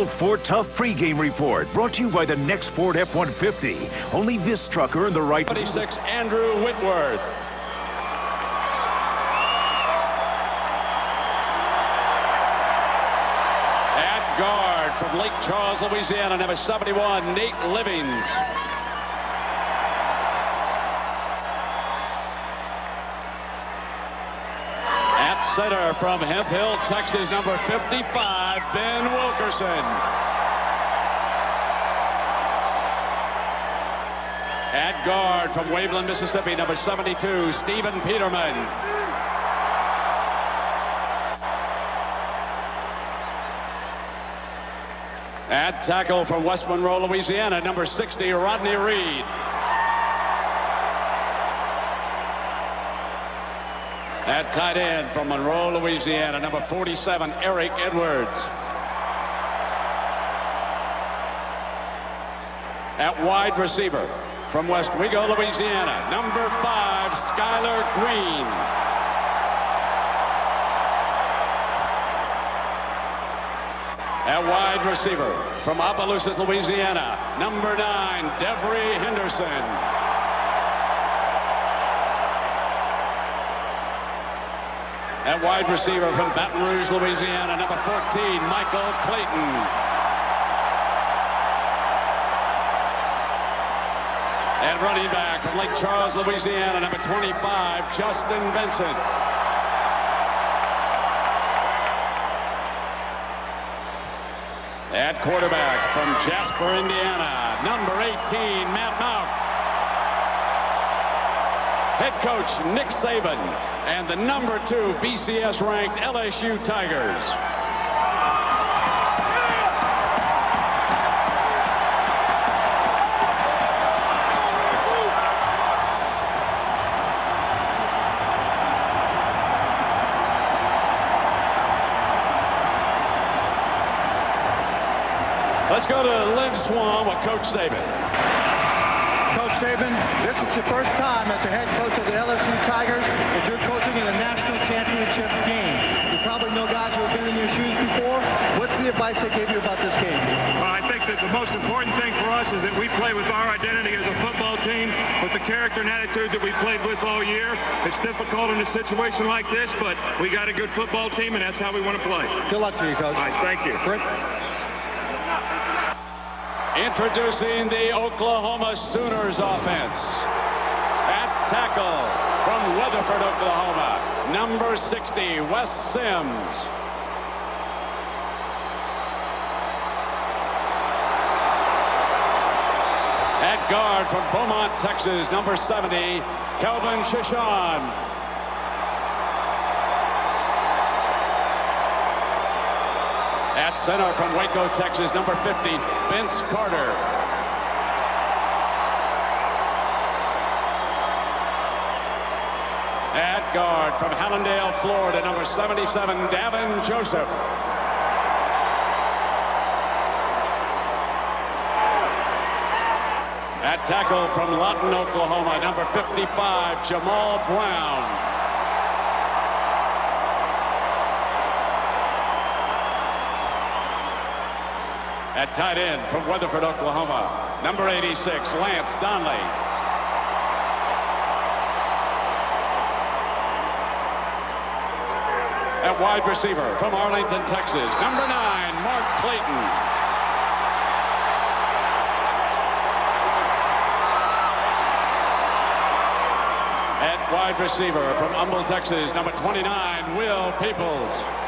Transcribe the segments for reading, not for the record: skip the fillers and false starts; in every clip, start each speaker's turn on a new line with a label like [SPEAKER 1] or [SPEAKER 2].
[SPEAKER 1] official Ford Tough pregame report, brought to you by the next Ford F-150. Only this trucker in the right...
[SPEAKER 2] 26, Andrew Whitworth. At guard from Lake Charles, Louisiana, number 71, Nate Livings. Center from Hemp Hill, Texas, number 55, Ben Wilkerson. At guard from Waveland, Mississippi, number 72, Stephen Peterman. At tackle from West Monroe, Louisiana, number 60, Rodney Reed. At tight end from Monroe, Louisiana, number 47, Eric Edwards. At wide receiver from West Wego, Louisiana, number 5, Skylar Green. At wide receiver from Opelousas, Louisiana, number 9, Devery Henderson. At wide receiver from Baton Rouge, Louisiana, number 14, Michael Clayton. At running back from Lake Charles, Louisiana, number 25, Justin Vincent. At quarterback from Jasper, Indiana, number 18, Matt Mount. Head coach Nick Saban and the number 2 BCS ranked LSU Tigers. Let's go to Lynn Swan with Coach Saban.
[SPEAKER 3] Coach Saban, this is the first time as the head coach of the LSU Tigers that you're coaching in a national championship game. You probably know guys who have been in your shoes before. What's the advice they gave you about this game?
[SPEAKER 4] Well, I think that the most important thing for us is that we play with our identity as a football team, with the character and attitude that we played with all year. It's difficult in a situation like this, but we got a good football team, and that's how we want to play.
[SPEAKER 3] Good luck to you, Coach.
[SPEAKER 4] All right, thank you.
[SPEAKER 2] Introducing the Oklahoma Sooners offense. At tackle from Weatherford, Oklahoma, number 60, Wes Sims. At guard from Beaumont, Texas, number 70, Kelvin Shishon. At center from Waco, Texas, number 50, Vince Carter. At guard from Hallandale, Florida, number 77, Davin Joseph. At tackle from Lawton, Oklahoma, number 55, Jamal Brown. At tight end from Weatherford, Oklahoma, number 86, Lance Donley. At wide receiver from Arlington, Texas, number 9, Mark Clayton. At wide receiver from Humble, Texas, number 29, Will Peoples.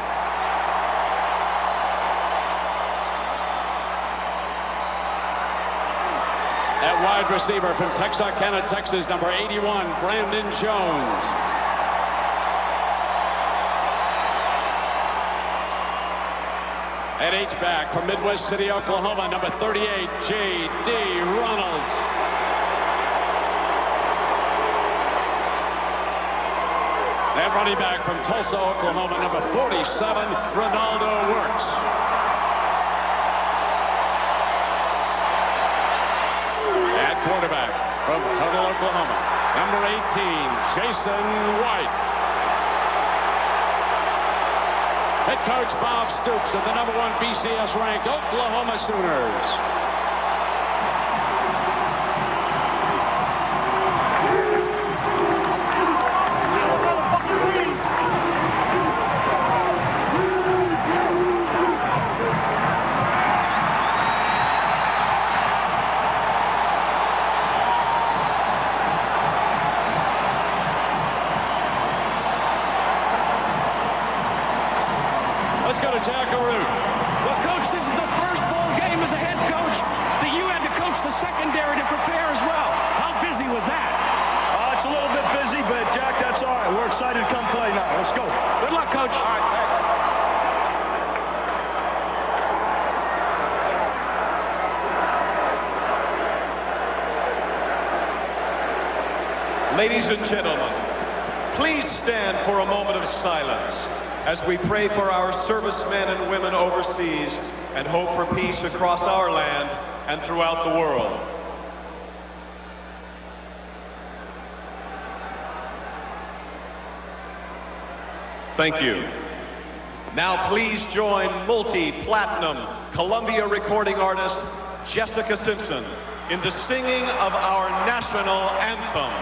[SPEAKER 2] At wide receiver from Texarkana, Texas, number 81, Brandon Jones. At H-back from Midwest City, Oklahoma, number 38, J.D. Ronalds. And running back from Tulsa, Oklahoma, number 47, Ronaldo Works. Quarterback from Tuttle, Oklahoma, number 18, Jason White. Head coach Bob Stoops of the #1 BCS ranked Oklahoma Sooners. Let's go to Jackaroo.
[SPEAKER 5] Well, Coach, this is the first bowl game as a head coach that you had to coach the secondary to prepare as well. How busy was that?
[SPEAKER 6] It's a little bit busy, but Jack, that's all right. We're excited to come play now. Let's go.
[SPEAKER 5] Good luck, Coach.
[SPEAKER 6] All right, thanks.
[SPEAKER 7] Ladies and gentlemen, please stand for a moment of silence as we pray for our servicemen and women overseas and hope for peace across our land and throughout the world. Thank you. Now please join multi-platinum Columbia recording artist Jessica Simpson in the singing of our national anthem.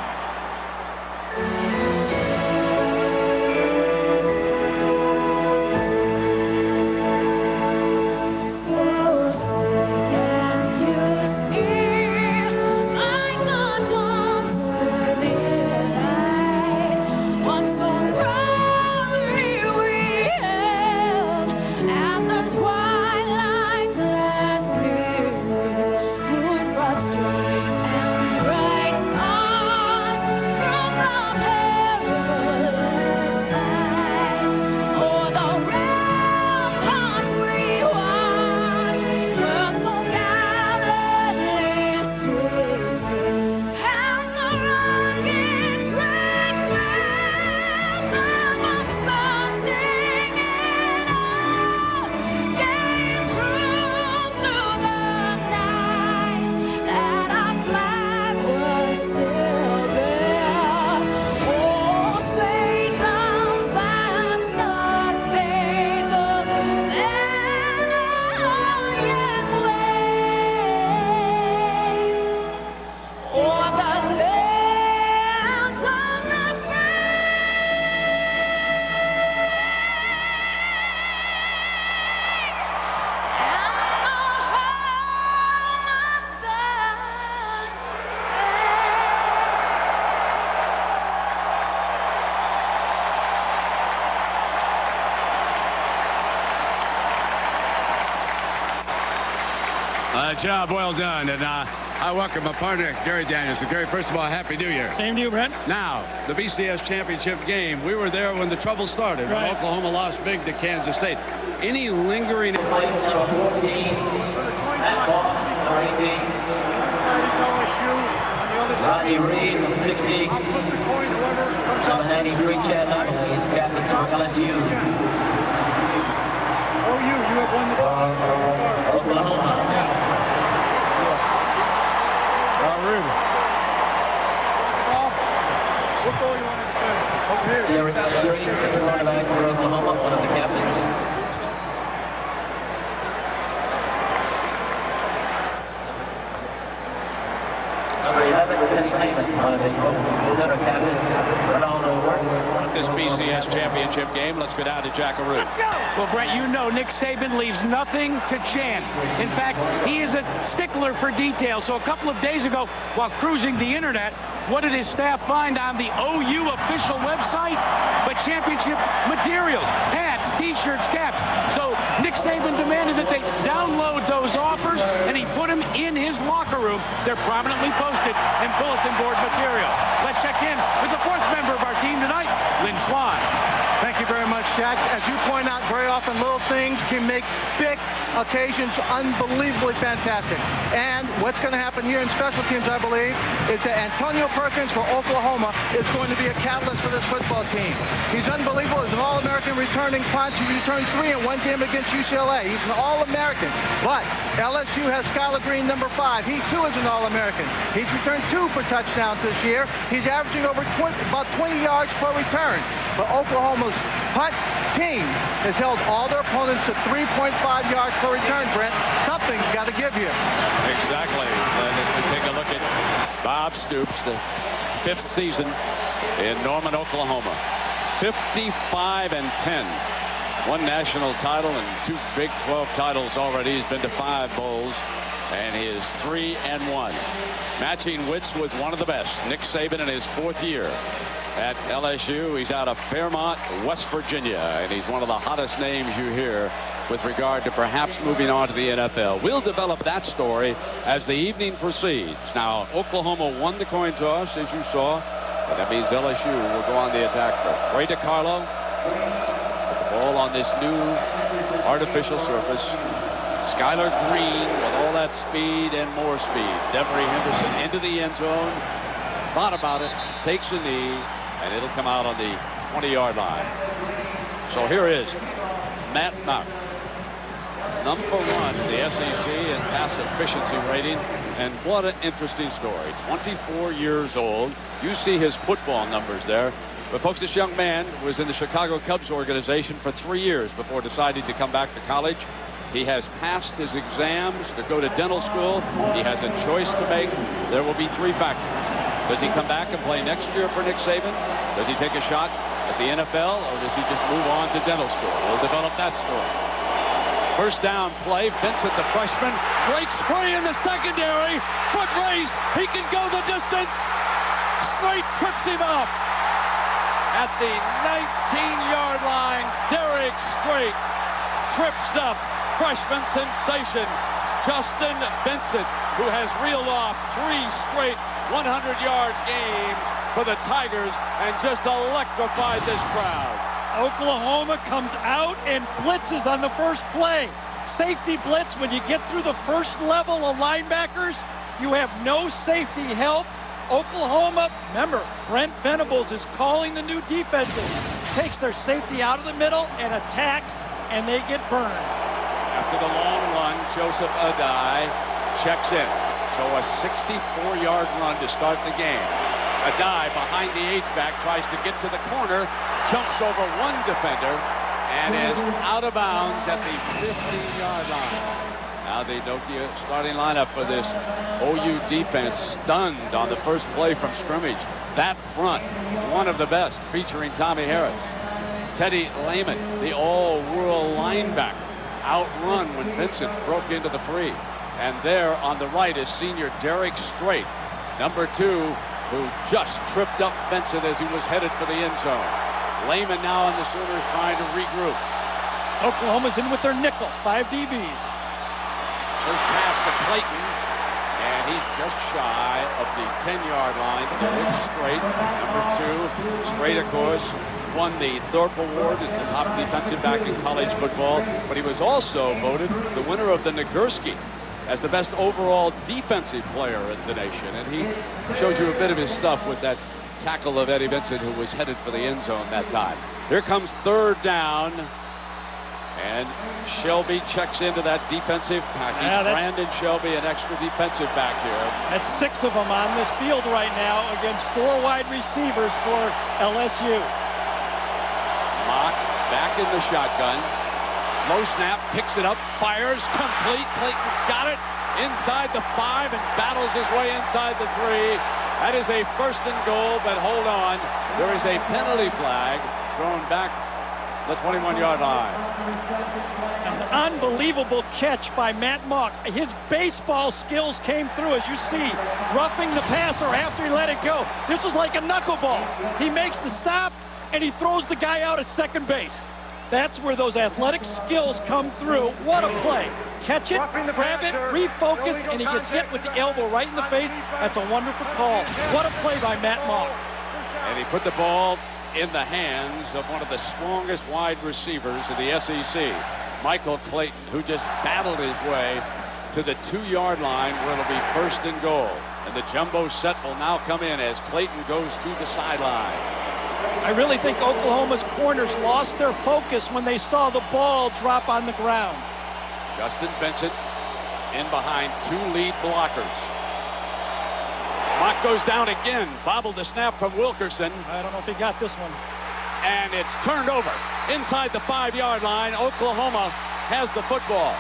[SPEAKER 2] Job well done, and I welcome my partner, Gary Daniels. So, Gary, first of all, Happy New Year.
[SPEAKER 5] Same to you, Brent.
[SPEAKER 2] Now, the BCS championship game, we were there when the trouble started.
[SPEAKER 5] Right.
[SPEAKER 2] When Oklahoma lost big to Kansas State. Any lingering...
[SPEAKER 8] Number 14, Matt Vaughn, number 18. Rodney Reed, number 60. Number 93, Chad Knuckle, captain for LSU.
[SPEAKER 3] You have won the
[SPEAKER 8] Oklahoma.
[SPEAKER 3] What goal you wanted to play? Over here.
[SPEAKER 8] Derek Sherry, the quarterback for Oklahoma, one of the captains. Number 11, Teddy Heyman, one of the center captains. Ronaldo
[SPEAKER 2] This BCS championship game. Let's go down to Jackaroo.
[SPEAKER 5] Well, Brent, you know Nick Saban leaves nothing to chance. In fact, he is a stickler for detail. So a couple of days ago, while cruising the internet, what did his staff find on the OU official website? But championship materials, hats, T-shirts, caps. So Nick Saban demanded that they download those offers, and he put them in his locker room. They're prominently posted in bulletin board material. Let's check in with the fourth member of our team tonight, Lynn Swan.
[SPEAKER 3] Thank you very much, Jack. As you point out, very often little things can make big occasions unbelievably fantastic. And what's going to happen here in special teams, I believe, is that Antonio Perkins for Oklahoma is going to be a catalyst for this football team. He's unbelievable. He's an All-American returning punch. He returned 3 in one game against UCLA. He's an All-American. But LSU has Skylar Green, number 5. He, too, is an All-American. He's returned 2 for touchdowns this year. He's averaging over about 20 yards per return. But Oklahoma's punt team has held all their opponents to 3.5 yards per return, Brent. Something's got to give here.
[SPEAKER 2] Exactly. And as we take a look at Bob Stoops, the 5th season in Norman, Oklahoma. 55-10. 1 national title and 2 Big 12 titles already. He's been to 5 bowls, and he is 3-1. Matching wits with one of the best, Nick Saban, in his 4th year at LSU. He's out of Fairmont, West Virginia, and he's one of the hottest names you hear with regard to perhaps moving on to the NFL. We'll develop that story as the evening proceeds. Now, Oklahoma won the coin toss, as you saw, and that means LSU will go on the attack. Ray DiCarlo, with the ball on this new artificial surface. Skylar Green with all that speed and more speed. Devery Henderson into the end zone. Thought about it, takes a knee, and it'll come out on the 20-yard line. So here is Matt Knock, #1 in the SEC in pass efficiency rating. And what an interesting story. 24 years old. You see his football numbers there. But folks, this young man was in the Chicago Cubs organization for 3 years before deciding to come back to college. He has passed his exams to go to dental school. He has a choice to make. There will be 3 factors. Does he come back and play next year for Nick Saban? Does he take a shot at the NFL, or does he just move on to dental school? We'll develop that story. First down play. Vincent, the freshman, breaks free in the secondary. Foot race. He can go the distance. Straight trips him up. At the 19-yard line, Derek Strait trips up freshman sensation Justin Vincent, who has reeled off 3 straight 100-yard games for the Tigers and just electrified this crowd.
[SPEAKER 9] Oklahoma comes out and blitzes on the first play. Safety blitz. When you get through the first level of linebackers, you have no safety help. Oklahoma, remember, Brent Venables is calling the new defenses. Takes their safety out of the middle and attacks, and they get burned.
[SPEAKER 2] After the long run, Joseph Adai checks in. So a 64-yard run to start the game. Adai behind the H-back tries to get to the corner, jumps over 1 defender, and is out of bounds at the 15-yard line. Now the Nokia starting lineup for this OU defense, stunned on the first play from scrimmage. That front, one of the best, featuring Tommy Harris. Teddy Lehman, the all-world linebacker, outrun when Vincent broke into the free. And there on the right is senior Derek Strait, #2, who just tripped up Vincent as he was headed for the end zone. Lehman now on the Sooners trying to regroup.
[SPEAKER 9] Oklahoma's in with their nickel, 5 DBs.
[SPEAKER 2] First pass to Clayton, and he's just shy of the 10-yard line. Derek Strait, #2. Strait, of course, won the Thorpe Award as the top defensive back in college football, but he was also voted the winner of the Nagurski as the best overall defensive player in the nation. And he showed you a bit of his stuff with that tackle of Eddie Vincent, who was headed for the end zone that time. Here comes 3rd down. And Shelby checks into that defensive package.
[SPEAKER 9] Yeah,
[SPEAKER 2] Brandon Shelby, an extra defensive back here.
[SPEAKER 9] That's 6 of them on this field right now against 4 wide receivers for LSU.
[SPEAKER 2] Mock back in the shotgun. Low snap, picks it up, fires, complete. Clayton's got it inside the 5 and battles his way inside the 3. That is a 1st and goal, but hold on. There is a penalty flag thrown back the 21-yard line.
[SPEAKER 9] An unbelievable catch by Matt Mock. His baseball skills came through, as you see, roughing the passer after he let it go. This was like a knuckleball. He makes the stop, and he throws the guy out at second base. That's where those athletic skills come through. What a play. Catch it, grab it, refocus, and he gets hit with the elbow right in the face. That's a wonderful call. What a play by Matt Mock.
[SPEAKER 2] And he put the ball in the hands of one of the strongest wide receivers in the SEC, Michael Clayton, who just battled his way to the 2-yard line where it'll be 1st and goal. And the jumbo set will now come in as Clayton goes to the sideline.
[SPEAKER 9] I really think Oklahoma's corners lost their focus when they saw the ball drop on the ground.
[SPEAKER 2] Justin Vincent in behind 2 lead blockers. Mock goes down again, bobbled the snap from Wilkerson.
[SPEAKER 9] I don't know if he got this one.
[SPEAKER 2] And it's turned over. inside the 5-yard line. Oklahoma has the football.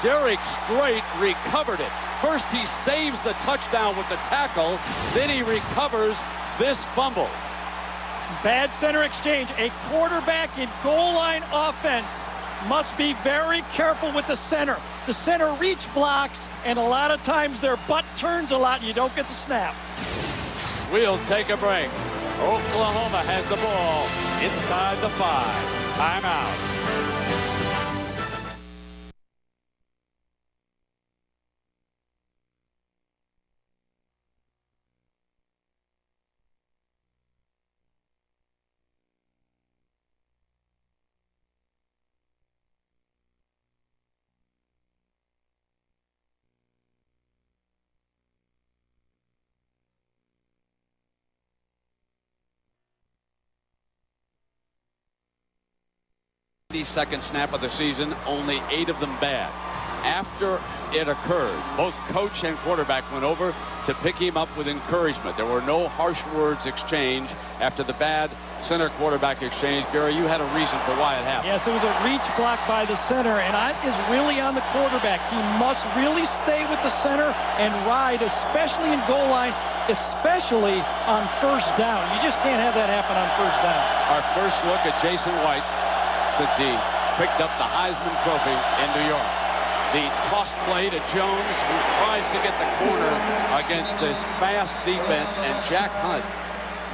[SPEAKER 2] Derek Strait recovered it. First, he saves the touchdown with the tackle. Then he recovers this fumble.
[SPEAKER 9] Bad center exchange. A quarterback in goal line offense must be very careful with the center. The center reach blocks, and a lot of times their butt turns a lot and you don't get the snap.
[SPEAKER 2] We'll take a break. Oklahoma has the ball inside the 5. Timeout. Second snap of the season, only 8 of them bad. After it occurred, both coach and quarterback went over to pick him up with encouragement. There were no harsh words exchanged after the bad center quarterback exchange. Gary, you had a reason for why it happened.
[SPEAKER 9] Yes, it was a reach block by the center, and that is really on the quarterback. He must really stay with the center and ride, especially in goal line, especially on first down. You just can't have that happen on first down.
[SPEAKER 2] Our first look at Jason White since he picked up the Heisman Trophy in New York. The toss play to Jones, who tries to get the corner against this fast defense, and Jack Hunt,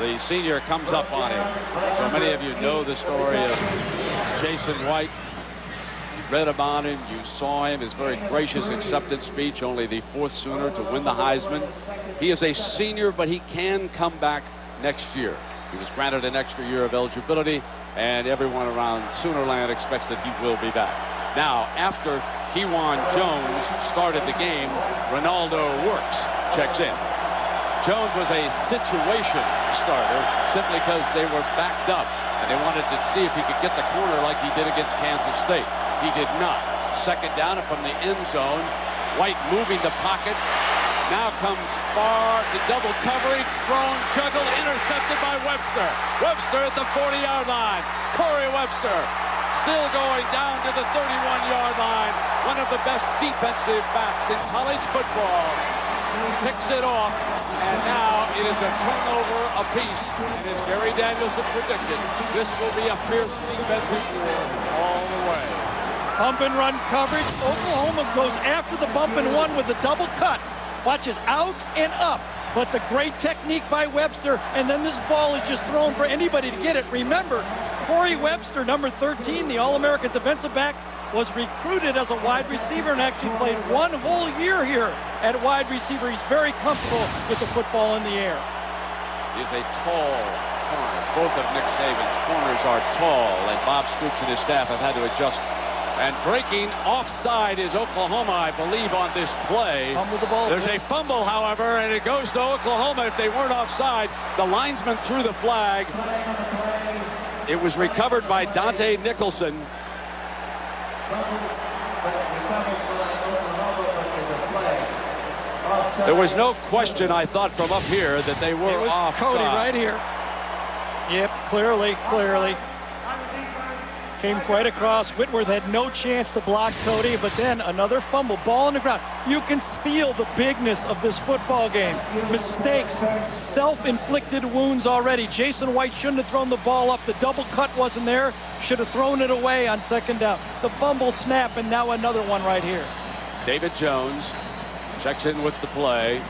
[SPEAKER 2] the senior, comes up on him. So many of you know the story of Jason White. You read about him, you saw him, his very gracious acceptance speech, only the 4th Sooner to win the Heisman. He is a senior, but he can come back next year. He was granted an extra year of eligibility, and everyone around Soonerland expects that he will be back. Now, after Kewan Jones started the game, Ronaldo Works checks in. Jones was a situation starter simply because they were backed up, and they wanted to see if he could get the corner like he did against Kansas State. He did not. Second down from the end zone. White moving the pocket. Now comes far to double coverage, thrown, juggled, intercepted by Webster. Webster at the 40-yard line. Corey Webster still going down to the 31-yard line. One of the best defensive backs in college football. Picks it off, and now it is a turnover apiece. And as Gary Danielson predicted, this will be a fierce defensive war all the way.
[SPEAKER 9] Bump and run coverage. Oklahoma goes after the bump and one with a double cut. Watches out and up, but the great technique by Webster, and then this ball is just thrown for anybody to get it. Remember, Corey Webster, number 13, the All-American defensive back, was recruited as a wide receiver and actually played 1 whole year here at wide receiver. He's very comfortable with the football in the air.
[SPEAKER 2] He is a tall corner. Both of Nick Saban's corners are tall, and Bob Stoops and his staff have had to adjust. And breaking offside is Oklahoma, I believe, on this play.
[SPEAKER 9] Fumble the ball.
[SPEAKER 2] There's a fumble, however, and it goes to Oklahoma. If they weren't offside, the linesman threw the flag. It was recovered by Dante Nicholson. There was no question, I thought, from up here that they were offside.
[SPEAKER 9] Cody right here. Yep, clearly. Came quite across. Whitworth had no chance to block Cody, but then another fumble, ball on the ground. You can feel the bigness of this football game. Mistakes, self-inflicted wounds already. Jason White shouldn't have thrown the ball up. The double cut wasn't there. Should have thrown it away on second down. The fumbled snap, and now another one right here.
[SPEAKER 2] David Jones checks in with the play.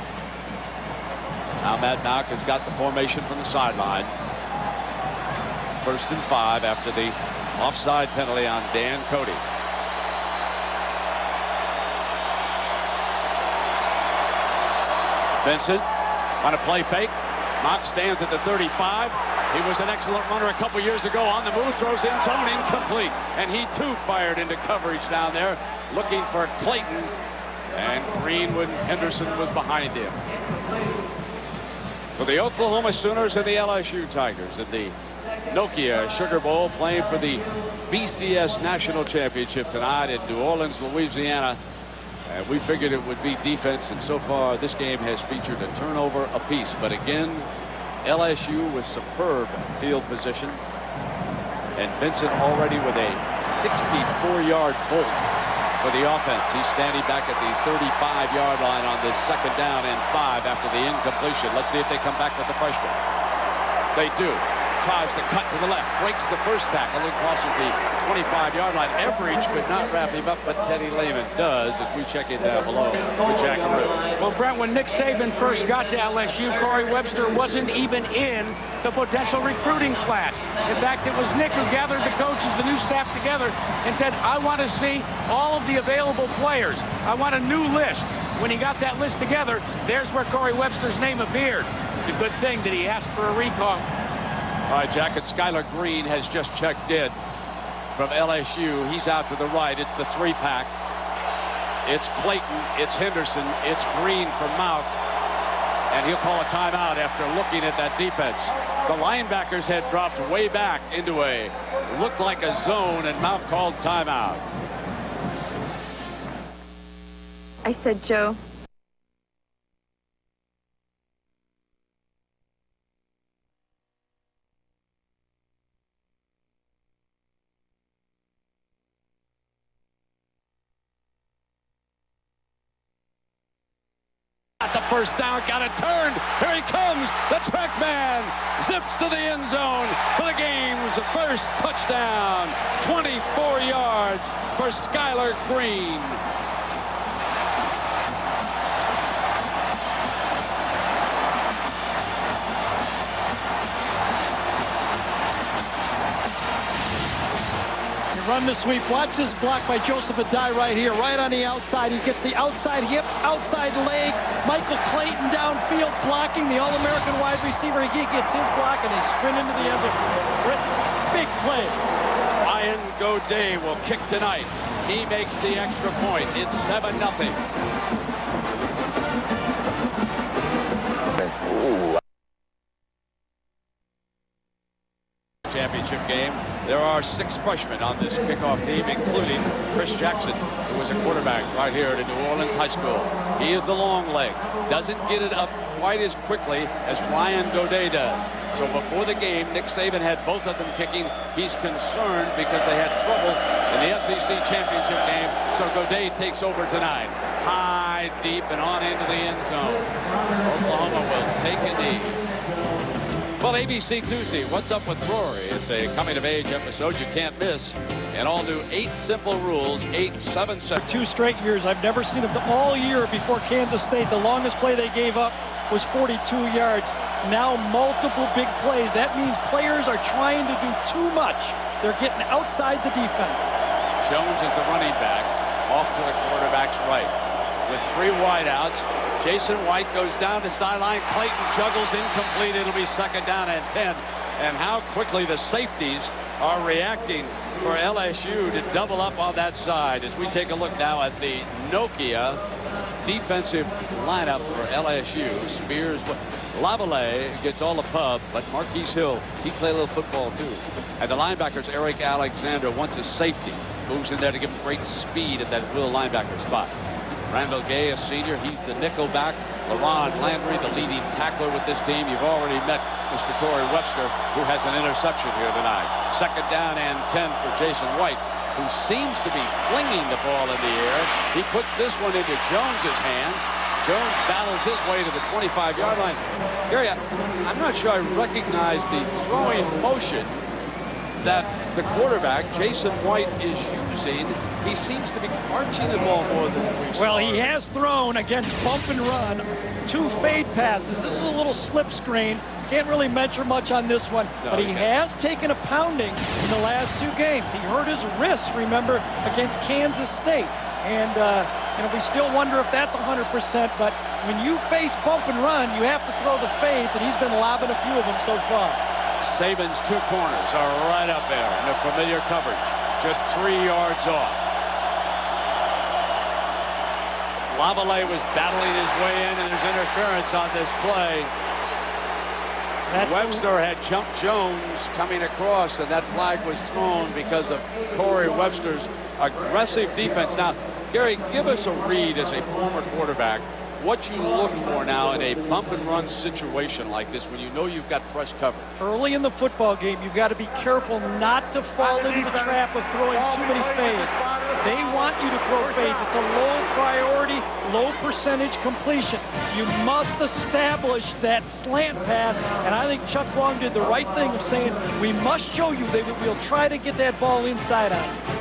[SPEAKER 2] Now Matt Mack has got the formation from the sideline. 1st and 5 after the offside penalty on Dan Cody. Vincent on a play fake. Mock stands at the 35. He was an excellent runner a couple years ago. On the move, throws in zone, incomplete. And he too fired into coverage down there, looking for Clayton. And Greenwood Henderson was behind him. So the Oklahoma Sooners and the LSU Tigers in the Nokia Sugar Bowl, playing for the BCS National Championship tonight in New Orleans, Louisiana. And we figured it would be defense, and so far this game has featured a turnover apiece. But again, LSU with superb field position. And Vincent already with a 64-yard bolt for the offense. He's standing back at the 35-yard line on this 2nd down and 5 after the incompletion. Let's see if they come back with the freshman. They do. Tries to cut to the left, breaks the first tackle and crosses the 25-yard line. Everidge could not wrap him up, but Teddy Lehman does as we check in down below with Jackaroo.
[SPEAKER 5] Well, Brent, when Nick Saban first got to LSU, Corey Webster wasn't even in the potential recruiting class. In fact, it was Nick who gathered the coaches, the new staff together, and said, I want to see all of the available players. I want a new list. When he got that list together, there's where Corey Webster's name appeared. It's a good thing that he asked for a recall.
[SPEAKER 2] All right, Jack, and Skylar Green has just checked in from LSU. He's out to the right. It's the 3-pack. It's Clayton, it's Henderson, it's Green for Mount. And he'll call a timeout after looking at that defense. The linebackers had dropped way back into a, looked like a zone, and Mount called timeout.
[SPEAKER 10] I said, Joe.
[SPEAKER 2] Got the first down, got it turned. Here he comes. The track man zips to the end zone for the game's first touchdown. 24 yards for Skylar Green.
[SPEAKER 9] Run the sweep. Watch this block by Joseph Adai right here, right on the outside. He gets the outside hip, outside leg. Michael Clayton downfield blocking the All-American wide receiver. He gets his block and they sprint into the end zone. Big plays.
[SPEAKER 2] Ryan Godet will kick tonight. He makes the extra point. It's 7-0. Championship game. There are 6 freshmen on this kickoff team, including Chris Jackson, who was a quarterback right here at New Orleans High School. He is the long leg. Doesn't get it up quite as quickly as Ryan Godet does. So before the game, Nick Saban had both of them kicking. He's concerned because they had trouble in the SEC championship game. So Godet takes over tonight. High, deep, and on into the end zone. Oklahoma will take a knee. Well, ABC Tuesday, What's Up with Rory? It's a coming-of-age episode you can't miss. And all new 8 simple rules, 8, 7, 7.
[SPEAKER 9] 2 straight years. I've never seen them all year before Kansas State. The longest play they gave up was 42 yards. Now multiple big plays. That means players are trying to do too much. They're getting outside the defense.
[SPEAKER 2] Jones is the running back, off to the quarterback's right. With 3 wideouts, Jason White goes down the sideline. Clayton juggles incomplete. It'll be 2nd down and 10. And how quickly the safeties are reacting for LSU to double up on that side as we take a look now at the Nokia defensive lineup for LSU. Spears, Lavallee gets all the pub, but Marquise Hill, he played a little football too. And the linebackers, Eric Alexander, wants a safety. Moves in there to give him great speed at that will linebacker spot. Randall Gay, a senior, he's the nickel back. LaRon Landry, the leading tackler with this team. You've already met Mr. Corey Webster, who has an interception here tonight. 2nd down and 10 for Jason White, who seems to be flinging the ball in the air. He puts this one into Jones's hands. Jones battles his way to the 25-yard line. Gary, I'm not sure I recognize the throwing motion that the quarterback, Jason White, is using. He seems to be arching the ball more than we saw.
[SPEAKER 9] Well, he has thrown against bump and run 2 fade passes. This is a little slip screen. Can't really measure much on this one, no, but he has taken a pounding in the last 2 games. He hurt his wrist, remember, against Kansas State. And, you know, we still wonder if that's 100%, but when you face bump and run, you have to throw the fades, and he's been lobbing a few of them so far.
[SPEAKER 2] Saban's 2 corners are right up there in the familiar coverage, just 3 yards off. Lavallee was battling his way in, and there's interference on this play. Webster had jumped Jones coming across, and that flag was thrown because of Corey Webster's aggressive defense. Now, Gary, give us a read as a former quarterback what you look for now in a bump and run situation like this when you know you've got fresh coverage.
[SPEAKER 9] Early in the football game, you've got to be careful not to fall into the trap of throwing too many fades. They want you to throw fades. It's a low priority, low percentage completion. You must establish that slant pass, and I think Chuck Long did the right thing of saying, we must show you that we'll try to get that ball inside on you.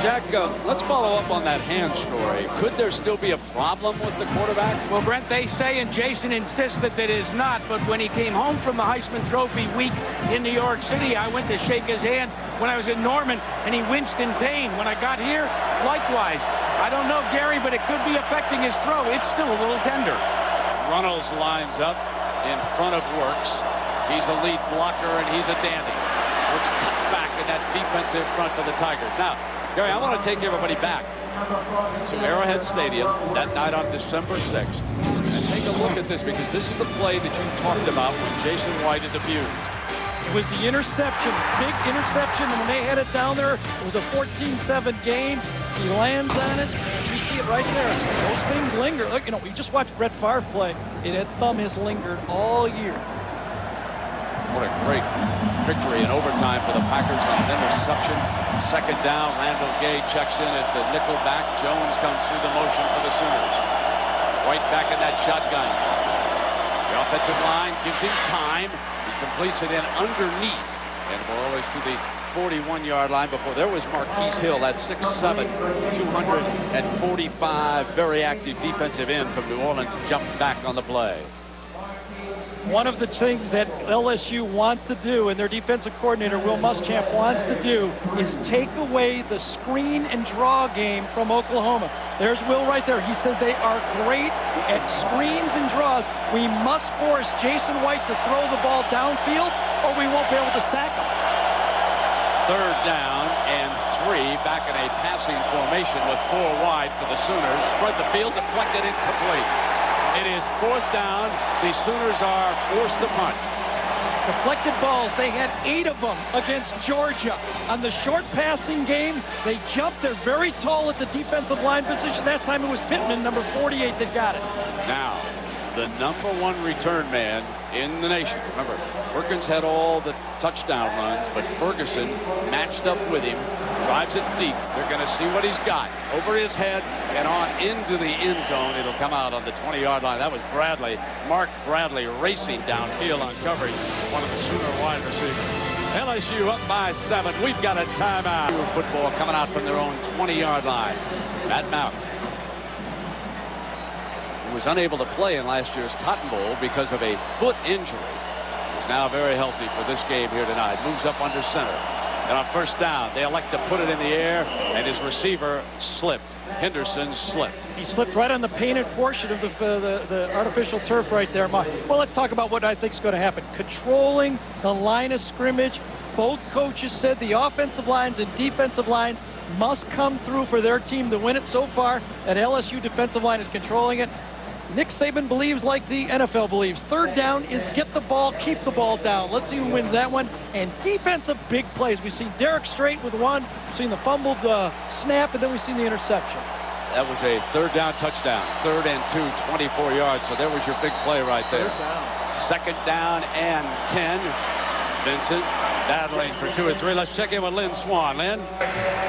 [SPEAKER 2] Jack, let's follow up on that hand story. Could there still be a problem with the quarterback?
[SPEAKER 5] Well, Brent, they say, and Jason insists that it is not, but when he came home from the Heisman Trophy week in New York City, I went to shake his hand when I was in Norman, and he winced in pain. When I got here, likewise. I don't know, Gary, but it could be affecting his throw. It's still a little tender.
[SPEAKER 2] Runnels lines up in front of Works. He's a lead blocker, and he's a dandy. Works cuts back in that defensive front for the Tigers. Now, Gary, I want to take everybody back to Arrowhead Stadium that night on December 6th. And take a look at this, because this is the play that you talked about when Jason White is abused.
[SPEAKER 9] It was the interception, big interception, and when they headed down there, it was a 14-7 game. He lands on it. You see it right there. Those things linger. Look, you know, we just watched Brett Favre play. That thumb has lingered all year.
[SPEAKER 2] What a great victory in overtime for the Packers on an interception. Second down, Randall Gay checks in as the nickel back. Jones comes through the motion for the Sooners. White back in that shotgun. The offensive line gives him time. He completes it in underneath. And we're always to the 41-yard line before there was Marquise Hill, that 6'7", 245, very active defensive end from New Orleans, jumped back on the play.
[SPEAKER 9] One of the things that LSU wants to do, and their defensive coordinator, Will Muschamp, wants to do, is take away the screen and draw game from Oklahoma. There's Will right there. He says they are great at screens and draws. We must force Jason White to throw the ball downfield, or we won't be able to sack him.
[SPEAKER 2] Third down and 3, back in a passing formation with 4 wide for the Sooners. Spread the field, deflected, incomplete. It is 4th down. The Sooners are forced to punt.
[SPEAKER 9] Deflected balls, they had 8 of them against Georgia. On the short passing game, they jumped. They're very tall at the defensive line position. That time it was Pittman, number 48, that got it.
[SPEAKER 2] Now, the #1 return man in the nation. Remember, Perkins had all the touchdown runs, but Ferguson matched up with him, drives it deep. They're going to see what he's got. Over his head and on into the end zone. It'll come out on the 20-yard line. That was Bradley, Mark Bradley, racing downfield on coverage, one of the Sooner wide receivers. LSU up by 7. We've got a timeout. Football coming out from their own 20-yard line. Matt Mountain was unable to play in last year's Cotton Bowl because of a foot injury. He's now very healthy for this game here tonight. Moves up under center. And on first down, they elect to put it in the air, and his receiver slipped. Henderson slipped.
[SPEAKER 9] He slipped right on the painted portion of the artificial turf right there, Mark. Well, let's talk about what I think is going to happen. Controlling the line of scrimmage. Both coaches said the offensive lines and defensive lines must come through for their team to win it. So far, that LSU defensive line is controlling it. Nick Saban believes like the NFL believes. Third down is get the ball, keep the ball down. Let's see who wins that one. And defensive big plays. We've seen Derek Strait with one. We've seen the fumbled snap, and then we've seen the interception.
[SPEAKER 2] That was a third down touchdown. 3rd and 2, 24 yards. So there was your big play right there. Second down and 10. Vincent battling for 2 or 3. Let's check in with Lynn Swan. Lynn?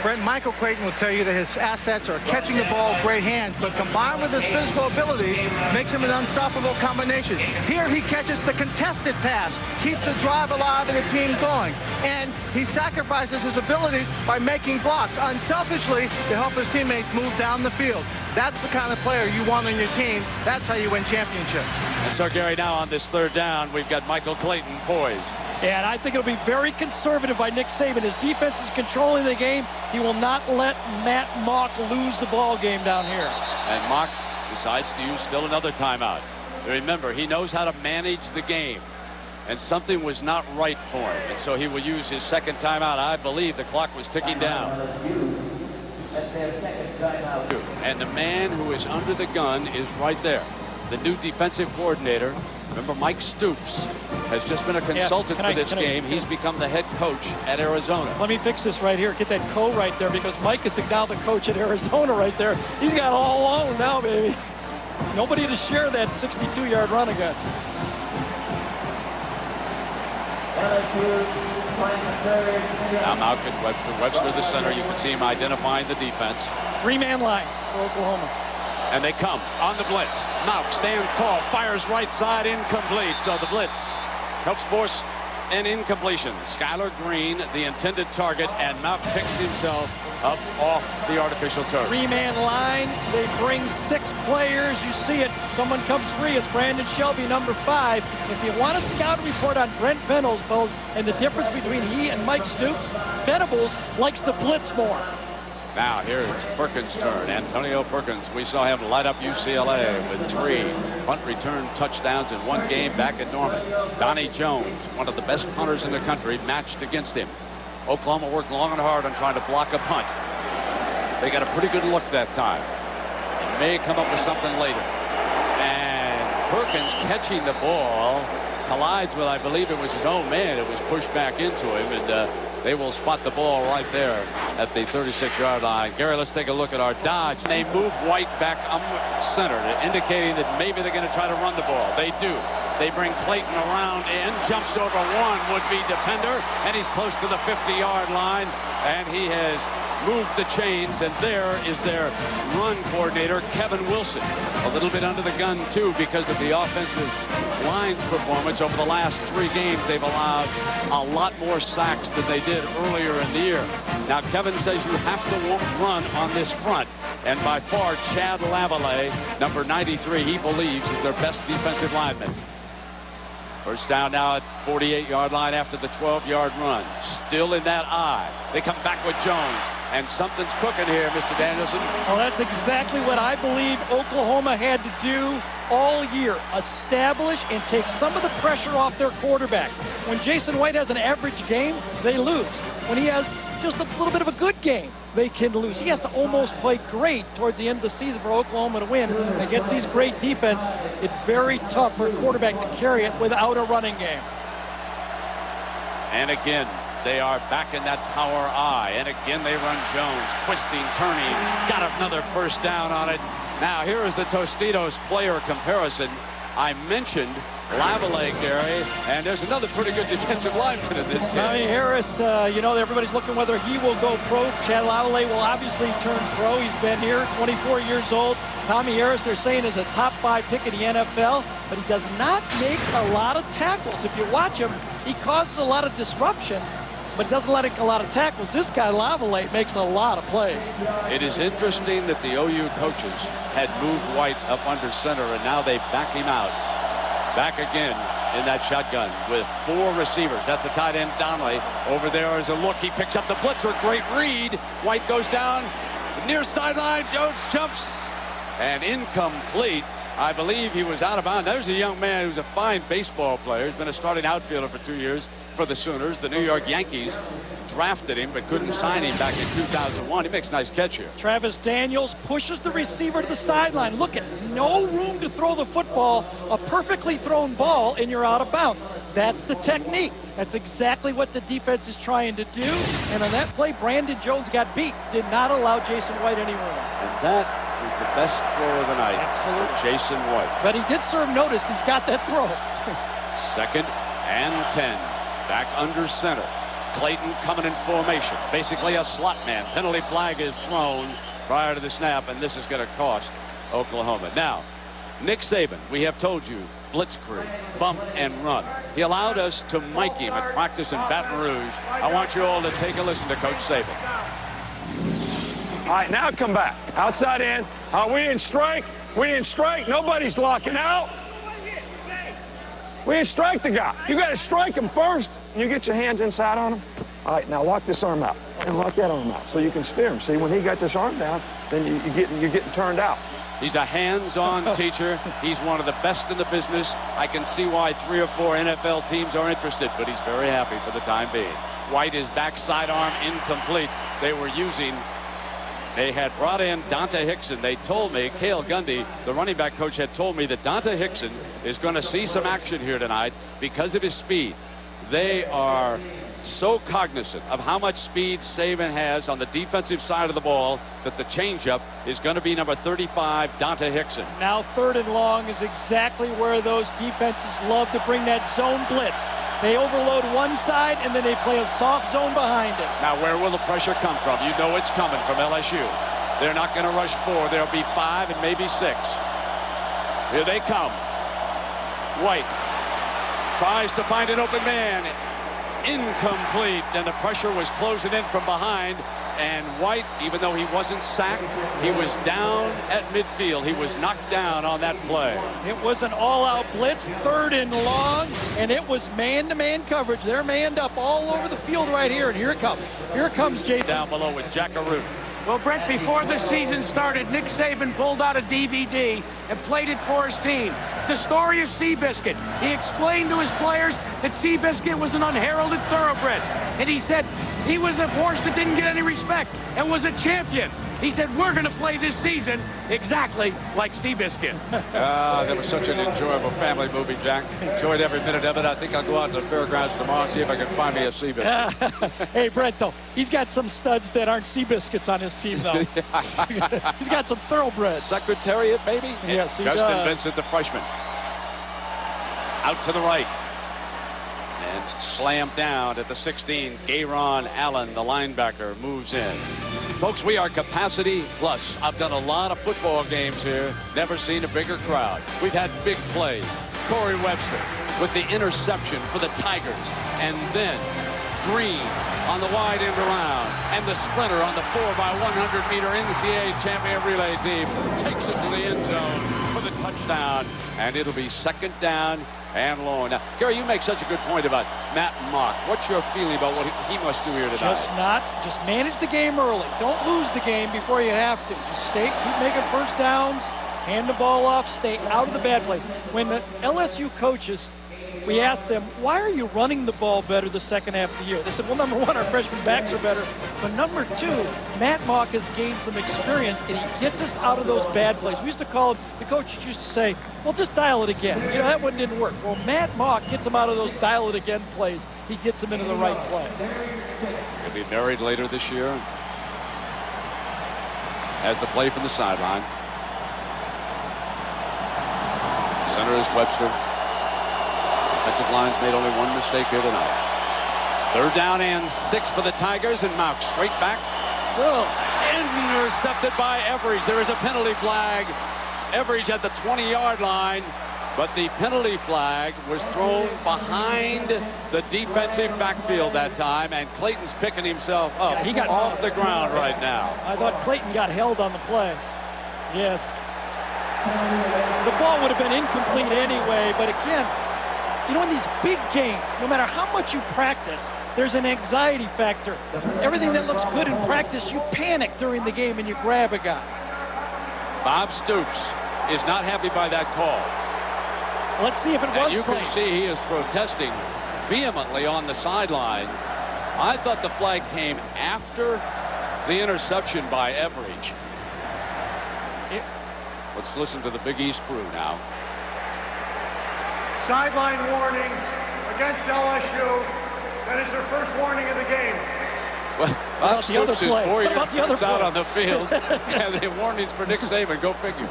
[SPEAKER 3] Brent, Michael Clayton will tell you that his assets are catching the ball with great hands, but combined with his physical ability, makes him an unstoppable combination. Here he catches the contested pass, keeps the drive alive and the team going, and he sacrifices his abilities by making blocks unselfishly to help his teammates move down the field. That's the kind of player you want on your team. That's how you win championships.
[SPEAKER 2] And so, Gary, now on this third down, we've got Michael Clayton poised.
[SPEAKER 9] And I think it'll be very conservative by Nick Saban. His defense is controlling the game. He will not let Matt Mock lose the ball game down here.
[SPEAKER 2] And Mock decides to use still another timeout. Remember, he knows how to manage the game. And something was not right for him. And so he will use his second timeout. I believe the clock was ticking down. And the man who is under the gun is right there. The new defensive coordinator. Remember, Mike Stoops has just been a consultant for this game. He's become the head coach at Arizona.
[SPEAKER 9] Let me fix this right here. Get that co right there, because Mike is now the coach at Arizona right there. He's got all alone now, baby. Nobody to share that 62-yard run against.
[SPEAKER 2] Now Malcolm Webster the center. You can see him identifying the defense.
[SPEAKER 9] Three-man line for Oklahoma.
[SPEAKER 2] And they come on the blitz. Mauk stands tall, fires right side, incomplete. So the blitz helps force an incompletion. Skylar Green, the intended target, and Mauk picks himself up off the artificial turf.
[SPEAKER 9] Three-man line. They bring 6 players. You see it. Someone comes free. It's Brandon Shelby, number 5. If you want a scout report on Brent Venables and the difference between he and Mike Stoops, Venables likes the blitz more.
[SPEAKER 2] Now here it's Perkins' turn. Antonio Perkins. We saw him light up UCLA with 3 punt return touchdowns in one game back at Norman. Donnie Jones, one of the best punters in the country, matched against him. Oklahoma worked long and hard on trying to block a punt. They got a pretty good look that time. It may come up with something later. And Perkins catching the ball collides with, I believe it was his own man. It was pushed back into him, and they will spot the ball right there at the 36-yard line. Gary, let's take a look at our dodge. They move White back centered, indicating that maybe they're going to try to run the ball. They do. They bring Clayton around in, jumps over one would-be defender, and he's close to the 50-yard line, and he has moved the chains, and there is their run coordinator, Kevin Wilson. A little bit under the gun, too, because of the offensive line's performance. Over the last 3 games, they've allowed a lot more sacks than they did earlier in the year. Now, Kevin says you have to run on this front, and by far, Chad Lavallee, number 93, he believes is their best defensive lineman. First down now at 48-yard line after the 12-yard run. Still in that eye. They come back with Jones. And something's cooking here, Mr. Danielson.
[SPEAKER 9] Well, that's exactly what I believe Oklahoma had to do all year. Establish and take some of the pressure off their quarterback. When Jason White has an average game, they lose. When he has just a little bit of a good game, they can lose. He has to almost play great towards the end of the season for Oklahoma to win. Against these great defense, it's very tough for a quarterback to carry it without a running game.
[SPEAKER 2] And again, they are back in that power eye. And again, they run Jones, twisting, turning, got another first down on it. Now, here is the Tostitos player comparison. I mentioned Lavallee, Gary, and there's another pretty good defensive lineman in this game.
[SPEAKER 9] Tommy Harris, you know, everybody's looking whether he will go pro. Chad Lavallee will obviously turn pro. He's been here, 24 years old. Tommy Harris, they're saying, is a top 5 pick in the NFL, but he does not make a lot of tackles. If you watch him, he causes a lot of disruption, but doesn't let a lot of tackles. This guy, Lavallee, makes a lot of plays.
[SPEAKER 2] It is interesting that the OU coaches had moved White up under center, and now they back him out. Back again in that shotgun with 4 receivers. That's the tight end, Donnelly. Over there is a look. He picks up the blitzer. Great read. White goes down. Near sideline. Jones jumps. And incomplete. I believe he was out of bounds. There's a young man who's a fine baseball player. He's been a starting outfielder for 2 years for the Sooners. The New York Yankees drafted him but couldn't sign him back in 2001. He makes a nice catch here.
[SPEAKER 9] Travis Daniels pushes the receiver to the sideline. Look at no room to throw the football. A perfectly thrown ball and you're out of bounds. That's the technique. That's exactly what the defense is trying to do. And on that play, Brandon Jones got beat. Did not allow Jason White any room.
[SPEAKER 2] And that is the best throw of the night.
[SPEAKER 9] Absolutely.
[SPEAKER 2] For Jason White.
[SPEAKER 9] But he did serve notice. He's got that throw.
[SPEAKER 2] 2nd and 10. Back under center. Clayton coming in formation. Basically a slot man. Penalty flag is thrown prior to the snap, and this is going to cost Oklahoma. Now, Nick Saban, we have told you, blitzkrieg, bump and run. He allowed us to mic him at practice in Baton Rouge. I want you all to take a listen to Coach Saban.
[SPEAKER 6] All right, now come back. Outside in. We in strike. We in strike. Nobody's locking out. We in strike the guy. You got to strike him first. You get your hands inside on him. All right, now lock this arm out and lock that arm out so you can steer him. See, when he got this arm down, then you're getting turned out.
[SPEAKER 2] He's a hands-on teacher. He's one of the best in the business. I can see why 3 or 4 NFL teams are interested, but he's very happy for the time being. White is backside arm incomplete. They had brought in Dante Hickson. They told me, Cale Gundy, the running back coach, had told me that Dante Hickson is going to see some action here tonight because of his speed. They are so cognizant of how much speed Saban has on the defensive side of the ball that the changeup is going to be number 35, Dante Hickson.
[SPEAKER 9] Now 3rd and long is exactly where those defenses love to bring that zone blitz. They overload one side, and then they play a soft zone behind it.
[SPEAKER 2] Now, where will the pressure come from? You know it's coming from LSU. They're not going to rush 4. There'll be 5 and maybe 6. Here they come. White tries to find an open man. Incomplete, and the pressure was closing in from behind. And White, even though he wasn't sacked, he was down at midfield. He was knocked down on that play.
[SPEAKER 9] It was an all-out blitz, 3rd and long, and it was man-to-man coverage. They're manned up all over the field right here, and here it comes. Here comes Jay.
[SPEAKER 2] Down below with Jackaroo.
[SPEAKER 5] Well, Brent, before the season started, Nick Saban pulled out a DVD and played it for his team. It's the story of Seabiscuit. He explained to his players that Seabiscuit was an unheralded thoroughbred. And he said he was a horse that didn't get any respect and was a champion. He said, we're going to play this season exactly like Seabiscuit.
[SPEAKER 2] That was such an enjoyable family movie, Jack. Enjoyed every minute of it. I think I'll go out to the fairgrounds tomorrow and see if I can find me a Seabiscuit.
[SPEAKER 9] Hey, Brent, though, he's got some studs that aren't Seabiscuits on his team, though. He's got some thoroughbreds.
[SPEAKER 2] Secretariat, maybe?
[SPEAKER 9] Yes, he
[SPEAKER 2] Justin
[SPEAKER 9] does.
[SPEAKER 2] Vincent, the freshman. Out to the right. And slammed down at the 16. Gayron Allen, the linebacker, moves in. Folks, we are capacity plus. I've done a lot of football games here. Never seen a bigger crowd. We've had big plays. Corey Webster with the interception for the Tigers. And then Green on the wide end around. And the sprinter on the 4x100-meter NCAA champion relay team takes it to the end zone for the touchdown. And it'll be 2nd down and long. Now, Gary, you make such a good point about Matt Mock. What's your feeling about what he must do here tonight?
[SPEAKER 9] Just manage the game early. Don't lose the game before you have to. Just keep making first downs, hand the ball off, stay out of the bad plays. When the LSU coaches, we asked them, why are you running the ball better the second half of the year? They said, well, number one, our freshman backs are better. But number two, Matt Mock has gained some experience, and he gets us out of those bad plays. We used to call him, the coaches used to say, well, just dial it again. You know, that one didn't work. Well, Matt Mock gets him out of those dial it again plays. He gets him into the right play.
[SPEAKER 2] He'll be married later this year. As the play from the sideline. Center is Webster. Defensive line's made only one mistake here tonight. 3rd down and 6 for the Tigers, and Mock straight back. Well, intercepted by Everidge. There is a penalty flag. Everidge at the 20-yard line, but the penalty flag was thrown behind the defensive backfield that time, and Clayton's picking himself up.
[SPEAKER 9] Yeah, he got
[SPEAKER 2] off the ground right now.
[SPEAKER 9] I thought Clayton got held on the play. Yes. The ball would have been incomplete anyway, but again, you know, in these big games, no matter how much you practice, there's an anxiety factor. Everything that looks good in practice, you panic during the game and you grab a guy.
[SPEAKER 2] Bob Stoops is not happy by that call.
[SPEAKER 9] Let's see if it was.
[SPEAKER 2] And you can see he is protesting vehemently on the sideline. I thought the flag came after the interception by Everidge. Let's listen to the Big East crew now.
[SPEAKER 11] Sideline warning against LSU. That is their first warning of the game.
[SPEAKER 2] Well, Bob Stoops is 4 years out on the field. And the warnings for Nick Saban. Go figure.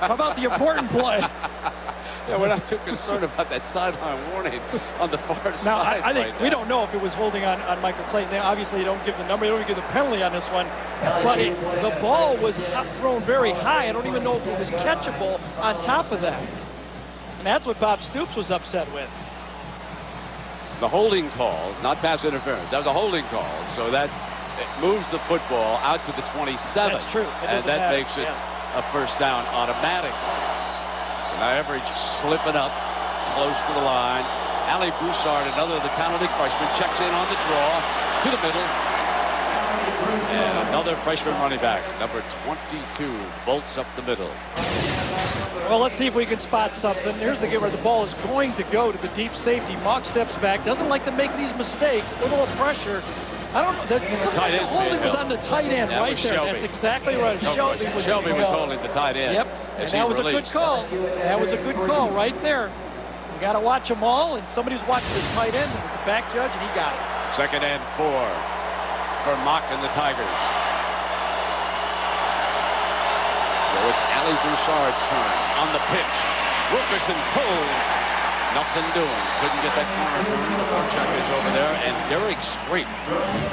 [SPEAKER 9] How about the important play?
[SPEAKER 2] Yeah, we're not too concerned about that sideline warning on the far side.
[SPEAKER 9] Now, I think we don't know if it was holding on Michael Clayton. They obviously don't give the number. They don't give the penalty on this one. But the ball was thrown very high. I don't even know if it was catchable on top of that. And that's what Bob Stoops was upset with.
[SPEAKER 2] The holding call, not pass interference. That was a holding call. So that moves the football out to the 27.
[SPEAKER 9] That's true.
[SPEAKER 2] And that makes it a first down automatically. So now Everidge slipping up close to the line. Ali Broussard, another of the talented freshmen, checks in on the draw to the middle. And another freshman running back, number 22, bolts up the middle.
[SPEAKER 9] Well, let's see if we can spot something. Here's the game where the ball is going to go to the deep safety. Mock steps back, doesn't like to make these mistakes. A little pressure. I don't know. The holding was on the tight end right there.
[SPEAKER 2] Shelby.
[SPEAKER 9] That's exactly right. Shelby was
[SPEAKER 2] holding the tight end.
[SPEAKER 9] Yep. And that was a good call. That was a good call right there. You got to watch them all, and somebody's watching the tight end, the back judge, and he got it.
[SPEAKER 2] 2nd and 4 for Mock and the Tigers. So it's Ali Broussard's turn on the pitch. Wilkerson pulls. Nothing doing. Couldn't get that corner through. The forecheck is over there. And Derek Strait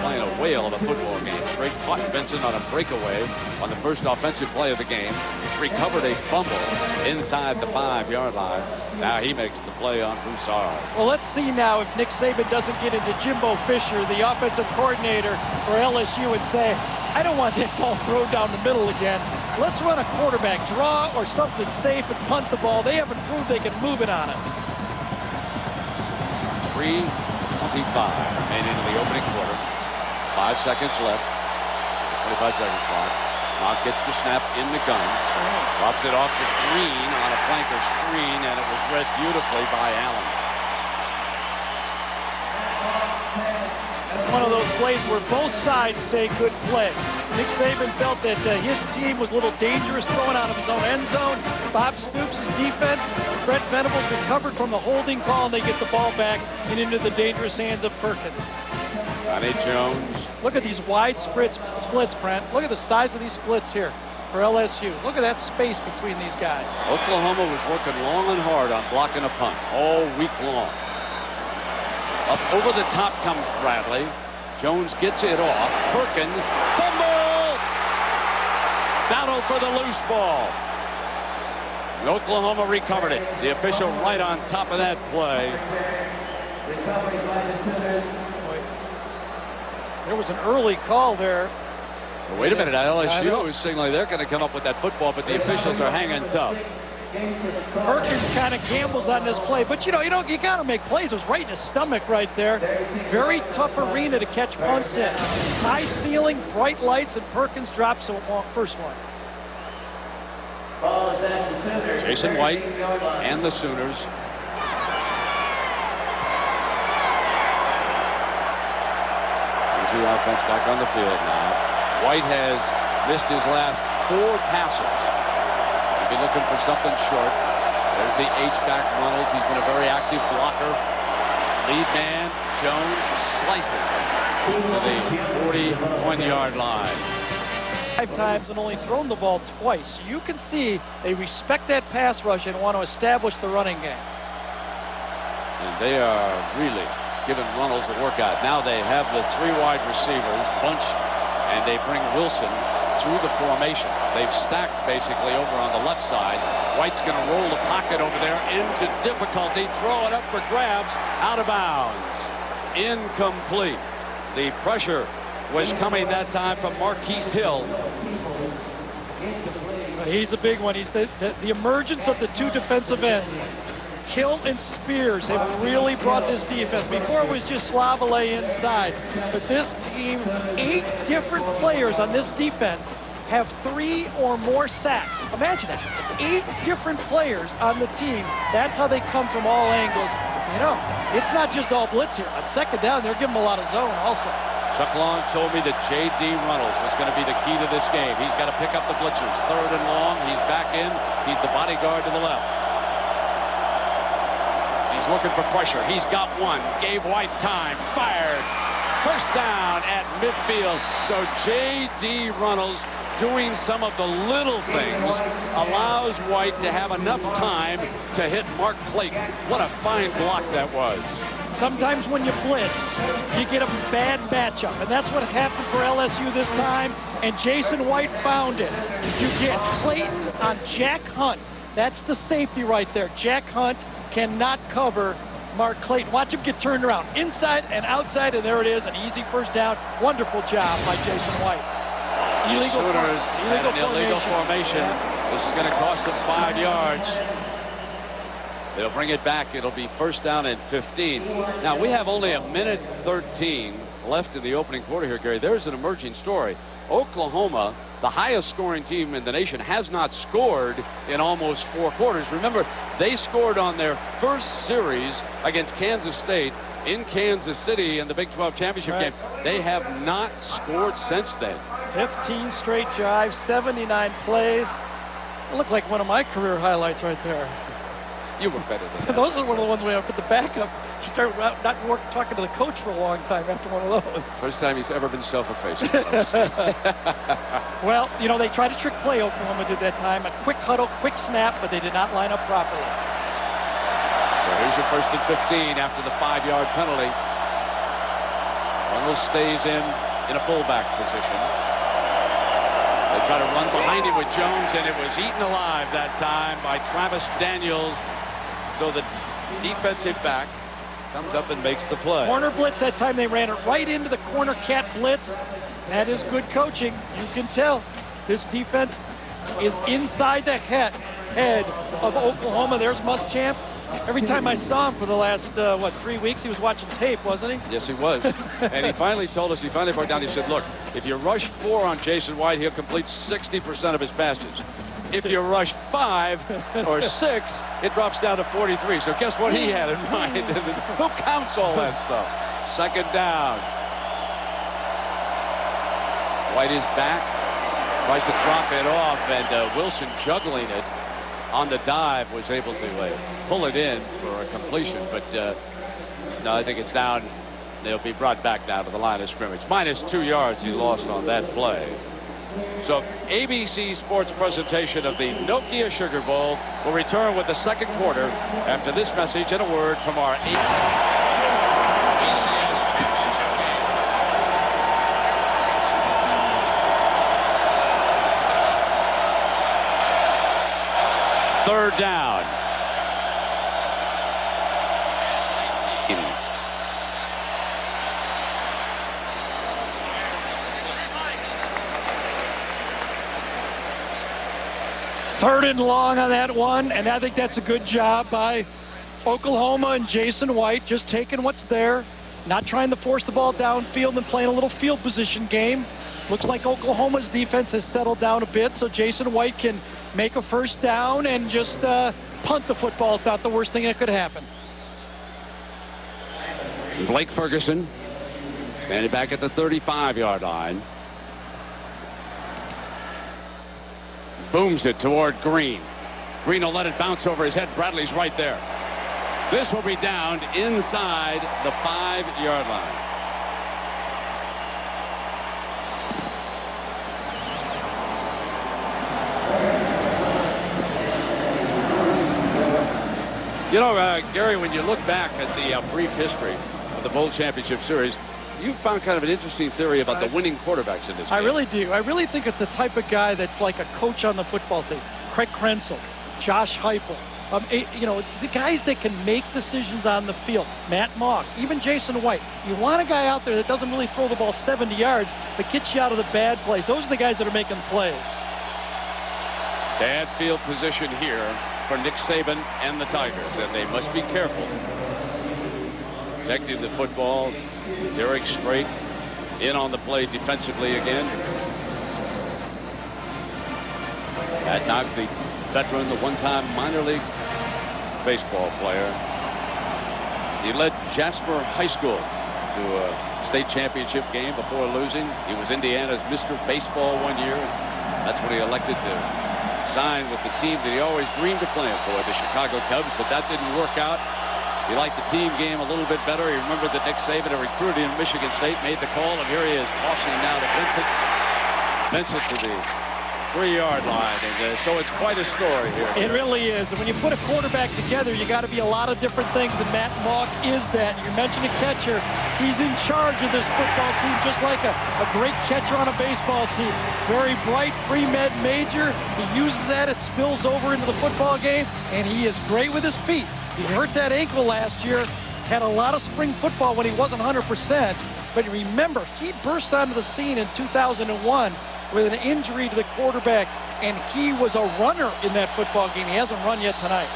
[SPEAKER 2] playing a whale of a football game. Strait caught Vincent on a breakaway on the first offensive play of the game. Recovered a fumble inside the 5-yard line. Now he makes the play on Broussard.
[SPEAKER 9] Well, let's see now if Nick Saban doesn't get into Jimbo Fisher, the offensive coordinator for LSU, and say, I don't want that ball thrown down the middle again. Let's run a quarterback draw or something safe and punt the ball. They haven't proved they can move it on us.
[SPEAKER 2] 3:25 remaining in the opening quarter. 5 seconds left. 25-second clock. Mock gets the snap in the gun. Drops it off to Green on a flanker screen, and it was read beautifully by Allen.
[SPEAKER 9] That's one of those plays where both sides say good play. Nick Saban felt that his team was a little dangerous throwing out of his own end zone. Bob Stoops' defense, Brett Venables recovered from the holding call, and they get the ball back and into the dangerous hands of Perkins.
[SPEAKER 2] Johnny Jones.
[SPEAKER 9] Look at these wide splits, Brent. Look at the size of these splits here for LSU. Look at that space between these guys.
[SPEAKER 2] Oklahoma was working long and hard on blocking a punt all week long. Up over the top comes Bradley. Jones gets it off. Perkins, fumble! Battle for the loose ball. And Oklahoma recovered it. The official right on top of that play.
[SPEAKER 9] There was an early call there.
[SPEAKER 2] Well, wait a minute. LSU is signaling they're going to come up with that football, but the officials are hanging tough.
[SPEAKER 9] Perkins kind of gambles on this play, but you got to make plays. It was right in his stomach right there. Very tough arena to catch punts in. High ceiling, bright lights, and Perkins drops the first one.
[SPEAKER 2] Jason White and the Sooners. Here's the offense back on the field now. White has missed his last 4 passes. Be looking for something short. There's the H-back Runnels. He's been a very active blocker. Lead man Jones slices to the 41-yard line.
[SPEAKER 9] 5 times and only thrown the ball twice. You can see they respect that pass rush and want to establish the running game.
[SPEAKER 2] And they are really giving Runnels a workout. Now they have the 3 wide receivers bunched, and they bring Wilson through the formation. They've stacked basically over on the left side. White's going to roll the pocket over there into difficulty. Throw it up for grabs. Out of bounds. Incomplete. The pressure was coming that time from Marquise Hill.
[SPEAKER 9] He's a big one. He's the emergence of the 2 defensive ends. Hill and Spears have really brought this defense. Before it was just Slavale inside. But this team, 8 different players on this defense have 3 or more sacks. Imagine that. 8 different players on the team. That's how they come from all angles. It's not just all blitz here. On 2nd down, they're giving them a lot of zone also.
[SPEAKER 2] Chuck Long told me that J.D. Runnels was going to be the key to this game. He's got to pick up the blitzers. 3rd and long. He's back in. He's the bodyguard to the left. He's looking for pressure. He's got one. Gave White time. Fired. First down at midfield. So J.D. Runnels, doing some of the little things, allows White to have enough time to hit Mark Clayton. What a fine block that was.
[SPEAKER 9] Sometimes when you blitz, you get a bad matchup, and that's what happened for LSU this time, and Jason White found it. You get Clayton on Jack Hunt. That's the safety right there. Jack Hunt cannot cover Mark Clayton. Watch him get turned around, inside and outside, and there it is, an easy first down. Wonderful job by Jason White.
[SPEAKER 2] Illegal formation. Yeah. This is going to cost them 5 yards. They'll bring it back. It'll be first down and 15. Now, we have only 1:13 left in the opening quarter here, Gary. There's an emerging story. Oklahoma, the highest scoring team in the nation, has not scored in almost 4 quarters. Remember, they scored on their first series against Kansas State in Kansas City in the Big 12 championship game. They have not scored since then.
[SPEAKER 9] 15 straight drives, 79 plays. It looked like one of my career highlights right there.
[SPEAKER 2] You were better than that.
[SPEAKER 9] Those are one of the ones where I put the backup. You start talking to the coach for a long time after one of those.
[SPEAKER 2] First time he's ever been self-effacing.
[SPEAKER 9] Well, you know, they tried to trick play. Oklahoma did that time. A quick huddle, quick snap, but they did not line up properly.
[SPEAKER 2] So here's your 1st and 15 after the 5-yard penalty. Arnold stays in a fullback position. They try to run behind him with Jones, and it was eaten alive that time by Travis Daniels. So the defensive back comes up and makes the play.
[SPEAKER 9] Corner blitz that time. They ran it right into the corner cat blitz. That is good coaching. You can tell this defense is inside the head of Oklahoma. There's Muschamp. Every time I saw him for the last, 3 weeks, he was watching tape, wasn't he?
[SPEAKER 2] Yes, he was. And he finally told us, he finally broke down, he said, look, if you rush 4 on Jason White, he'll complete 60% of his passes. If you rush 5 or 6, it drops down to 43. So guess what he had in mind? Who counts all that stuff? 2nd down. White is back, tries to drop it off, and Wilson juggling it on the dive was able to pull it in for a completion. But no, I think it's down. They'll be brought back down to the line of scrimmage. -2 yards he lost on that play. So ABC Sports presentation of the Nokia Sugar Bowl will return with the 2nd quarter after this message and a word from our BCS championship game. 3rd down.
[SPEAKER 9] Third and long on that one, and I think that's a good job by Oklahoma and Jason White, just taking what's there, not trying to force the ball downfield and playing a little field position game. Looks like Oklahoma's defense has settled down a bit, so Jason White can make a 1st down and just punt the football. It's not the worst thing that could happen.
[SPEAKER 2] Blake Ferguson standing back at the 35-yard line. Booms it toward Green. Green will let it bounce over his head. Bradley's right there. This will be downed inside the 5-yard line. You know, Gary, when you look back at the brief history of the Bowl Championship Series, you found kind of an interesting theory about the winning quarterbacks in this game.
[SPEAKER 9] I really do. I really think it's the type of guy that's like a coach on the football team. Craig Krenzel, Josh Heupel. You know, the guys that can make decisions on the field. Matt Mock, even Jason White. You want a guy out there that doesn't really throw the ball 70 yards, but gets you out of the bad plays. Those are the guys that are making plays.
[SPEAKER 2] Bad field position here for Nick Saban and the Tigers, and they must be careful. Protecting the football. Derek Strait in on the play defensively again. That knocked the veteran, the one-time minor league baseball player. He led Jasper High School to a state championship game before losing. He was Indiana's Mr. Baseball one year. That's when he elected to sign with the team that he always dreamed of playing for, the Chicago Cubs, but that didn't work out. He liked the team game a little bit better. He remembered that Nick Saban had recruited him in Michigan State, made the call, and here he is tossing now to Vincent. Vincent to the 3-yard line, and so it's quite a story here.
[SPEAKER 9] It really is, and when you put a quarterback together, you got to be a lot of different things, and Matt Mock is that. You mentioned a catcher. He's in charge of this football team, just like a great catcher on a baseball team. Very bright, pre-med major. He uses that. It spills over into the football game, and he is great with his feet. He hurt that ankle last year, had a lot of spring football when he wasn't 100%. But remember, he burst onto the scene in 2001 with an injury to the quarterback, and he was a runner in that football game. He hasn't run yet tonight.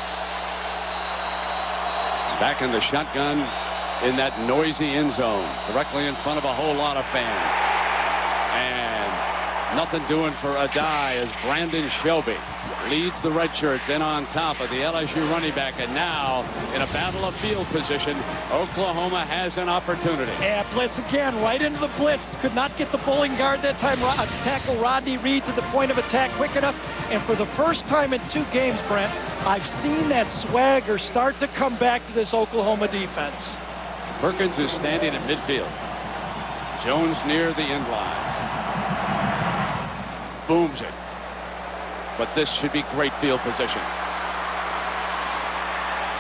[SPEAKER 2] Back in the shotgun in that noisy end zone, directly in front of a whole lot of fans. And nothing doing for Adai as Brandon Shelby leads the Redshirts in on top of the LSU running back. And now, in a battle of field position, Oklahoma has an opportunity.
[SPEAKER 9] Yeah, blitz again, right into the blitz. Could not get the bowling guard that time. Tackle Rodney Reed to the point of attack quick enough. And for the first time in 2 games, Brent, I've seen that swagger start to come back to this Oklahoma defense.
[SPEAKER 2] Perkins is standing in midfield. Jones near the end line. Booms it. But this should be great field position.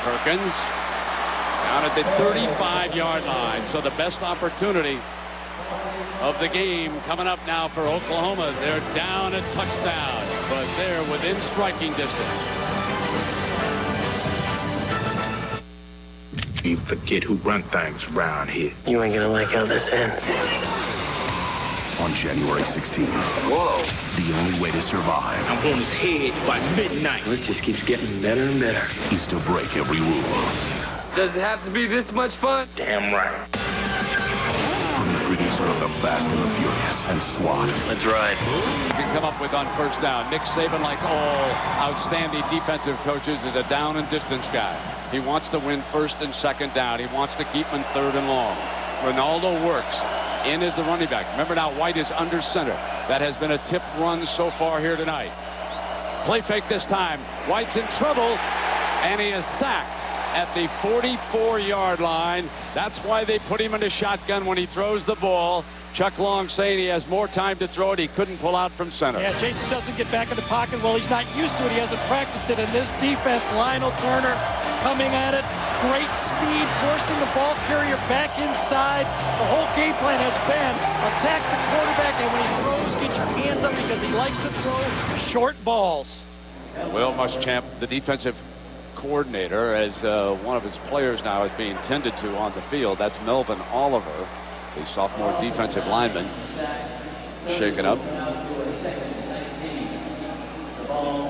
[SPEAKER 2] Perkins down at the 35-yard line. So the best opportunity of the game coming up now for Oklahoma. They're down a touchdown, but they're within striking distance.
[SPEAKER 12] You forget who run things around here.
[SPEAKER 8] You ain't gonna like how this ends.
[SPEAKER 1] On January 16th.
[SPEAKER 12] Whoa.
[SPEAKER 1] The only way to survive.
[SPEAKER 12] I'm on his head by midnight.
[SPEAKER 8] This just keeps getting better and better.
[SPEAKER 1] Is to break every rule.
[SPEAKER 8] Does it have to be this much fun?
[SPEAKER 12] Damn right.
[SPEAKER 1] From the producer of The Fast and the Furious and SWAT.
[SPEAKER 8] That's right.
[SPEAKER 2] You can come up with on first down. Nick Saban, like all outstanding defensive coaches, is a down and distance guy. He wants to win first and second down. He wants to keep them in third and long. Ronaldo works. In is the running back. Remember now, White is under center. That has been a tip run so far here tonight. Play fake this time. White's in trouble, and he is sacked at the 44-yard line. That's why they put him in a shotgun when he throws the ball. Chuck Long saying he has more time to throw it. He couldn't pull out from center.
[SPEAKER 9] Yeah, Jason doesn't get back in the pocket. Well, he's not used to it. He hasn't practiced it. And this defense, Lionel Turner coming at it. Great speed, forcing the ball carrier back inside. The whole game plan has been attack the quarterback, and when he throws, get your hands up because he likes to throw short balls.
[SPEAKER 2] Will Muschamp, the defensive coordinator, as one of his players now is being tended to on the field. That's Melvin Oliver, the sophomore defensive lineman, shaken up.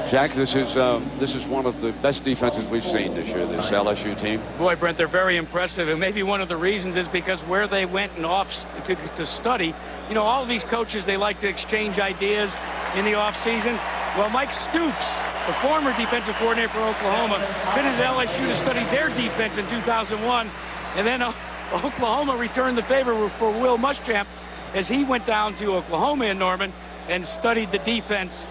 [SPEAKER 2] Jack, this is one of the best defenses we've seen this year, this LSU team.
[SPEAKER 5] Boy, Brent, they're very impressive, and maybe one of the reasons is because where they went and off to study. You know, all of these coaches, they like to exchange ideas in the offseason. Well, Mike Stoops, the former defensive coordinator for Oklahoma, visited LSU to study their defense in 2001, and then Oklahoma returned the favor for Will Muschamp as he went down to Oklahoma in Norman and studied the defense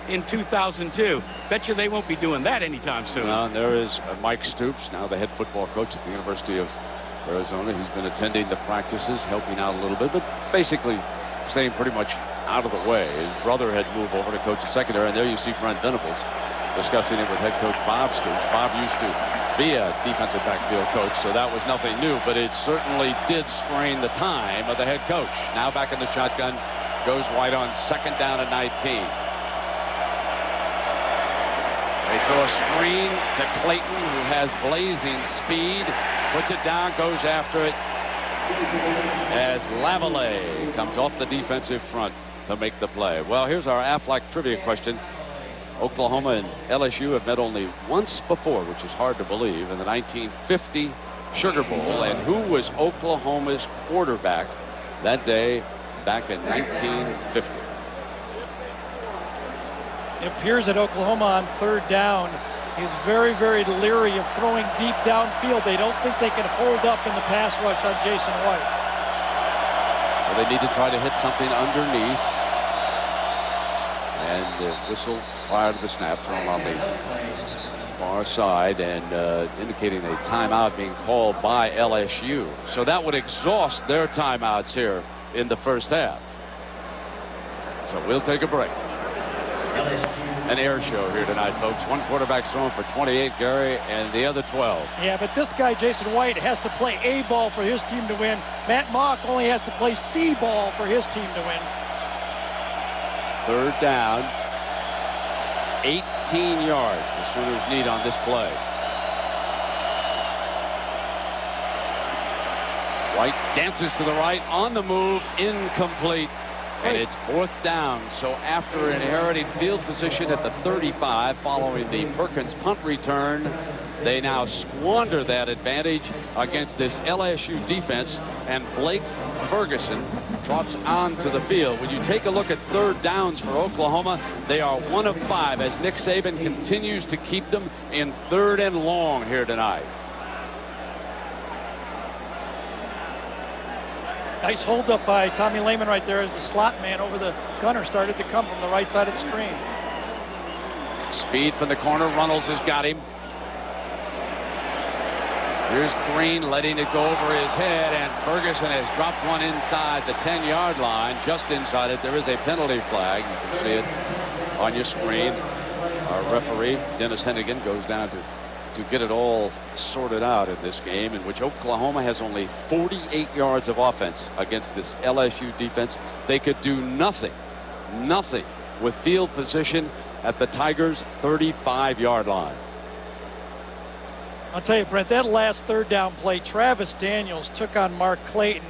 [SPEAKER 5] in 2002. Bet you they won't be doing that anytime soon.
[SPEAKER 2] And there is Mike Stoops, now the head football coach at the University of Arizona. He's been attending the practices, helping out a little bit, but basically staying pretty much out of the way. His brother had moved over to coach the secondary, and there you see Brent Venables discussing it with head coach Bob Stoops. Bob used to be a defensive backfield coach, so that was nothing new, but it certainly did strain the time of the head coach. Now back in the shotgun, goes White on second down and 19. They throw a screen to Clayton, who has blazing speed, puts it down, goes after it, as Lavallee comes off the defensive front to make the play. Well, here's our Aflac trivia question. Oklahoma and LSU have met only once before, which is hard to believe, in the 1950 Sugar Bowl. And who was Oklahoma's quarterback that day back in 1950?
[SPEAKER 9] It appears that Oklahoma on third down is very, very leery of throwing deep downfield. They don't think they can hold up in the pass rush on Jason White.
[SPEAKER 2] So they need to try to hit something underneath. And the whistle prior to the snap thrown on the far side, and indicating a timeout being called by LSU. So that would exhaust their timeouts here in the first half. So we'll take a break. An air show here tonight, folks. One quarterback's throwing for 28, Gary, and the other 12.
[SPEAKER 9] Yeah, but this guy, Jason White, has to play A ball for his team to win. Matt Mock only has to play C ball for his team to win.
[SPEAKER 2] Third down, 18 yards the Sooners need on this play. White dances to the right, on the move, incomplete. And it's fourth down. So after inheriting field position at the 35 following the Perkins punt return, they now squander that advantage against this LSU defense, and Blake Ferguson drops onto the field. When you take a look at third downs for Oklahoma, they are 1 of 5 as Nick Saban continues to keep them in third and long here tonight.
[SPEAKER 9] Nice hold up by Tommy Lehman right there as the slot man over the gunner started to come from the right side of the screen.
[SPEAKER 2] Speed from the corner. Runnels has got him. Here's Green letting it go over his head, and Ferguson has dropped one inside the 10-yard line. Just inside it, there is a penalty flag. You can see it on your screen. Our referee, Dennis Hennigan, goes down to get it all sorted out in this game, in which Oklahoma has only 48 yards of offense against this LSU defense. They could do nothing with field position at the Tigers' 35-yard line.
[SPEAKER 9] I'll tell you, Brent, that last third down play, Travis Daniels took on Mark Clayton.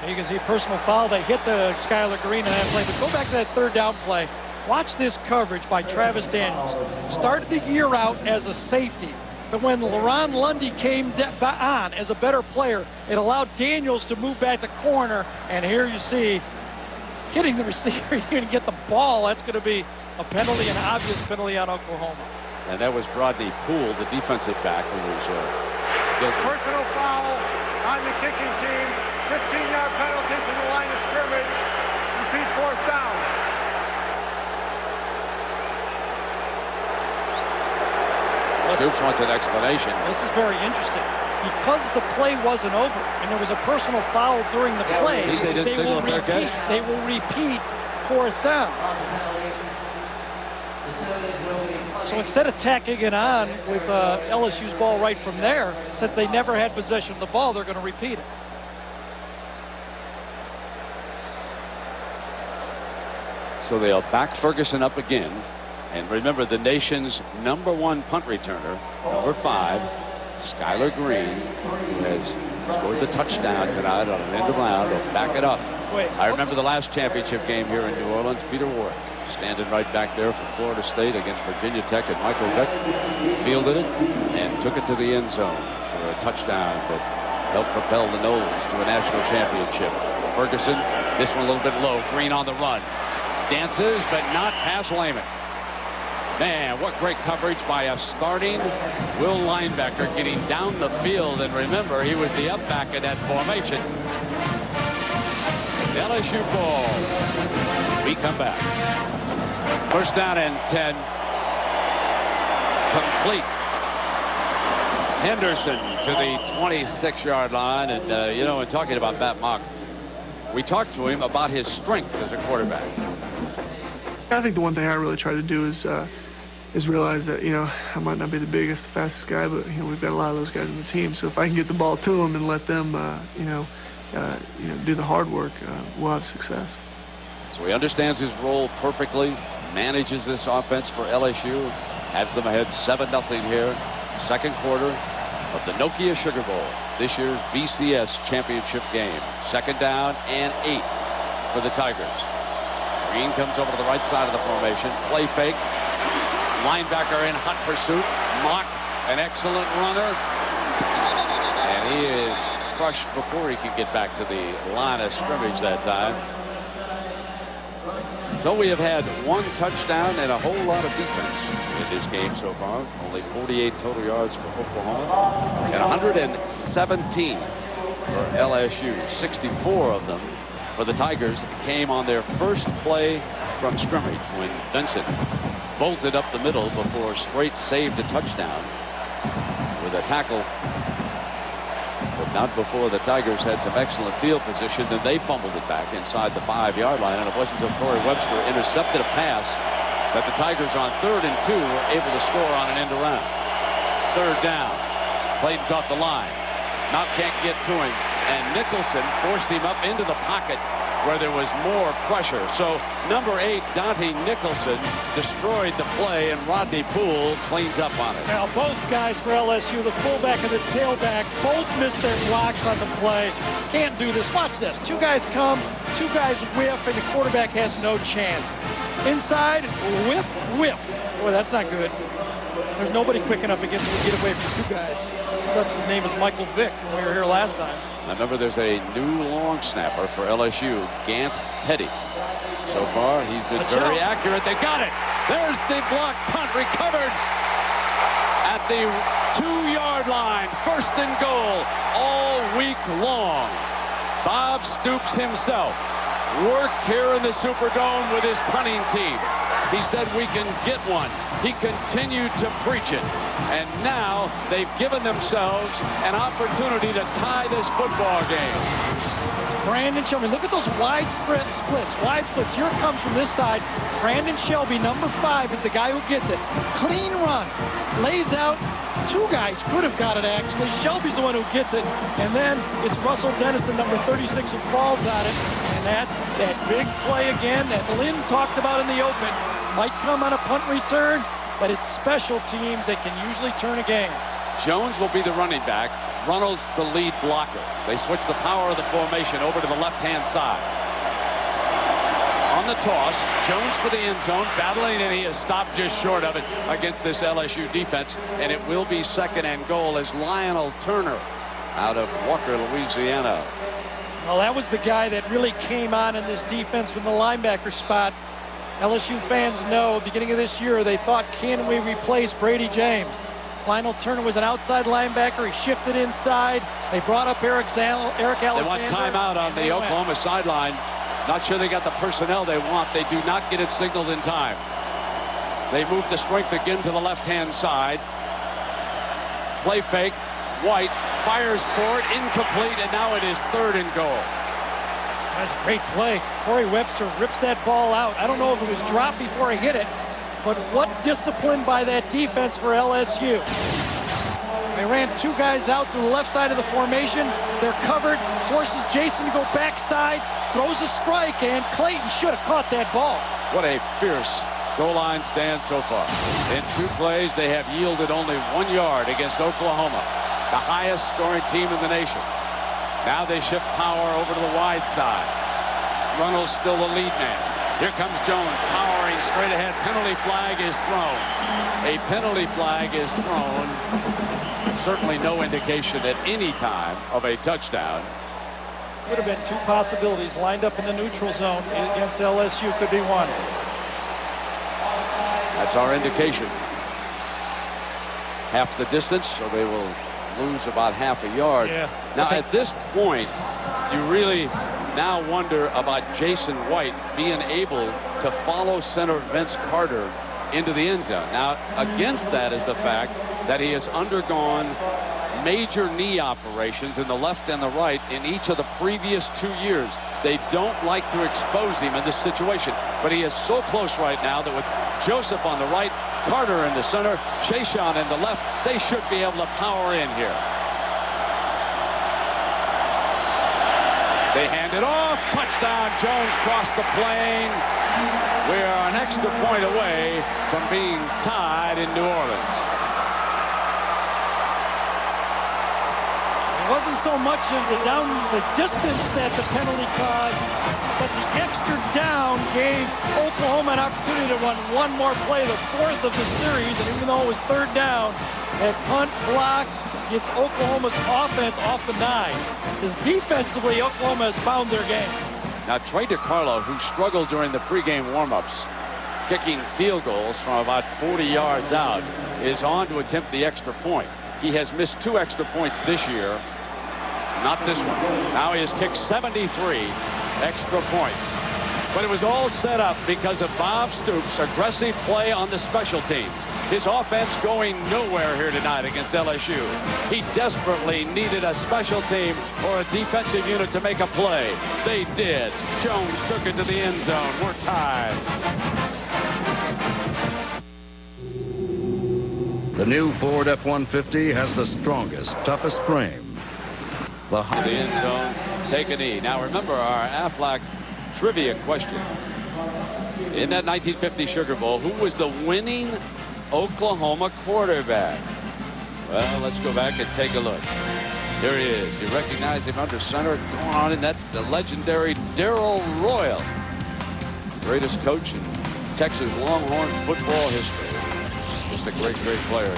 [SPEAKER 9] You can see personal foul. They hit the Skylar Green in that play. But go back to that third down play. Watch this coverage by Travis Daniels. Started the year out as a safety. But when LaRon Lundy came on as a better player, it allowed Daniels to move back to corner. And here you see, hitting the receiver, you're going to get the ball. That's going to be a penalty, an obvious penalty on Oklahoma.
[SPEAKER 2] And that was Rodney Poole, the defensive back, who was guilty.
[SPEAKER 11] Personal foul on the kicking team. 15-yard penalty from the line of scrimmage. Repeat fourth down.
[SPEAKER 2] Stoops wants an explanation.
[SPEAKER 9] This is very interesting. Because the play wasn't over and there was a personal foul during the play, they will repeat fourth down. So instead of tacking it on with LSU's ball right from there, since they never had possession of the ball, they're going to repeat it.
[SPEAKER 2] So they'll back Ferguson up again. And remember, the nation's #1 punt returner, number 5, Skylar Green, who has scored the touchdown tonight on an end around. Will back it up. I remember the last championship game here in New Orleans. Peter Warwick standing right back there for Florida State against Virginia Tech, and Michael Vick fielded it and took it to the end zone for a touchdown that helped propel the Noles to a national championship. Ferguson, this one a little bit low. Green on the run. Dances, but not past Lehman. Man, what great coverage by a starting Will linebacker getting down the field. And remember, he was the up back in that formation. LSU ball. We come back. First down and 10. Complete. Henderson to the 26-yard line. And, you know, in talking about Matt Mock, we talked to him about his strength as a quarterback.
[SPEAKER 13] I think the one thing I really try to do is realize that, you know, I might not be the biggest, the fastest guy, but, you know, we've got a lot of those guys in the team. So if I can get the ball to them and let them, do the hard work, we'll have success.
[SPEAKER 2] So he understands his role perfectly, manages this offense for LSU, has them ahead 7-0 here, second quarter of the Nokia Sugar Bowl, this year's BCS championship game. Second down and 8 for the Tigers. Green comes over to the right side of the formation, play fake. Linebacker in hot pursuit. Mock, an excellent runner. And he is crushed before he can get back to the line of scrimmage that time. So we have had 1 touchdown and a whole lot of defense in this game so far. Only 48 total yards for Oklahoma. And 117 for LSU. 64 of them for the Tigers came on their first play from scrimmage when Vincent bolted up the middle before Strait saved a touchdown with a tackle, but not before the Tigers had some excellent field position. Then they fumbled it back inside the 5-yard line, and it wasn't until Corey Webster intercepted a pass that the Tigers on 3rd and 2 were able to score on an end around. Third down. Clayton's off the line. Knopp can't get to him, and Nicholson forced him up into the pocket where there was more pressure. So number 8, Dante Nicholson, destroyed the play, and Rodney Poole cleans up on it.
[SPEAKER 9] Now both guys for LSU, the fullback and the tailback, both missed their blocks on the play. Can't do this. Watch this. 2 guys come, 2 guys whiff, and the quarterback has no chance. Inside, whiff, whiff. Boy, that's not good. There's nobody quick enough against him to get away from 2 guys. Except his name is Michael Vick, when we were here last time.
[SPEAKER 2] Remember, there's a new long snapper for LSU, Gant Petty. So far, he's been very accurate. They got it. There's the block punt recovered at the 2-yard line. First and goal all week long. Bob Stoops himself worked here in the Superdome with his punting team. He said we can get one. He continued to preach it. And now they've given themselves an opportunity to tie this football game.
[SPEAKER 9] Brandon Shelby, look at those wide splits. Wide splits. Here it comes from this side. Brandon Shelby, number 5, is the guy who gets it. Clean run. Lays out. 2 guys could have got it, actually. Shelby's the one who gets it. And then it's Russell Dennison, number 36, who falls on it. And that's that big play again that Lynn talked about in the open. Might come on a punt return, but it's special teams that can usually turn a game.
[SPEAKER 2] Jones will be the running back. Runnels the lead blocker. They switch the power of the formation over to the left-hand side. On the toss, Jones for the end zone, battling, and he is stopped just short of it against this LSU defense, and it will be 2nd and goal as Lionel Turner out of Walker, Louisiana.
[SPEAKER 9] Well, that was the guy that really came on in this defense from the linebacker spot. LSU fans know, beginning of this year, they thought, can we replace Brady James? Lionel Turner was an outside linebacker. He shifted inside. They brought up Eric Alexander.
[SPEAKER 2] They want timeout on the Oklahoma sideline. Not sure they got the personnel they want. They do not get it signaled in time. They move the strength again to the left-hand side. Play fake. White fires for it. Incomplete, and now it is 3rd and goal.
[SPEAKER 9] That's a great play. Corey Webster rips that ball out. I don't know if it was dropped before he hit it, but what discipline by that defense for LSU. They ran 2 guys out to the left side of the formation. They're covered. Forces Jason to go backside. Throws a strike, and Clayton should have caught that ball.
[SPEAKER 2] What a fierce goal line stand so far. In 2 plays, they have yielded only 1 yard against Oklahoma, the highest scoring team in the nation. Now they shift power over to the wide side. Runnels still the lead man. Here comes Jones, powering straight ahead. Penalty flag is thrown. A penalty flag is thrown. Certainly no indication at any time of a touchdown.
[SPEAKER 9] Would have been 2 possibilities lined up in the neutral zone against LSU. Could be 1.
[SPEAKER 2] That's our indication. Half the distance, so they will lose about half a yard.
[SPEAKER 9] Yeah.
[SPEAKER 2] Now at this point, you really now wonder about Jason White being able to follow center Vince Carter into the end zone. Now against that is the fact that he has undergone major knee operations in the left and the right in each of the previous 2 years. They don't like to expose him in this situation, but he is so close right now that with Joseph on the right, Carter in the center, Chashawn in the left, they should be able to power in here. They hand it off. Touchdown. Jones crossed the plane. We are an extra point away from being tied in New Orleans.
[SPEAKER 9] It wasn't so much of the distance that the penalty caused, but the extra down gave Oklahoma an opportunity to run 1 more play, the 4th of the series, and even though it was 3rd down, that punt block gets Oklahoma's offense off the 9. Because defensively, Oklahoma has found their game.
[SPEAKER 2] Now Trey DiCarlo, who struggled during the pregame warm-ups, kicking field goals from about 40 yards out, is on to attempt the extra point. He has missed 2 extra points this year. Not this one. Now he has kicked 73 extra points. But it was all set up because of Bob Stoops' aggressive play on the special teams. His offense going nowhere here tonight against LSU. He desperately needed a special team or a defensive unit to make a play. They did. Jones took it to the end zone. We're tied.
[SPEAKER 14] The new Ford F-150 has the strongest, toughest frame.
[SPEAKER 2] The end zone, take a knee. Now remember our Aflac trivia question. In that 1950 Sugar Bowl, who was the winning Oklahoma quarterback? Well, let's go back and take a look. There he is. You recognize him under center going on, and that's the legendary Darrell Royal, greatest coach in Texas Longhorns football history. Just a great player.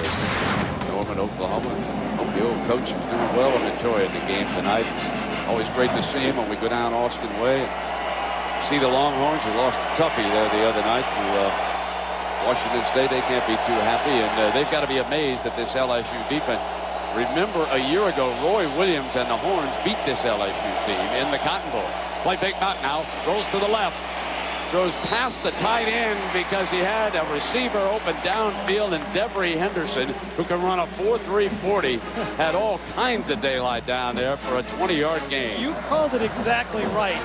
[SPEAKER 2] Norman, Oklahoma. Hope the old coach is doing well. I'm enjoying the game tonight. Always great to see him when we go down Austin Way. See the Longhorns who lost to Tuffy there the other night to Washington State. They can't be too happy, and they've got to be amazed at this LSU defense. Remember, a year ago, Roy Williams and the Horns beat this LSU team in the Cotton Bowl. Play fake back now, rolls to the left. throws past the tight end because he had a receiver open downfield, and Devery Henderson, who can run a 4.3 40, had all kinds of daylight down there for a 20-yard gain.
[SPEAKER 9] You called it exactly right.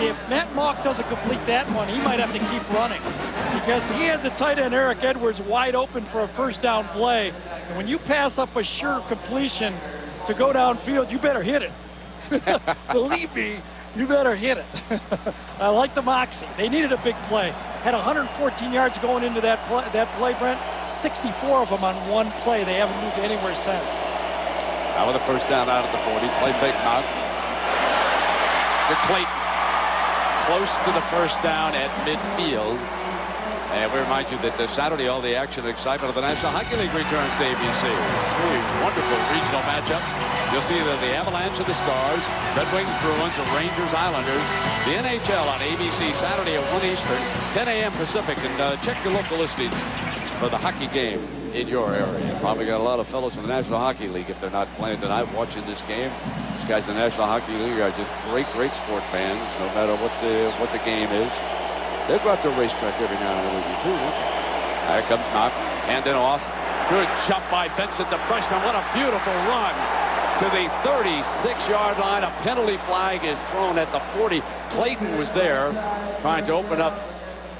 [SPEAKER 9] If Matt Mock doesn't complete that one, he might have to keep running because he had the tight end Eric Edwards wide open for a first down play. And when you pass up a sure completion to go downfield, you better hit it. Believe me, you better hit it. I like the moxie. They needed a big play. Had 114 yards going into that play, Brent. 64 of them on one play. They haven't moved anywhere since.
[SPEAKER 2] Now with a first down out at the 40. Play fake out to Clayton. Close to the first down at midfield. And we remind you that Saturday, all the action and excitement of the National Hockey League returns to ABC. Three wonderful regional matchups. You'll see the Avalanche of the Stars, Red Wings Bruins, and Rangers Islanders. The NHL on ABC Saturday at 1 Eastern, 10 a.m. Pacific. And check your local listings for the hockey game in your area. Probably got a lot of fellows in the National Hockey League if they're not playing tonight watching this game. These guys in the National Hockey League are just great sport fans, no matter what the game is. They go out to the racetrack every now and then with you too. There comes Knock, handing off. Good jump by Vincent, the freshman. What a beautiful run to the 36-yard line. A penalty flag is thrown at the 40. Clayton was there trying to open up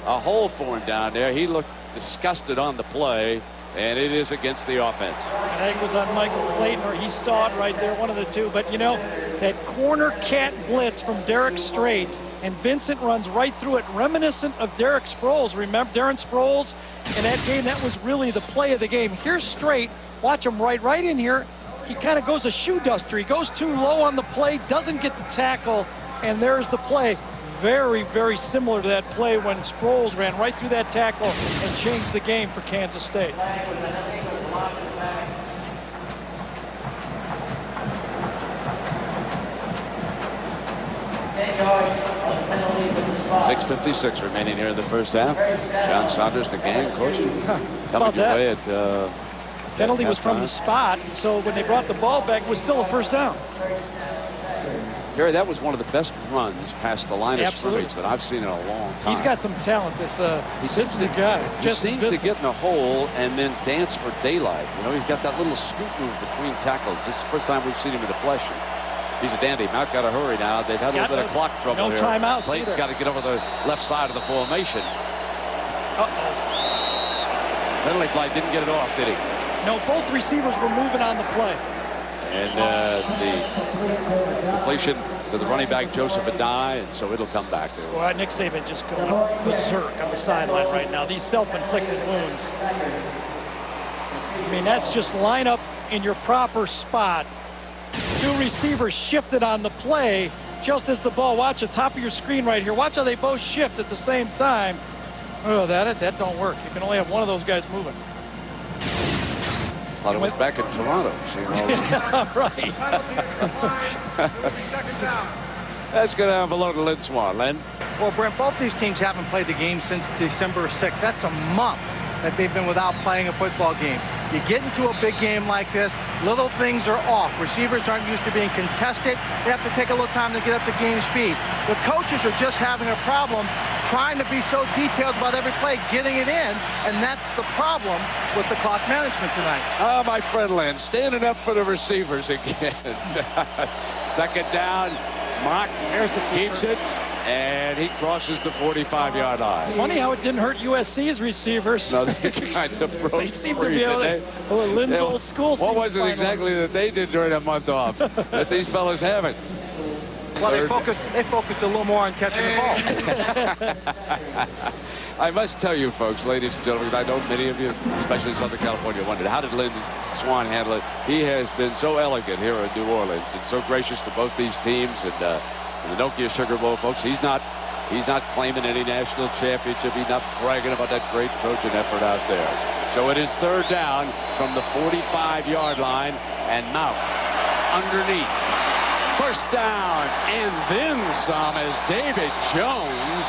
[SPEAKER 2] a hole for him down there. He looked disgusted on the play, and it is against the offense.
[SPEAKER 9] I think it was on Michael Clayton, or he saw it right there, one of the two. But, you know, that corner cat blitz from Derek Strait, and Vincent runs right through it, reminiscent of Derek Sproles. Remember Darren Sproles in that game? That was really the play of the game. Here's Strait. Watch him right in here. He kind of goes a shoe duster. He goes too low on the play, doesn't get the tackle, and there's the play. Very similar to that play when Sproles ran right through that tackle and changed the game for Kansas State.
[SPEAKER 2] 6:56 remaining here in the first half. John Saunders, the gang coach, coming your way at
[SPEAKER 9] penalty was from the spot, so when they brought the ball back, it was still a first down.
[SPEAKER 2] Gary, that was one of the best runs past the line of scrimmage that I've seen in a long time.
[SPEAKER 9] He's got some talent. This is the guy.
[SPEAKER 2] He seems to get in a hole and then dance for daylight. You know, he's got that little scoot move between tackles. This is the first time we've seen him in the flesh. He's a dandy. Mount got to hurry now. They've had a little bit of clock trouble here.
[SPEAKER 9] No timeouts.
[SPEAKER 2] Clayton's got to get over the left side of the formation. Penalty flag didn't get it off, did he?
[SPEAKER 9] No, both receivers were moving on the play.
[SPEAKER 2] And the completion to the running back, Joseph Adai, and so it'll come back there.
[SPEAKER 9] Boy, Nick Saban just going berserk on the sideline right now. These self-inflicted wounds. I mean, that's just line up in your proper spot. Two receivers shifted on the play just as the ball. Watch the top of your screen right here. Watch how they both shift at the same time. Oh, that don't work. You can only have one of those guys moving.
[SPEAKER 2] Thought it was back in Toronto.
[SPEAKER 9] Yeah, right.
[SPEAKER 2] Let's go down below to Lynn Swan. Len?
[SPEAKER 3] Well, Brent, both these teams haven't played the game since December 6th. That's a month that they've been without playing a football game. You get into a big game like this, little things are off. Receivers aren't used to being contested. They have to take a little time to get up to game speed. The coaches are just having a problem trying to be so detailed about every play, getting it in, and that's the problem with the clock management tonight.
[SPEAKER 2] Oh, my friend Len, standing up for the receivers again. Second down, Mock keeps it, and he crosses the 45-yard line.
[SPEAKER 9] Funny how it didn't hurt USC's receivers.
[SPEAKER 2] No, they kind of broke
[SPEAKER 9] They seem to be able to. Lynn's old school.
[SPEAKER 2] What was it exactly that they did during a month off that these fellas haven't?
[SPEAKER 3] Well, they focused a little more on catching the ball.
[SPEAKER 2] I must tell you, folks, ladies and gentlemen, I know many of you, especially in Southern California, wondered, how did Lynn Swan handle it? He has been so elegant here in New Orleans and so gracious to both these teams. And the Nokia Sugar Bowl, folks, he's not claiming any national championship. He's not bragging about that great coaching effort out there. So it is third down from the 45-yard line, and Mount underneath. First down, and then some as David Jones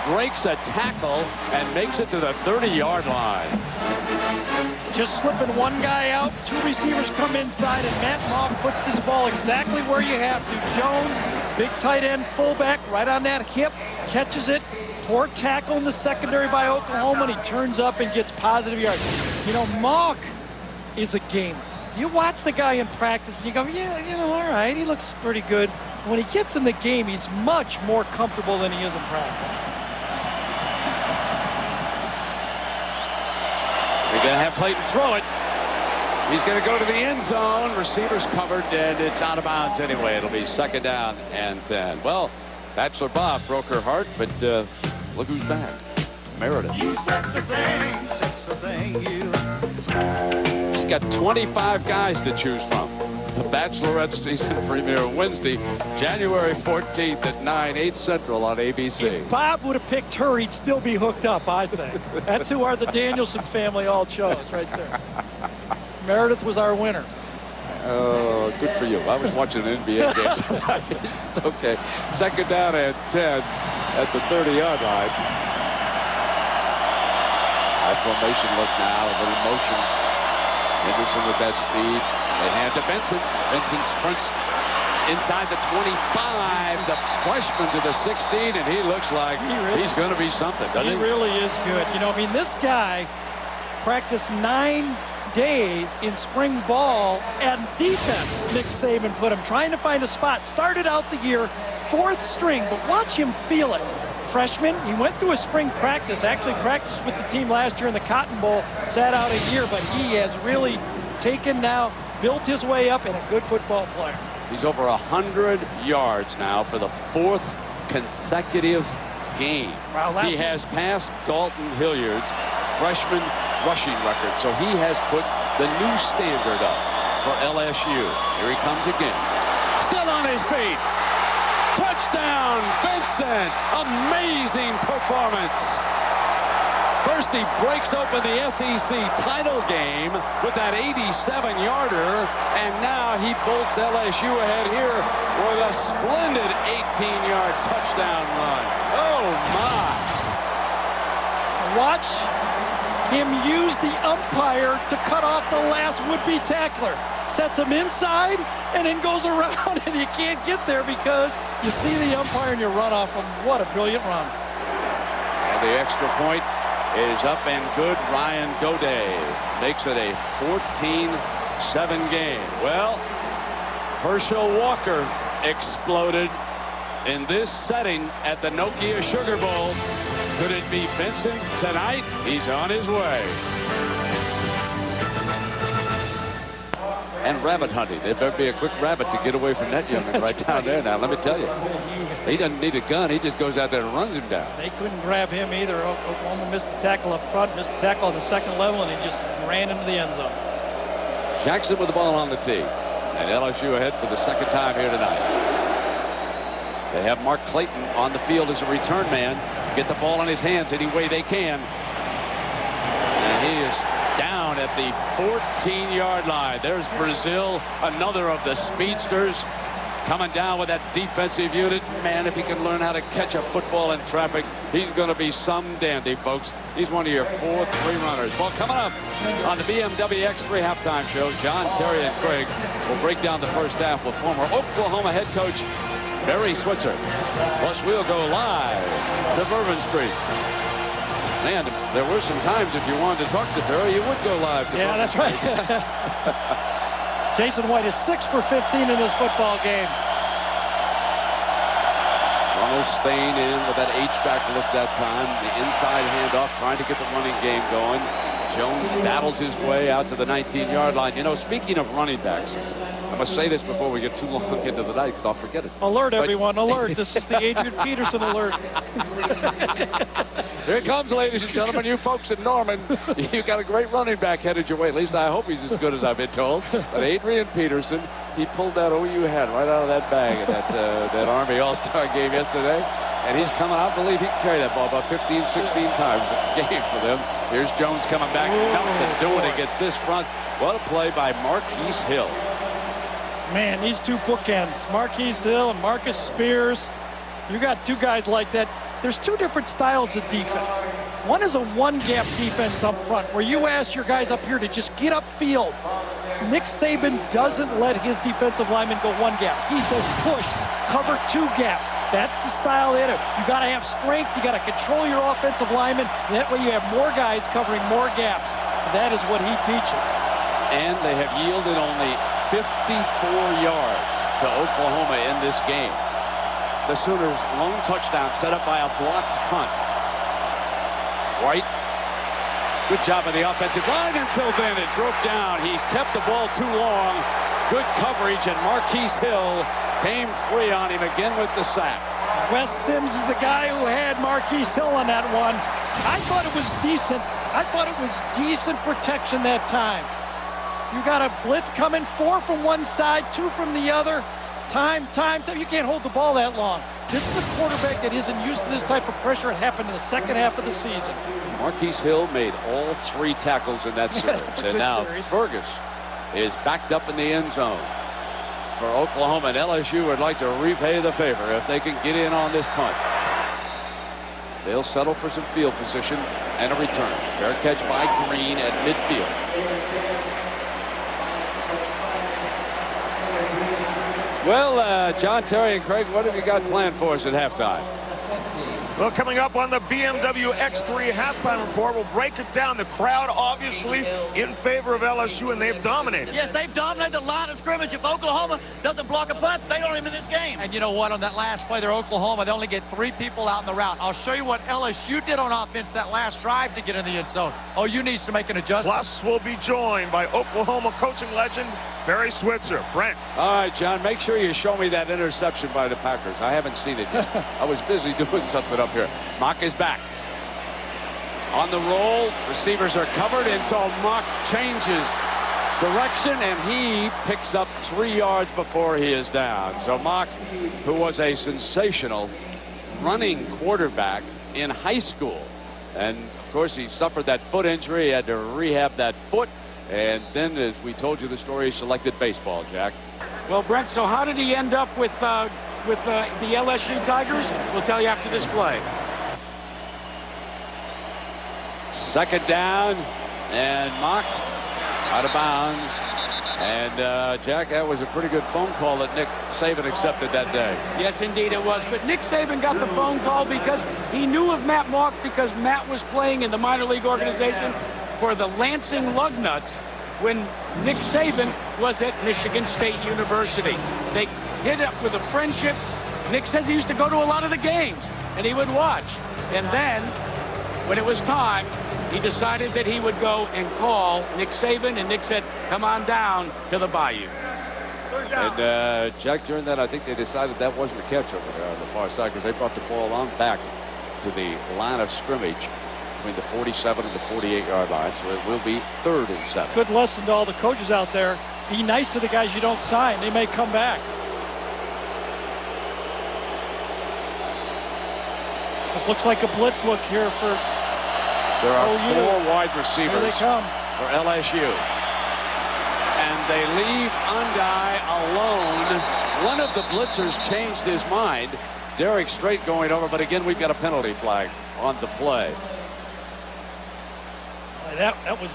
[SPEAKER 2] breaks a tackle and makes it to the 30-yard line.
[SPEAKER 9] Just slipping one guy out, two receivers come inside, and Matt Mock puts this ball exactly where you have to. Jones, big tight end, fullback, right on that hip, catches it, Poor tackle in the secondary by Oklahoma, and he turns up and gets positive yards. You know, Mock is a gamer. You watch the guy in practice, and you go, yeah, you know, all right, he looks pretty good. When he gets in the game, he's much more comfortable than he is in practice.
[SPEAKER 2] They're going to have Clayton throw it. He's going to go to the end zone. Receivers covered, and it's out of bounds anyway. It'll be 2nd down and 10. Well, Bachelor Bob broke her heart, but look who's back. Meredith.
[SPEAKER 15] You sexy thing, you.
[SPEAKER 2] She's got 25 guys to choose from. The Bachelorette season premiere Wednesday, January 14th at 9/8 Central on ABC.
[SPEAKER 9] If Bob would have picked her, he'd still be hooked up, I think. That's who our the Danielson family all chose right there. Meredith was our winner.
[SPEAKER 2] Oh, good for you. I was watching an NBA game tonight. It's okay. 2nd down and 10 at the 30-yard line. High formation look now, a little motion. Henderson with that speed. They hand to Benson. Benson sprints inside the 25, the freshman to the 16, and he looks like he's going to be something, doesn't he?
[SPEAKER 9] He really is good. You know, I mean, this guy practiced 9 days in spring ball and defense. Nick Saban put him trying to find a spot. Started out the year 4th string, but watch him feel it. Freshman, he went through a spring practice, actually practiced with the team last year in the Cotton Bowl, sat out a year, but he has really taken now, built his way up, and a good football player.
[SPEAKER 2] He's over 100 yards now for the 4th consecutive game.
[SPEAKER 9] Wow,
[SPEAKER 2] he has passed Dalton Hilliard's freshman rushing record, so he has put the new standard up for LSU. Here he comes again. Still on his feet. Touchdown, Vincent. Amazing performance. First he breaks open the SEC title game with that 87-yarder, and now he bolts LSU ahead here with a splendid 18-yard touchdown run. Oh, my.
[SPEAKER 9] Watch him use the umpire to cut off the last would-be tackler. Sets him inside and then goes around, and you can't get there because you see the umpire and you run off him. What a brilliant run.
[SPEAKER 2] And the extra point is up and good. Ryan Goday makes it a 14-7 game. Well, Herschel Walker exploded in this setting at the Nokia Sugar Bowl. Could it be Vincent tonight? He's on his way. And rabbit hunting. There better be a quick rabbit to get away from that young'un right down there. Now, let me tell you, he doesn't need a gun. He just goes out there and runs him down.
[SPEAKER 9] They couldn't grab him either. Oklahoma missed the tackle up front, missed the tackle on the 2nd level, and he just ran into the end zone.
[SPEAKER 2] Jackson with the ball on the tee. And LSU ahead for the 2nd time here tonight. They have Mark Clayton on the field as a return man. Get the ball in his hands any way they can. And he is down at the 14-yard line. There's Brazil, another of the speedsters, coming down with that defensive unit. Man, if he can learn how to catch a football in traffic, he's going to be some dandy, folks. He's one of your 4-3 runners. Well, coming up on the BMW X3 halftime show, John, Terry, and Craig will break down the first half with former Oklahoma head coach Barry Switzer. Plus, we'll go live to Bourbon Street. Man, there were some times if you wanted to talk to Barry, you would go live to Bourbon
[SPEAKER 9] that's
[SPEAKER 2] Street.
[SPEAKER 9] Right. Jason White is 6 for 15 in this football game.
[SPEAKER 2] Ronald Spain in with that H-back look that time. The inside handoff, trying to get the running game going. Jones battles his way out to the 19-yard line. You know, speaking of running backs, I must say this before we get too long into the night because I'll forget it.
[SPEAKER 9] Alert, everyone, alert. This is the Adrian Peterson alert.
[SPEAKER 2] Here it comes, ladies and gentlemen. You folks in Norman, you got a great running back headed your way. At least I hope he's as good as I've been told. But Adrian Peterson, he pulled that OU hat right out of that bag in that Army All-Star game yesterday. And he's coming out. I believe he can carry that ball about 15, 16 times a game for them. Here's Jones coming back. Nothing doing against this front. What a play by Marquise Hill.
[SPEAKER 9] Man, these two bookends, Marquise Hill and Marcus Spears. You got two guys like that. There's two different styles of defense. One is a one-gap defense up front, where you ask your guys up here to just get upfield. Nick Saban doesn't let his defensive linemen go one gap. He says push, cover 2 gaps. That's the style they do. You got to have strength. You got to control your offensive linemen. That way you have more guys covering more gaps. That is what he teaches.
[SPEAKER 2] And they have yielded only 54 yards to Oklahoma in this game. The Sooners' lone touchdown set up by a blocked punt. White, good job of the offensive line until then it broke down. He kept the ball too long. Good coverage, and Marquise Hill came free on him again with the sack.
[SPEAKER 9] Wes Sims is the guy who had Marquise Hill on that one. I thought it was decent. I thought it was decent protection that time. You got a blitz coming, 4 from one side, 2 from the other. Time. You can't hold the ball that long. This is a quarterback that isn't used to this type of pressure. It happened in the second half of the season.
[SPEAKER 2] Marquise Hill made all 3 tackles in that series. And now
[SPEAKER 9] series.
[SPEAKER 2] Fergus is backed up in the end zone for Oklahoma, and LSU would like to repay the favor if they can get in on this punt. They'll settle for some field position and a return. Fair catch by Green at midfield. Well, John, Terry, and Craig, what have you got planned for us at halftime?
[SPEAKER 16] Well, coming up on the BMW X3 halftime report, we'll break it down. The crowd obviously in favor of LSU, and they've dominated.
[SPEAKER 17] Yes, they've dominated the line of scrimmage. If Oklahoma doesn't block a punt, they don't even in this game. And you know what? On that last play there, Oklahoma, they only get 3 people out in the route. I'll show you what LSU did on offense that last drive to get in the end zone. OU needs to make an adjustment.
[SPEAKER 16] Plus, we'll be joined by Oklahoma coaching legend Barry Switzer. Brent.
[SPEAKER 2] All right, John, make sure you show me that interception by the Packers. I haven't seen it yet. I was busy doing something up here. Mock is back. On the roll, receivers are covered, and so Mock changes direction, and he picks up 3 yards before he is down. So Mock, who was a sensational running quarterback in high school, and of course he suffered that foot injury, he had to rehab that foot. And then, as we told you the story, he selected baseball, Jack.
[SPEAKER 5] Well, Brent, so how did he end up with the LSU Tigers? We'll tell you after this play.
[SPEAKER 2] Second down, and Mock out of bounds. And, Jack, that was a pretty good phone call that Nick Saban accepted that day.
[SPEAKER 5] Yes, indeed it was. But Nick Saban got the phone call because he knew of Matt Mock, because Matt was playing in the minor league organization for the Lansing Lugnuts when Nick Saban was at Michigan State University. They hit up with a friendship. Nick says he used to go to a lot of the games, and he would watch. And then, when it was time, he decided that he would go and call Nick Saban, and Nick said, come on down to the Bayou.
[SPEAKER 2] And, Jack, during that, I think they decided that wasn't a catch over there on the far side, because they brought the ball on back to the line of scrimmage between the 47 and the 48-yard line, so it will be 3rd and 7.
[SPEAKER 9] Good lesson to all the coaches out there. Be nice to the guys you don't sign. They may come back. This looks like a blitz look here for
[SPEAKER 2] There are
[SPEAKER 9] OU.
[SPEAKER 2] 4 wide receivers
[SPEAKER 9] Here they come.
[SPEAKER 2] for LSU. And they leave Undai alone. One of the blitzers changed his mind. Derek Strait going over, but again, we've got a penalty flag on the play.
[SPEAKER 9] That was,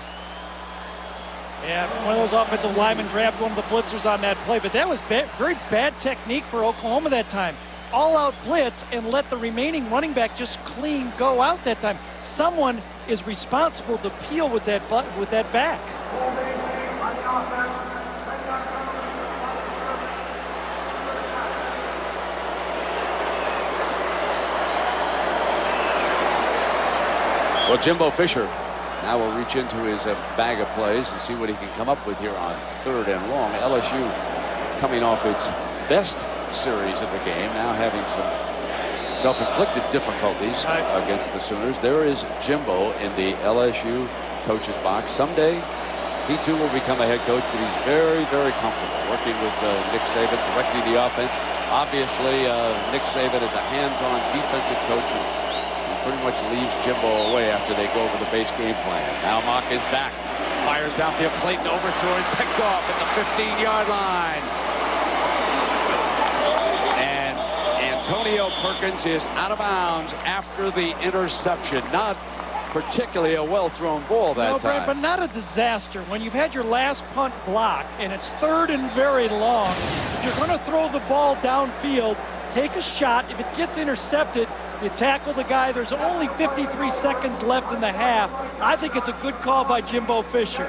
[SPEAKER 9] yeah, one of those offensive linemen grabbed one of the blitzers on that play, but that was very bad technique for Oklahoma that time. All-out blitz and let the remaining running back just clean go out that time. Someone is responsible to peel with that back.
[SPEAKER 2] Well, Jimbo Fisher now will reach into his bag of plays and see what he can come up with here on 3rd and long. LSU coming off its best series of the game, now having some self-inflicted difficulties against the Sooners. There is Jimbo in the LSU coach's box. Someday, he too will become a head coach, but he's very, very comfortable working with Nick Saban, directing the offense. Obviously, Nick Saban is a hands-on defensive coach and pretty much leaves Jimbo away after they go over the base game plan. Now Mock is back. Fires downfield. Clayton over to him. Picked off at the 15-yard line. And Antonio Perkins is out of bounds after the interception. Not particularly a well-thrown ball that time.
[SPEAKER 9] Brad, but not a disaster. When you've had your last punt block and it's 3rd and very long, if you're going to throw the ball downfield, take a shot. If it gets intercepted, you tackle the guy. There's only 53 seconds left in the half. I think it's a good call by Jimbo Fisher.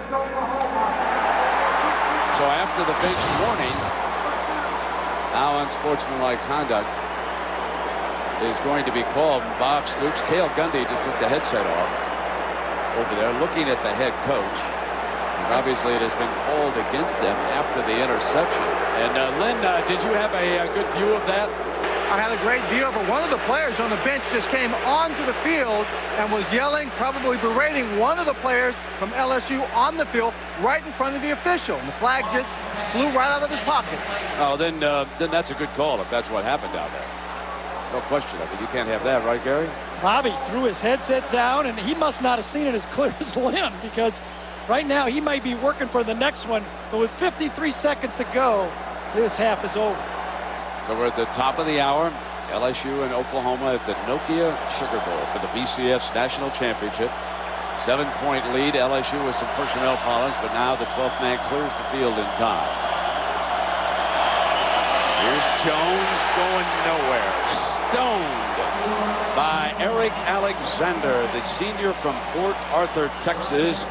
[SPEAKER 2] So after the bench warning, now unsportsmanlike conduct is going to be called. Bob Stoops, Cale Gundy just took the headset off over there looking at the head coach. And obviously it has been called against them after the interception. And Lynn, did you have a good view of that?
[SPEAKER 3] I had a great view of it. One of the players on the bench just came onto the field and was yelling, probably berating one of the players from LSU on the field right in front of the official. And the flag just flew right out of his pocket.
[SPEAKER 2] Oh, then that's a good call if that's what happened down there. No question. I mean, you can't have that, right, Gary?
[SPEAKER 9] Bobby threw his headset down, and he must not have seen it as clear as Lynn, because right now he might be working for the next one. But with 53 seconds to go, this half is over.
[SPEAKER 2] So we're at the top of the hour. LSU and Oklahoma at the Nokia Sugar Bowl for the BCS National Championship. 7-point lead. LSU with some personnel problems, but now the 12th man clears the field in time. Here's Jones going nowhere. Stoned by Eric Alexander, the senior from Port Arthur, Texas.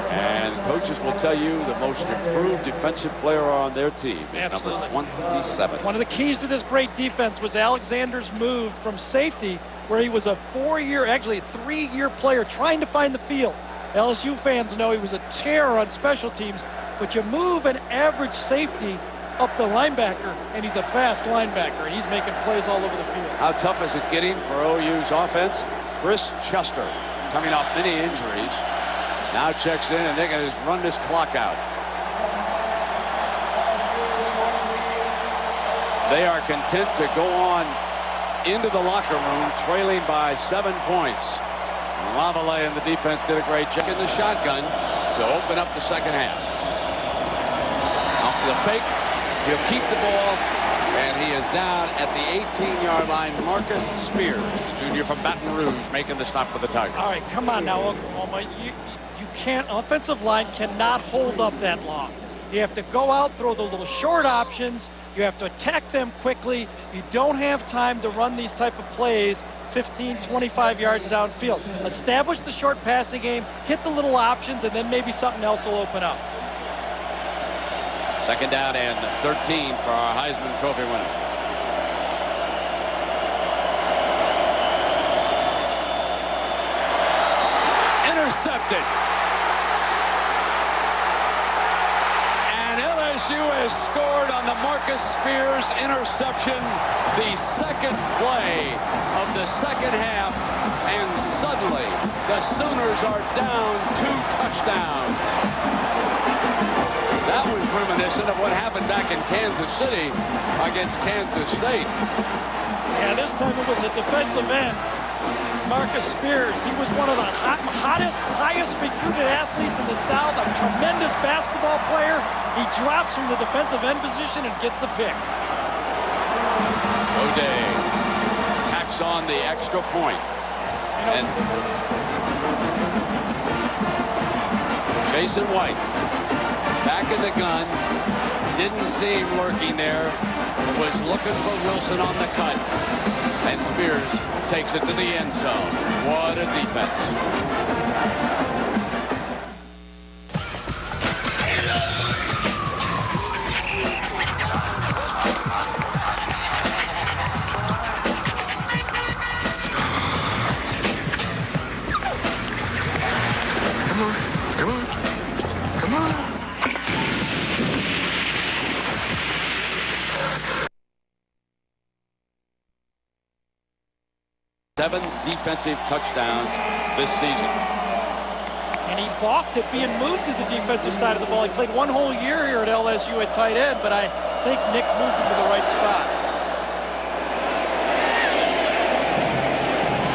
[SPEAKER 2] And coaches will tell you the most improved defensive player on their team is number 27.
[SPEAKER 9] One of the keys to this great defense was Alexander's move from safety, where he was a 4-year, actually a 3-year player trying to find the field. LSU fans know he was a terror on special teams, but you move an average safety up the linebacker, and he's a fast linebacker. He's making plays all over the field.
[SPEAKER 2] How tough is it getting for OU's offense? Chris Chester coming off many injuries. Now checks in, and they're going to just run this clock out. They are content to go on into the locker room trailing by 7 points. Lavallee and the defense did a great job in the shotgun to open up the second half. Off the fake, he'll keep the ball, and he is down at the 18-yard line. Marcus Spears, the junior from Baton Rouge, making the stop for the Tigers.
[SPEAKER 9] All right, come on now, Oklahoma. You can't, offensive line cannot hold up that long. You have to go out, throw the little short options. You have to attack them quickly. You don't have time to run these type of plays 15, 25 yards downfield. Establish the short passing game, hit the little options, and then maybe something else will open up.
[SPEAKER 2] Second down and 13 for our Heisman Trophy winner. Intercepted. And LSU has scored on the Marcus Spears interception, the second play of the second half, and suddenly the Sooners are down 2 touchdowns. That was reminiscent of what happened back in Kansas City against Kansas State.
[SPEAKER 9] Yeah, this time it was a defensive end. Marcus Spears, he was one of the hottest, highest recruited athletes in the South, a tremendous basketball player. He drops from the defensive end position and gets the pick.
[SPEAKER 2] O'Day tacks on the extra point. And Jason White back in the gun, didn't see him lurking there, was looking for Wilson on the cut, and Spears takes it to the end zone. What a defense.
[SPEAKER 18] Come on.
[SPEAKER 2] 7 defensive touchdowns this season.
[SPEAKER 9] And he balked at being moved to the defensive side of the ball. He played 1 whole year here at LSU at tight end, but I think Nick moved him to the right spot.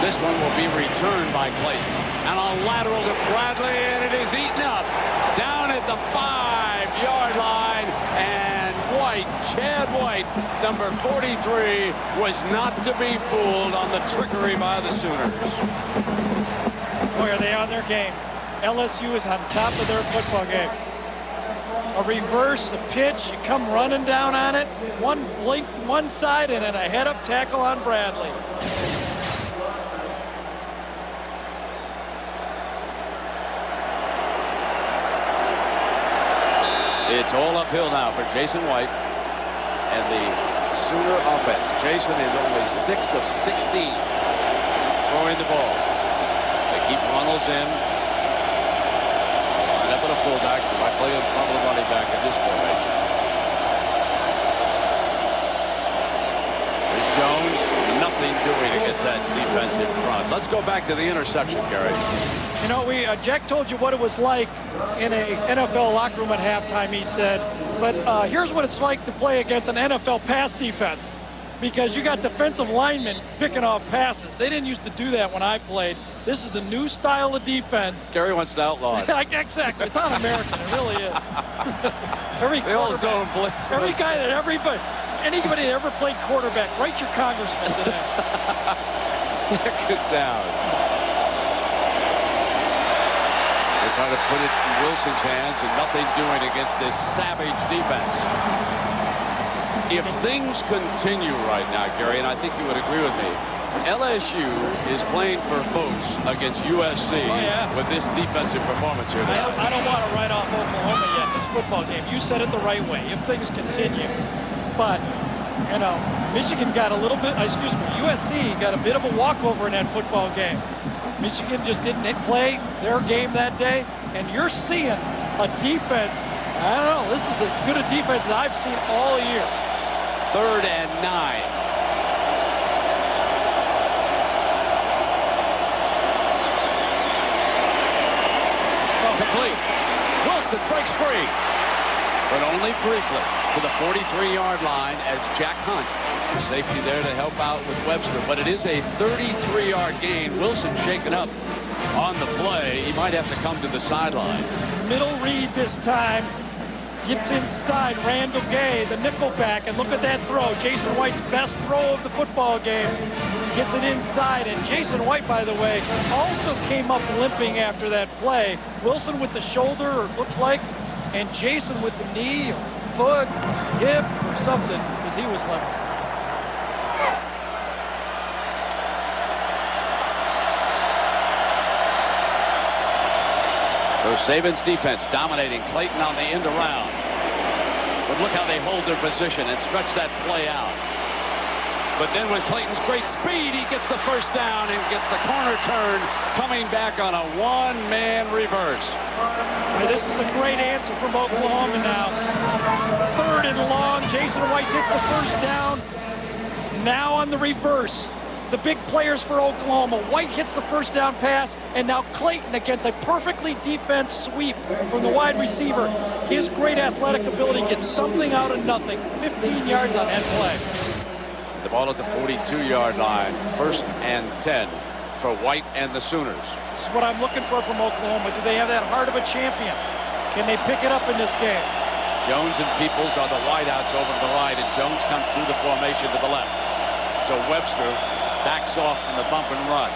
[SPEAKER 2] This one will be returned by Clayton. And a lateral to Bradley, and it is eaten up down at the 5-yard line. And White, Chad White, number 43, was not to be fooled on the trickery by the Sooners.
[SPEAKER 9] Boy, are they on their game. LSU is on top of their football game. a reverse, a pitch, you come running down on it, one blink one side, and then a head-up tackle on Bradley.
[SPEAKER 2] It's all uphill now for Jason White and the Sooner offense. Jason is only 6 of 16 throwing the ball. They keep Runnels in. Line up at a fullback directly in front of the running back in this formation. There's Jones. Nothing doing against that defensive front. Let's go back to the interception, Gary.
[SPEAKER 9] You know, Jack told you what it was like in a NFL locker room at halftime, he said. But here's what it's like to play against an NFL pass defense. Because you got defensive linemen picking off passes. They didn't used to do that when I played. This is the new style of defense.
[SPEAKER 2] Gary wants to outlaw it.
[SPEAKER 9] Exactly. It's un-American. It really is.
[SPEAKER 2] The old zone blitz.
[SPEAKER 9] Anybody that ever played quarterback, write your congressman today.
[SPEAKER 2] Second down. They try to put it in Wilson's hands, and nothing doing against this savage defense. If things continue right now, Gary, and I think you would agree with me, LSU is playing for votes against USC with this defensive performance here.
[SPEAKER 9] I don't want to write off Oklahoma yet, this football game. You said it the right way, if things continue. But, you know, Michigan got USC got a bit of a walkover in that football game. Michigan just didn't play their game that day, and you're seeing a defense, I don't know, this is as good a defense as I've seen all year.
[SPEAKER 2] 3rd and 9. Complete. Wilson breaks free, but only briefly to the 43-yard line as Jack Hunt, the safety there to help out with Webster. But it is a 33-yard gain. Wilson shaken up on the play. He might have to come to the sideline.
[SPEAKER 9] Middle read this time. Gets inside Randall Gay, the nickelback, and look at that throw. Jason White's best throw of the football game. Gets it inside, and Jason White, by the way, also came up limping after that play. Wilson with the shoulder, or it looked like, and Jason with the knee, or foot, hip, or something, because he was limping.
[SPEAKER 2] So Saban's defense dominating Clayton on the end around. But look how they hold their position and stretch that play out. But then with Clayton's great speed, he gets the first down and gets the corner turn, coming back on a one-man reverse.
[SPEAKER 9] This is a great answer from Oklahoma now. 3rd and long. Jason White hits the first down. Now on the reverse. The big players for Oklahoma. White hits the first down pass, and now Clayton against a perfectly defense sweep from the wide receiver. His great athletic ability gets something out of nothing. 15 yards on that play.
[SPEAKER 2] The ball at the 42-yard line. 1st and 10 for White and the Sooners.
[SPEAKER 9] This is what I'm looking for from Oklahoma. Do they have that heart of a champion? Can they pick it up in this game?
[SPEAKER 2] Jones and Peoples are the wideouts over to the right, and Jones comes through the formation to the left. So Webster backs off in the bump and run.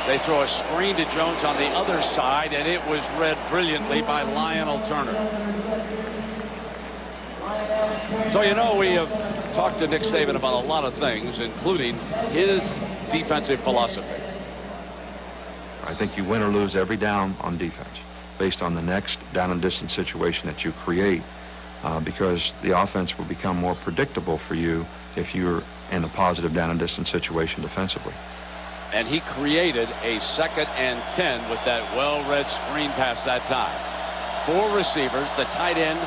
[SPEAKER 2] They throw a screen to Jones on the other side, and it was read brilliantly by Lionel Turner. So, you know, we have talked to Nick Saban about a lot of things, including his defensive philosophy.
[SPEAKER 18] I think you win or lose every down on defense based on the next down and distance situation that you create, because the offense will become more predictable for you if you're in a positive down and distance situation defensively.
[SPEAKER 2] And he created a 2nd and 10 with that well-read screen pass that time. 4 receivers, the tight end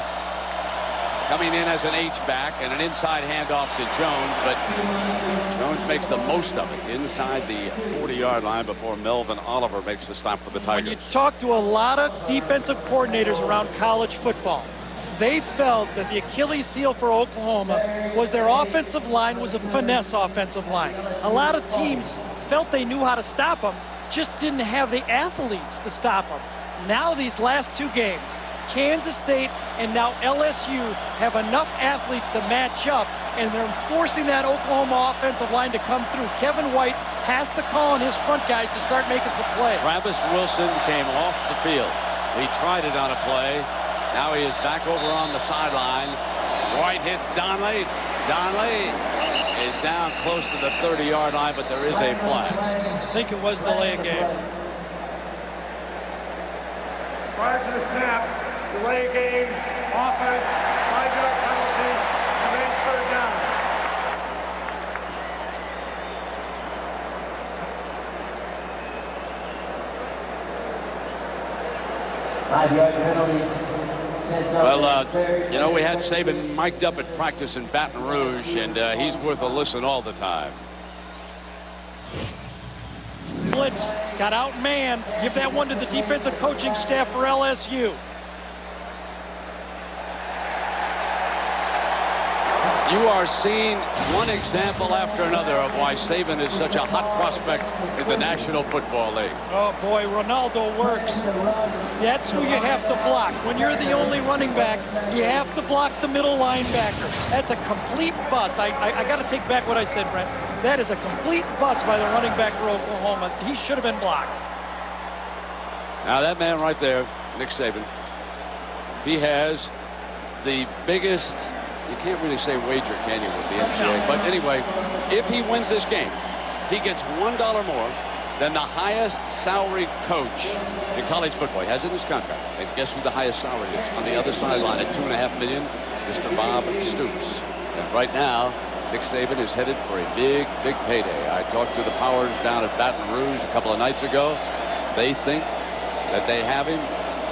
[SPEAKER 2] coming in as an H-back, and an inside handoff to Jones, but Jones makes the most of it inside the 40-yard line before Melvin Oliver makes the stop for the Tigers.
[SPEAKER 9] When you talk to a lot of defensive coordinators around college football, they felt that the Achilles heel for Oklahoma was their offensive line was a finesse offensive line. A lot of teams felt they knew how to stop them, just didn't have the athletes to stop them. Now these last 2 games, Kansas State and now LSU have enough athletes to match up, and they're forcing that Oklahoma offensive line to come through. Kevin White has to call on his front guys to start making some plays.
[SPEAKER 2] Travis Wilson came off the field. He tried it on a play. Now he is back over on the sideline. White hits Donnelly. Donnelly is down close to the 30-yard line, but there is a flag.
[SPEAKER 9] I think it was delay of game.
[SPEAKER 11] Prior to the snap, delay game, offense, 5-yard penalty, remains third down.
[SPEAKER 8] Five-yard penalty.
[SPEAKER 2] Well, you know, we had Saban mic'd up at practice in Baton Rouge, and he's worth a listen all the time.
[SPEAKER 9] Blitz got outmanned. Give that one to the defensive coaching staff for LSU.
[SPEAKER 2] You are seeing one example after another of why Saban is such a hot prospect in the National Football League.
[SPEAKER 9] Oh boy, Ronaldo works. That's who you have to block. When you're the only running back, you have to block the middle linebacker. That's a complete bust. I got to take back what I said, Brent. That is a complete bust by the running back for Oklahoma. He should have been blocked.
[SPEAKER 2] Now that man right there, Nick Saban, he has the biggest, you can't really say wager, can you, with the NCAA? But anyway, if he wins this game, he gets $1 more than the highest salary coach in college football. He has it in his contract. And guess who the highest salary is? On the other sideline at $2.5 million, Mr. Bob Stoops. And right now, Nick Saban is headed for a big, big payday. I talked to the Powers down at Baton Rouge a couple of nights ago. They think that they have him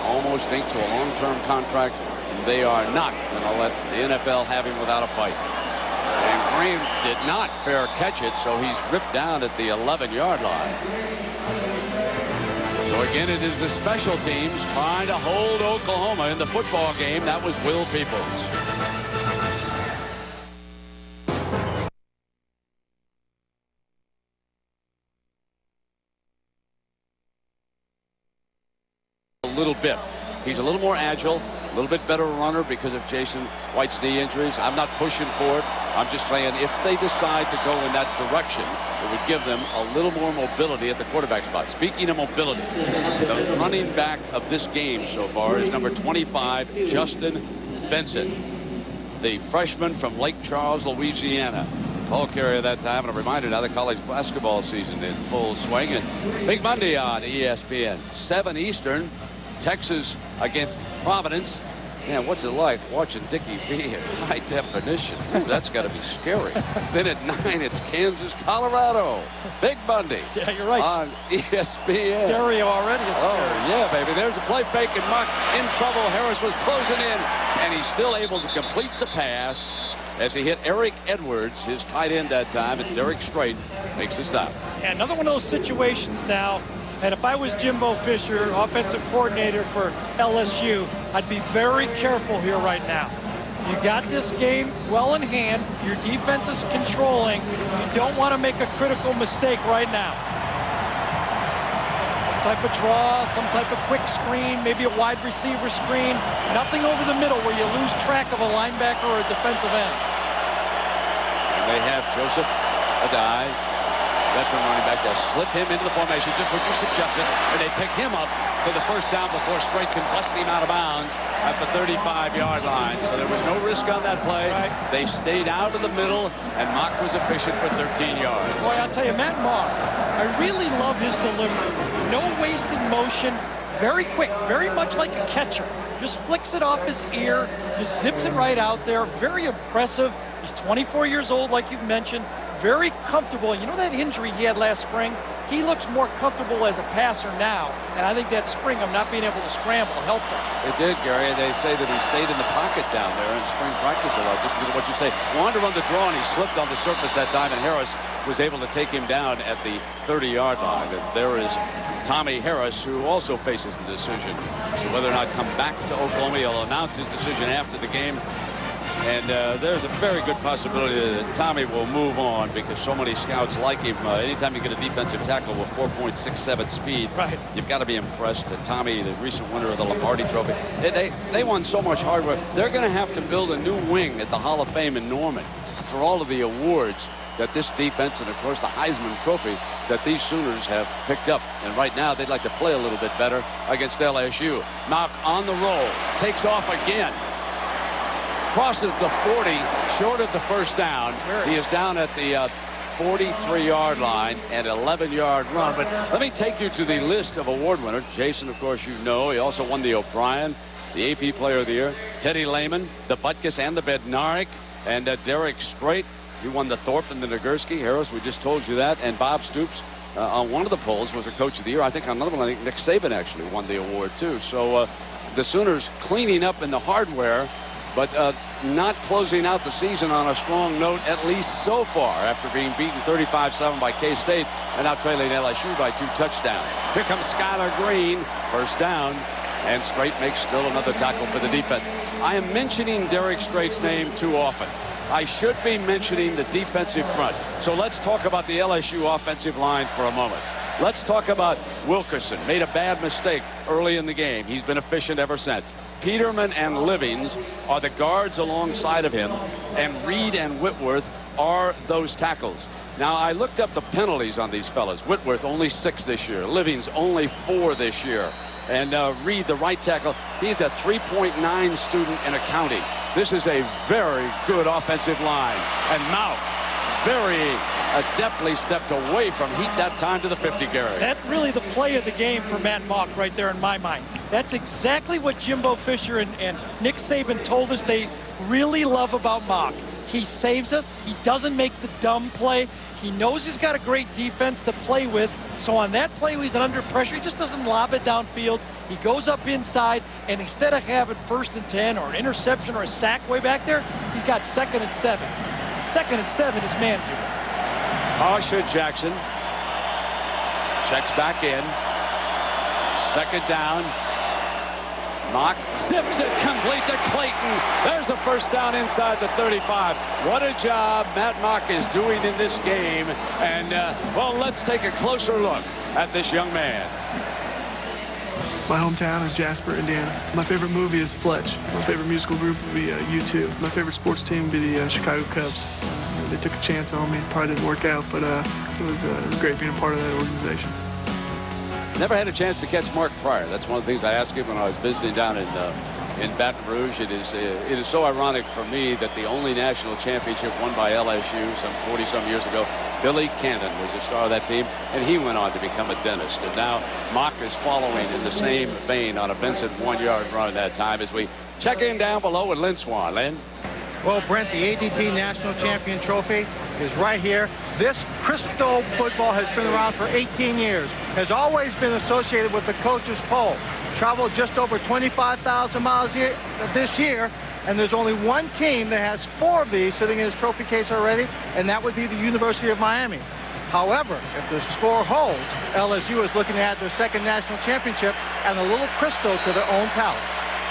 [SPEAKER 2] almost linked to a long-term contract. They are not going to let the NFL have him without a fight. And Green did not fair catch it, so he's ripped down at the 11-yard line. So again, it is the special teams trying to hold Oklahoma in the football game. That was Will Peoples. A little bit. He's a little more agile. A little bit better runner because of Jason White's knee injuries. I'm not pushing for it. I'm just saying if they decide to go in that direction, it would give them a little more mobility at the quarterback spot. Speaking of mobility, the running back of this game so far is number 25, Justin Benson, the freshman from Lake Charles, Louisiana. Ball carrier that time, and a reminder now the college basketball season in full swing. And Big Monday on ESPN, 7 Eastern, Texas against Providence. Man, what's it like watching Dickie V in high definition? Ooh, that's got to be scary. Then at 9, it's Kansas, Colorado. Big Monday.
[SPEAKER 9] Yeah, you're right.
[SPEAKER 2] On ESPN.
[SPEAKER 9] Stereo already.
[SPEAKER 2] Oh, yeah, baby. There's a play fake, and Mock in trouble. Harris was closing in, and he's still able to complete the pass as he hit Eric Edwards, his tight end that time, and Derek Strait makes the stop.
[SPEAKER 9] Yeah, another one of those situations now. And if I was Jimbo Fisher, offensive coordinator for LSU, I'd be very careful here right now. You got this game well in hand. Your defense is controlling. You don't want to make a critical mistake right now. Some type of draw, some type of quick screen, maybe a wide receiver screen. Nothing over the middle where you lose track of a linebacker or a defensive end.
[SPEAKER 2] And they have Joseph Adai, veteran running back. They'll slip him into the formation, just what you suggested, and they pick him up for the first down before Strait can bust him out of bounds at the 35-yard line. So there was no risk on that play. Right. They stayed out of the middle, and Mock was efficient for 13 yards.
[SPEAKER 9] Boy, I'll tell you, Matt Mock, I really love his delivery. No wasted motion, very quick, very much like a catcher. Just flicks it off his ear, just zips it right out there. Very impressive. He's 24 years old, like you've mentioned. Very comfortable. You know that injury he had last spring? He looks more comfortable as a passer now, and I think that spring of not being able to scramble helped him.
[SPEAKER 2] It did, Gary, and they say that he stayed in the pocket down there in spring practice a lot, just because of what you say. Wanted to run the draw, and he slipped on the surface that time, and Harris was able to take him down at the 30-yard line. And there is Tommy Harris, who also faces the decision. So whether or not come back to Oklahoma, he'll announce his decision after the game. And there's a very good possibility that Tommy will move on because so many scouts like him. Anytime you get a defensive tackle with 4.67 speed,
[SPEAKER 9] right,
[SPEAKER 2] you've got to be impressed. And Tommy, the recent winner of the Lombardi Trophy, they won so much hardware. They're going to have to build a new wing at the Hall of Fame in Norman for all of the awards that this defense and, of course, the Heisman Trophy that these Sooners have picked up. And right now, they'd like to play a little bit better against LSU. Mauck on the roll. Takes off again. Crosses the 40, short of the first down. He is down at the 43-yard line, and 11-yard run. But let me take you to the list of award winners. Jason, of course, you know. He also won the O'Brien, the AP Player of the Year. Teddy Lehman, the Butkus, and the Bednarik. And Derek Strait, he won the Thorpe and the Nagurski. Harris, we just told you that. And Bob Stoops, on one of the polls, was a Coach of the Year. I think on another one, I think Nick Saban actually won the award, too. So the Sooners cleaning up in the hardware, but not closing out the season on a strong note, at least so far, after being beaten 35-7 by K-State and now trailing LSU by 2 touchdowns. Here comes Skylar Green, first down, and Strait makes still another tackle for the defense. I am mentioning Derek Strait's name too often. I should be mentioning the defensive front. So let's talk about the LSU offensive line for a moment. Let's talk about Wilkerson. Made a bad mistake early in the game. He's been efficient ever since. Peterman and Livings are the guards alongside of him, and Reed and Whitworth are those tackles. Now, I looked up the penalties on these fellas. Whitworth only 6 this year. Livings only 4 this year. And Reed, the right tackle, he's a 3.9 student in accounting. This is a very good offensive line. And Mauck very adeptly stepped away from heat that time to the 50, Gary.
[SPEAKER 9] That's really the play of the game for Matt Mauck right there in my mind. That's exactly what Jimbo Fisher and Nick Saban told us they really love about Mauck. He saves us. He doesn't make the dumb play. He knows he's got a great defense to play with. So on that play when he's under pressure, he just doesn't lob it downfield. He goes up inside, and instead of having 1st and 10 or an interception or a sack way back there, he's got 2nd and 7. 2nd and 7 is manageable.
[SPEAKER 2] Harsha Jackson checks back in. 2nd down. Mauck zips it complete to Clayton. There's the first down inside the 35. What a job Matt Mauck is doing in this game. And, well, let's take a closer look at this young man.
[SPEAKER 13] My hometown is Jasper, Indiana. My favorite movie is Fletch. My favorite musical group would be U2. My favorite sports team would be the Chicago Cubs. They took a chance on me. Probably didn't work out, but it was great being a part of that organization.
[SPEAKER 2] Never had a chance to catch Mark Pryor. That's one of the things I asked him when I was visiting down in Baton Rouge. It is so ironic for me that the only national championship won by LSU some 40-some years ago, Billy Cannon was the star of that team, and he went on to become a dentist. And now Mauck is following in the same vein on a Vincent 1-yard run at that time as we check in down below with Lynn Swan. Lynn?
[SPEAKER 3] Well, Brent, the ADP National Champion Trophy is right here. This crystal football has been around for 18 years, has always been associated with the coach's pole. Traveled just over 25,000 miles this year, and there's only one team that has 4 of these sitting in his trophy case already, and that would be the University of Miami. However, if the score holds, LSU is looking to add their 2nd national championship and a little crystal to their own palace.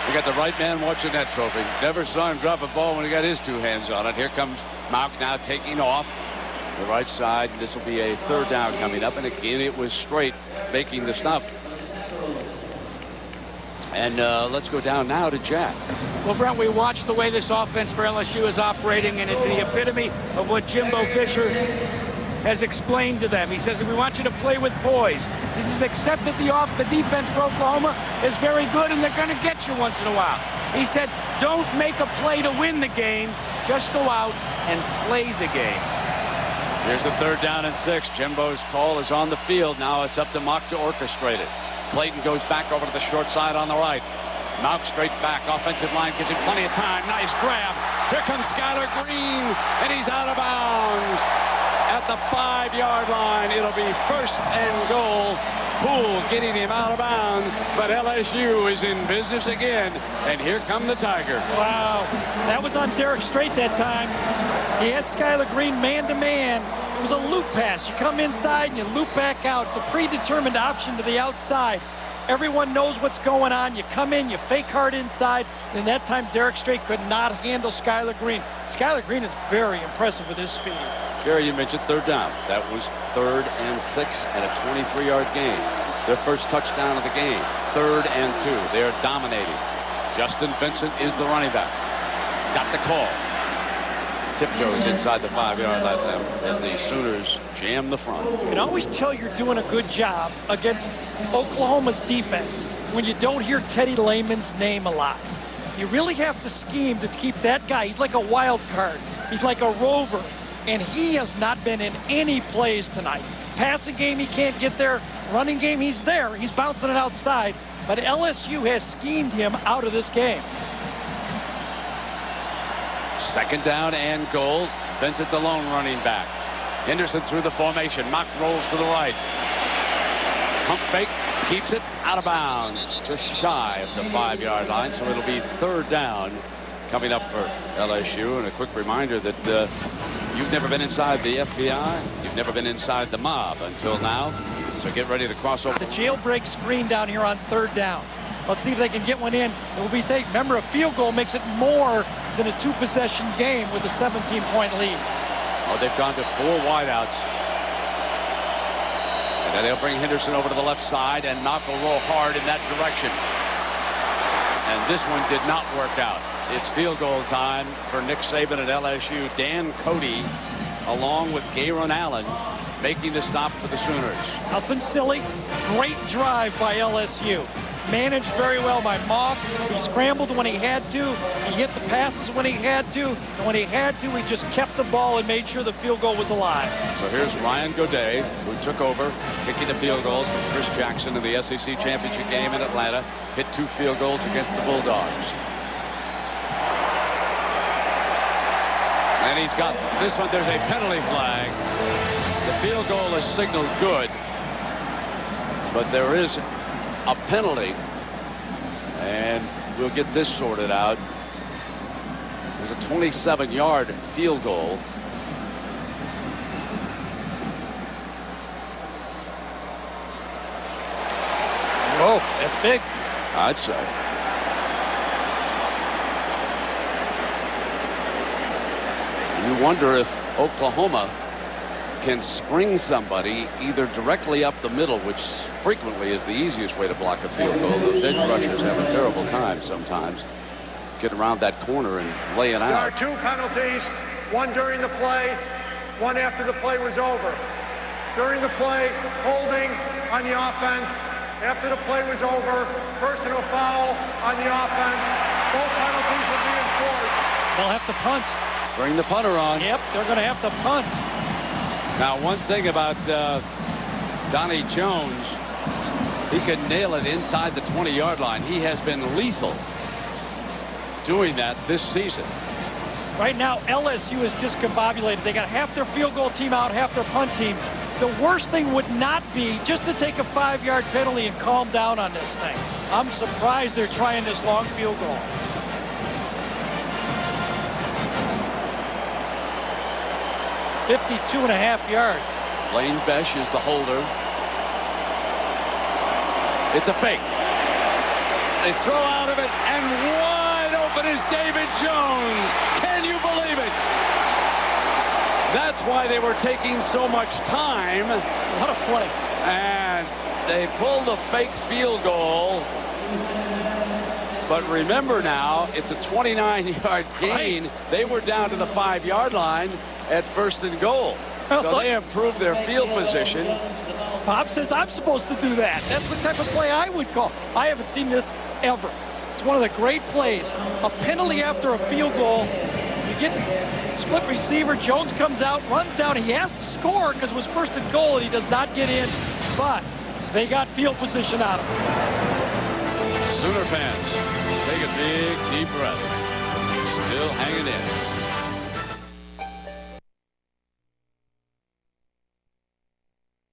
[SPEAKER 2] We got the right man watching that trophy. Never saw him drop a ball when he got his 2 hands on it. Here comes Mauck now taking off the right side. This will be a 3rd down coming up. And again, it was Strait making the stop. And let's go down now to Jack.
[SPEAKER 5] Well, Brent, we watched the way this offense for LSU is operating, and it's the epitome of what Jimbo Fisher has explained to them. He says, we want you to play with poise. This is accepted the defense for Oklahoma is very good, and they're going to get you once in a while. He said, don't make a play to win the game. Just go out and play the game.
[SPEAKER 2] Here's the 3rd down and 6. Jimbo's call is on the field. Now it's up to Mauck to orchestrate it. Clayton goes back over to the short side on the right. Mauck straight back. Offensive line gives him plenty of time. Nice grab. Here comes Skylar Green, and he's out of bounds at the 5-yard line. It'll be 1st and goal. Poole getting him out of bounds, but LSU is in business again, and here come the Tigers.
[SPEAKER 9] Wow, that was on Derek Strait that time. He had Skylar Green man-to-man. It was a loop pass. You come inside and you loop back out. It's a predetermined option to the outside. Everyone knows what's going on. You come in, you fake hard inside, and that time Derek Strait could not handle Skylar Green. Skylar Green is very impressive with his speed.
[SPEAKER 2] Gary, you mentioned 3rd down. That was 3rd and 6 and a 23-yard gain. Their first touchdown of the game. 3rd and 2. They're dominating. Justin Vincent is the running back. Got the call. tiptoes inside the 5-yard line as the Sooners jam the front.
[SPEAKER 9] You can always tell you're doing a good job against Oklahoma's defense when you don't hear Teddy Lehman's name a lot. You really have to scheme to keep that guy. He's like a wild card. He's like a rover, and he has not been in any plays tonight. Passing game, he can't get there. Running game, he's there. He's bouncing it outside, but LSU has schemed him out of this game.
[SPEAKER 2] 2nd down and goal. Vincent the lone running back. Henderson through the formation. Mock rolls to the right. Pump fake. Keeps it out of bounds. Just shy of the 5-yard line. So it'll be 3rd down coming up for LSU. And a quick reminder that you've never been inside the FBI. You've never been inside the mob until now. So get ready to cross over.
[SPEAKER 9] The jailbreak screen down here on 3rd down. Let's see if they can get one in. It will be safe. Remember, a field goal makes it more than a 2-possession game with a 17-point lead.
[SPEAKER 2] Oh, they've gone to 4 wideouts. And then they'll bring Henderson over to the left side, and Knock will roll hard in that direction. And this one did not work out. It's field goal time for Nick Saban at LSU. Dan Cody, along with Gayron Allen, making the stop for the Sooners.
[SPEAKER 9] Nothing silly. Great drive by LSU. Managed very well by Mock. He scrambled when he had to. He hit the passes when he had to. And when he had to, he just kept the ball and made sure the field goal was alive.
[SPEAKER 2] So here's Ryan Godet, who took over, kicking the field goals from Chris Jackson in the SEC Championship game in Atlanta. Hit 2 field goals against the Bulldogs. And he's got this one. There's a penalty flag. The field goal is signaled good, but there is a penalty, and we'll get this sorted out. There's a 27-yard field goal.
[SPEAKER 9] Whoa, that's big.
[SPEAKER 2] I'd say. You wonder if Oklahoma can spring somebody either directly up the middle, which frequently is the easiest way to block a field goal. Those edge rushers have a terrible time sometimes. Get around that corner and lay it
[SPEAKER 11] There are
[SPEAKER 2] out.
[SPEAKER 11] 2 penalties, one during the play, one after the play was over. During the play, holding on the offense. After the play was over, personal foul on the offense. Both penalties will be enforced.
[SPEAKER 9] They'll have to punt.
[SPEAKER 2] Bring the punter on.
[SPEAKER 9] Yep, they're going to have to punt.
[SPEAKER 2] Now, one thing about Donnie Jones, he can nail it inside the 20-yard line. He has been lethal doing that this season.
[SPEAKER 9] Right now, LSU is discombobulated. They got half their field goal team out, half their punt team. The worst thing would not be just to take a 5-yard penalty and calm down on this thing. I'm surprised they're trying this long field goal. .52.5 yards.
[SPEAKER 2] Lane Besh is the holder. It's a fake. They throw out of it, and wide open is David Jones. Can you believe it? That's why they were taking so much time.
[SPEAKER 9] What a play.
[SPEAKER 2] And they pulled a fake field goal. But remember now, it's a 29-yard gain. Right. They were down to the 5-yard line at 1st and goal. So they improved their field position.
[SPEAKER 9] Bob says I'm supposed to do that. That's the type of play I would call. I haven't seen this ever. It's one of the great plays. A penalty after a field goal. You get the split receiver. Jones comes out, runs down. He has to score because it was 1st and goal, and he does not get in. But they got field position out of him.
[SPEAKER 2] Sooner fans, take a big, deep breath. Still hanging in.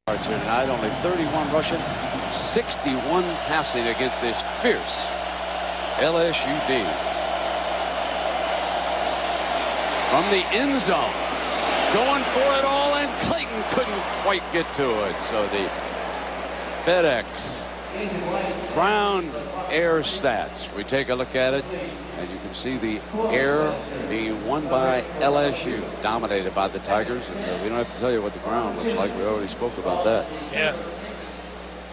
[SPEAKER 2] Here tonight, only 31 rushing, 61 passing against this fierce LSU D. From the end zone, going for it all, and Clayton couldn't quite get to it. So the FedEx ground air stats. We take a look at it, and you can see the air being won by LSU, dominated by the Tigers. And we don't have to tell you what the ground looks like. We already spoke about that.
[SPEAKER 9] Yeah.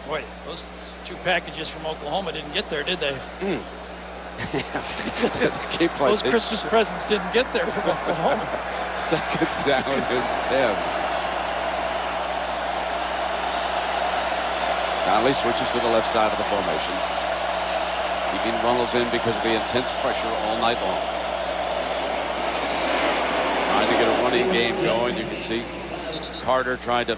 [SPEAKER 9] Boy, those 2 packages from Oklahoma didn't get there, did they?
[SPEAKER 2] Those
[SPEAKER 9] Christmas presents didn't get there from Oklahoma.
[SPEAKER 2] Second down and 10. Conley switches to the left side of the formation, keeping Runnels in because of the intense pressure all night long. Trying to get a running game going. You can see Carter trying to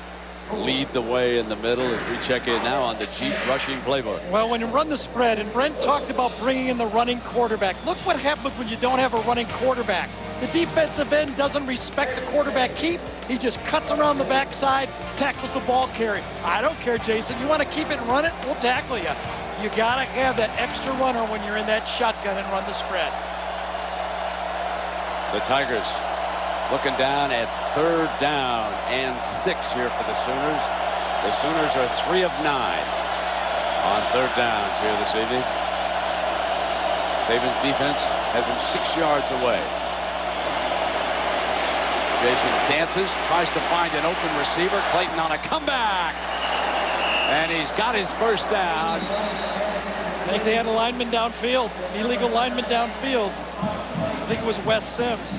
[SPEAKER 2] lead the way in the middle as we check in now on the Jeep rushing playbook.
[SPEAKER 9] Well, when you run the spread, and Brent talked about bringing in the running quarterback. Look what happens when you don't have a running quarterback. The defensive end doesn't respect the quarterback keep. He just cuts around the backside, tackles the ball carrier. I don't care, Jason. You want to keep it and run it? We'll tackle you. You got to have that extra runner when you're in that shotgun and run the spread.
[SPEAKER 2] The Tigers looking down at 3rd down and 6 here for the Sooners. The Sooners are 3 of 9 on 3rd downs here this evening. Saban's defense has him 6 yards away. Jason dances, tries to find an open receiver. Clayton on a comeback. And he's got his first down.
[SPEAKER 9] I think they had a lineman downfield, illegal lineman downfield. I think it was Wes Sims.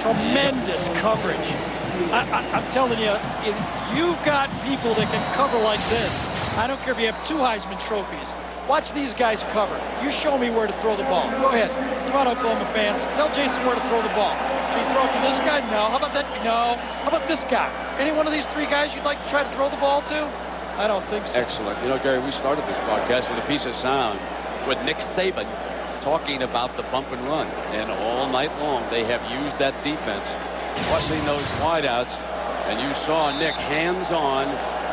[SPEAKER 9] Tremendous coverage. I'm telling you, if you've got people that can cover like this, I don't care if you have 2 Heisman trophies. Watch these guys cover. You show me where to throw the ball. Go ahead. Come on, Oklahoma fans. Tell Jason where to throw the ball. Should you throw it to this guy? No. How about that? No. How about this guy? Any one of these 3 guys you'd like to try to throw the ball to? I don't think so.
[SPEAKER 2] Excellent. You know, Gary, we started this broadcast with a piece of sound with Nick Saban talking about the bump and run. And all night long, they have used that defense, flushing those wideouts. And you saw Nick hands-on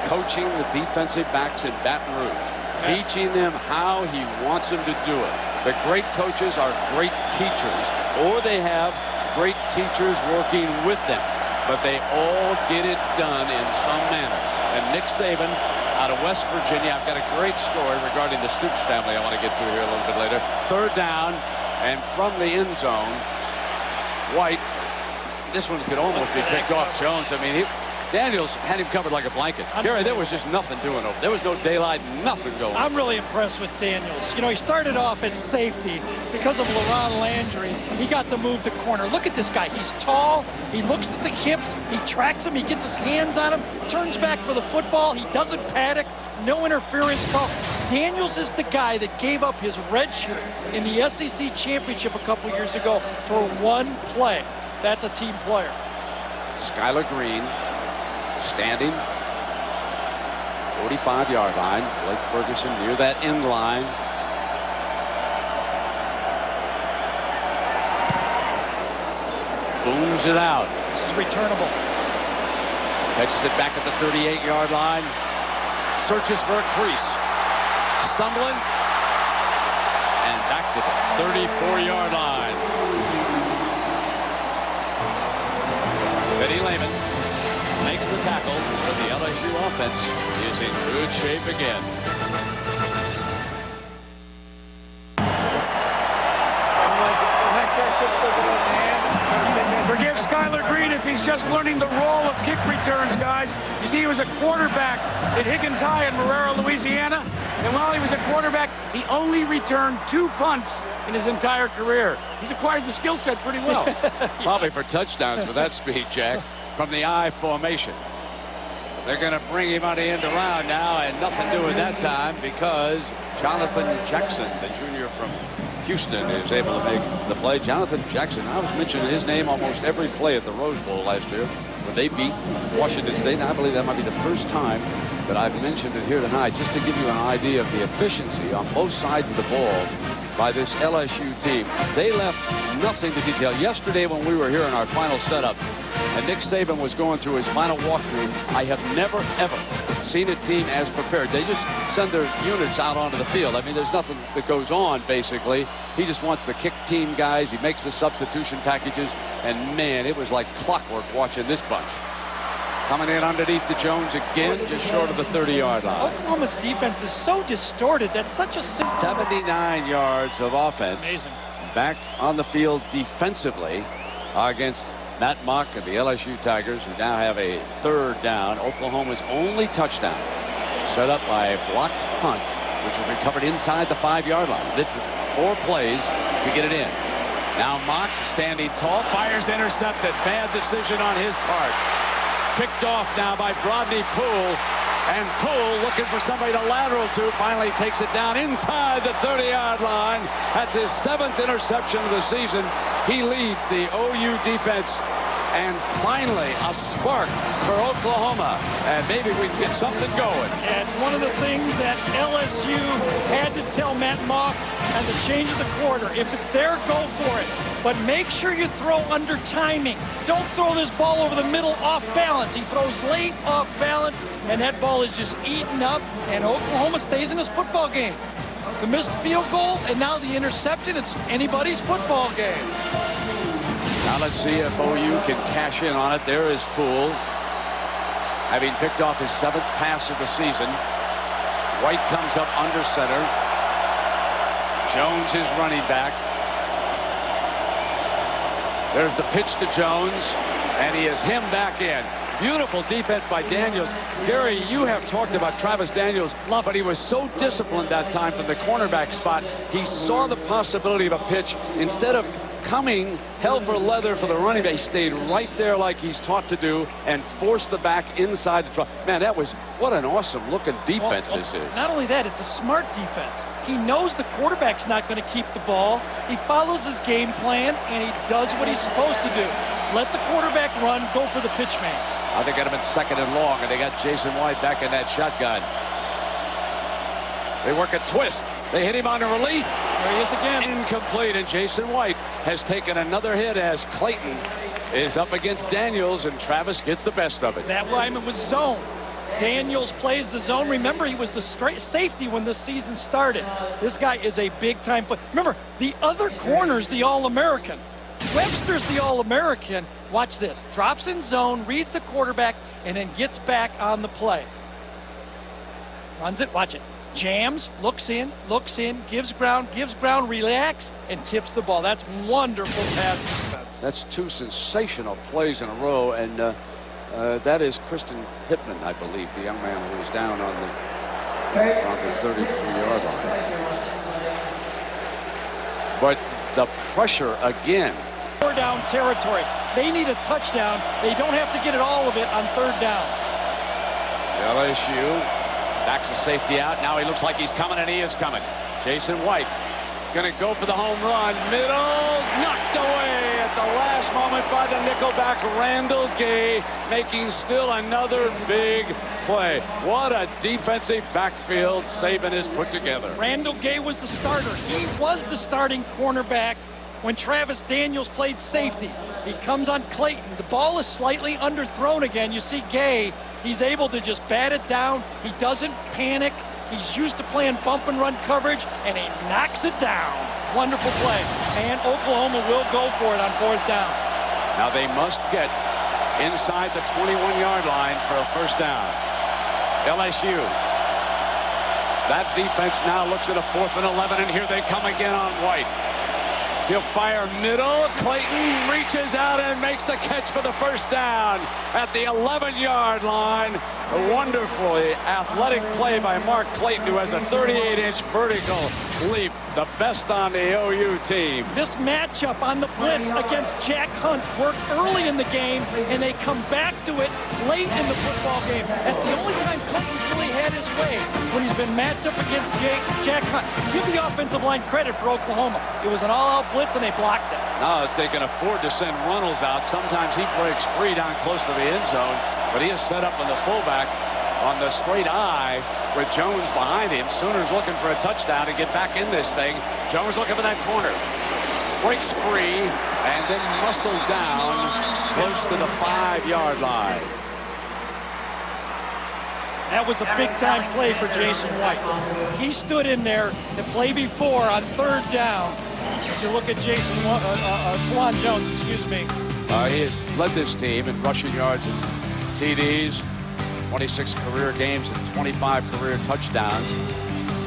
[SPEAKER 2] coaching the defensive backs in Baton Rouge, teaching them how he wants them to do it. The great coaches are great teachers, or they have great teachers working with them, but they all get it done in some manner. And Nick Saban out of West Virginia, I've got a great story regarding the Stoops family I want to get to here a little bit later. 3rd down, and from the end zone, White, this one could almost be picked off. Jones, I mean, Daniels had him covered like a blanket. Gary, there was just nothing doing over. There was no daylight, nothing going.
[SPEAKER 9] I'm really impressed with Daniels. You know, he started off at safety because of LaRon Landry. He got the move to corner. Look at this guy. He's tall. He looks at the hips. He tracks him. He gets his hands on him. Turns back for the football. He doesn't panic. No interference call. Daniels is the guy that gave up his red shirt in the SEC championship a couple years ago for 1 play. That's a team player.
[SPEAKER 2] Skylar Green standing 45-yard line. Blake Ferguson near that end line. Booms it out.
[SPEAKER 9] This is returnable.
[SPEAKER 2] Catches it back at the 38-yard line. Searches for a crease. Stumbling. And back to the 34-yard line. Teddy Lehman makes the tackle, but the LSU offense is in good shape again.
[SPEAKER 5] Forgive Skylar Green if he's just learning the role of kick returns, guys. You see, he was a quarterback at Higgins High in Marrero, Louisiana. And while he was a quarterback, he only returned 2 punts in his entire career. He's acquired the skill set pretty well.
[SPEAKER 2] Probably for touchdowns with that speed, Jack, from the I formation. They're going to bring him on the end around now, and nothing doing that time because Jonathan Jackson, the junior from Houston, is able to make the play. Jonathan Jackson, I was mentioning his name almost every play at the Rose Bowl last year when they beat Washington State. And I believe that might be the first time that I've mentioned it here tonight, just to give you an idea of the efficiency on both sides of the ball by this LSU team. They left nothing to detail. Yesterday when we were here in our final setup and Nick Saban was going through his final walkthrough, I have never, ever seen a team as prepared. They just send their units out onto the field. I mean, there's nothing that goes on, basically. He just wants the kick team guys. He makes the substitution packages. And, man, it was like clockwork watching this bunch. Coming in underneath the Jones again, just short of the 30-yard line.
[SPEAKER 9] Oklahoma's defense is so distorted. That's such a
[SPEAKER 2] 79 yards of offense.
[SPEAKER 9] Amazing.
[SPEAKER 2] Back on the field defensively against Matt Mock and the LSU Tigers, who now have a 3rd down. Oklahoma's only touchdown set up by a blocked punt, which was recovered inside the 5-yard line. It's 4 plays to get it in. Now Mock standing tall, fires intercepted. Bad decision on his part. Picked off now by Brodney Poole. And Poole, looking for somebody to lateral to, finally takes it down inside the 30-yard line. That's his 7th interception of the season. He leads the OU defense. And finally, a spark for Oklahoma. And maybe we can get something going.
[SPEAKER 9] Yeah, it's one of the things that LSU had to tell Matt Mock at the change of the quarter. If it's there, go for it. But make sure you throw under timing. Don't throw this ball over the middle off balance. He throws late off balance, and that ball is just eaten up, and Oklahoma stays in this football game. The missed field goal, and now the interception. It's anybody's football game.
[SPEAKER 2] Now let's see if OU can cash in on it. There is Poole, having picked off his 7th pass of the season. White comes up under center. Jones is running back. There's the pitch to Jones, and he is hemmed back in. Beautiful defense by Daniels. Gary, you have talked about Travis Daniels, but he was so disciplined that time from the cornerback spot. He saw the possibility of a pitch. Instead of coming hell for leather for the running back, he stayed right there like he's taught to do and forced the back inside the drop. Man, that was, what an awesome looking defense this is.
[SPEAKER 9] Not only that, it's a smart defense. He knows the quarterback's not going to keep the ball. He follows his game plan, and he does what he's supposed to do. Let the quarterback run, go for the pitch man.
[SPEAKER 2] I think got him in 2nd and long, and they got Jason White back in that shotgun. They work a twist. They hit him on a release.
[SPEAKER 9] There he is again.
[SPEAKER 2] Incomplete, and Jason White has taken another hit as Clayton is up against Daniels, and Travis gets the best of it.
[SPEAKER 9] That lineman was zone. Daniels plays the zone. Remember, he was the straight safety when this season started. This guy is a big-time player. Remember, the other corner's the All-American. Webster's the All-American. Watch this. Drops in zone, reads the quarterback, and then gets back on the play. Runs it. Watch it. Jams, looks in, gives ground, relax, and tips the ball. That's wonderful pass defense.
[SPEAKER 2] That's 2 sensational plays in a row, and that is Kristen Pittman, I believe, the young man who was down on the 33-yard line. But the pressure again.
[SPEAKER 9] 4 down territory. They need a touchdown. They don't have to get all of it on 3rd down.
[SPEAKER 2] LSU backs the safety out. Now he looks like he's coming, and he is coming. Jason White going to go for the home run. Middle, knocked away at the last moment by the nickelback Randall Gay, making still another big play. What a defensive backfield Saban has put together.
[SPEAKER 9] Randall Gay was the starter. He was the starting cornerback when Travis Daniels played safety. He comes on Clayton. The ball is slightly underthrown again. You see Gay, he's able to just bat it down. He doesn't panic. He's used to playing bump and run coverage, and he knocks it down. Wonderful play. And Oklahoma will go for it on 4th down.
[SPEAKER 2] Now they must get inside the 21-yard line for a 1st down. LSU. That defense now looks at a 4th and 11, and here they come again on White. He'll fire middle. Clayton reaches out and makes the catch for the 1st down at the 11-yard line. A wonderfully athletic play by Mark Clayton, who has a 38-inch vertical leap, the best on the OU team.
[SPEAKER 9] This matchup on the blitz against Jack Hunt worked early in the game, and they come back to it late in the football game. That's the only time Clayton's really had his way, when he's been matched up against Jack Hunt. Give the offensive line credit for Oklahoma. It was an all-out blitz, and they blocked it.
[SPEAKER 2] Now, if they can afford to send Runnels out, sometimes he breaks free down close to the end zone, but he is set up in the fullback on the straight eye with Jones behind him. Sooners looking for a touchdown to get back in this thing. Jones looking for that corner. Breaks free and then muscled down close to the 5-yard line.
[SPEAKER 9] That was a big-time play for Jason White. He stood in there the play before on 3rd down. As you look at Quan Jones, excuse me.
[SPEAKER 2] He has led this team in rushing yards and TDs, 26 career games and 25 career touchdowns.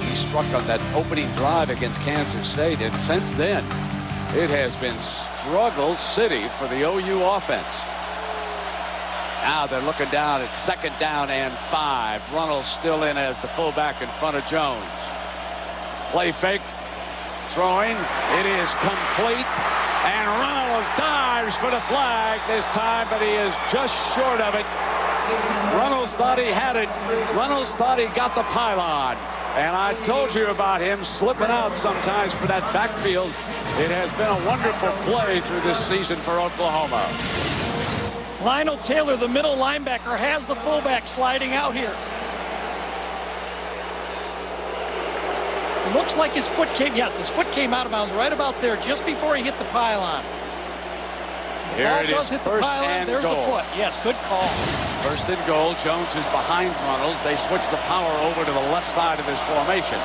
[SPEAKER 2] He struck on that opening drive against Kansas State, and since then, it has been struggle city for the OU offense. Now they're looking down at 2nd down and 5. Runnels still in as the fullback in front of Jones. Play fake. Throwing. It is complete. And Reynolds dives for the flag this time, but he is just short of it. Reynolds thought he had it. Reynolds thought he got the pylon. And I told you about him slipping out sometimes for that backfield. It has been a wonderful play through this season for Oklahoma.
[SPEAKER 9] Lionel Taylor, the middle linebacker, has the fullback sliding out here. Looks like his foot came, yes, his foot came out of bounds right about there just before he hit the pylon.
[SPEAKER 2] Here it is, first and
[SPEAKER 9] There's
[SPEAKER 2] goal.
[SPEAKER 9] the foot. Yes, good call.
[SPEAKER 2] First and goal. Jones is behind Reynolds. They switch the power over to the left side of his formation.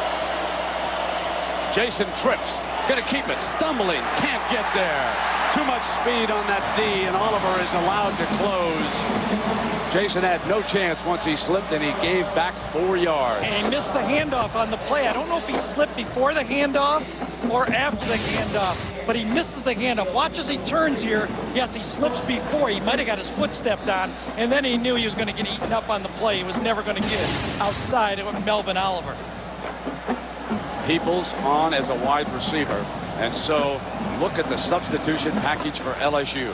[SPEAKER 2] Jason trips. Going to keep it. Stumbling. Can't get there. Too much speed on that D, and Oliver is allowed to close. Jason had no chance once he slipped, and he gave back 4 yards.
[SPEAKER 9] And he missed the handoff on the play. I don't know if he slipped before the handoff or after the handoff, but he misses the handoff. Watch as he turns here. Yes, he slips before. He might have got his foot stepped on, and then he knew he was going to get eaten up on the play. He was never going to get it outside of Melvin Oliver.
[SPEAKER 2] Peoples on as a wide receiver, and so look at the substitution package for LSU.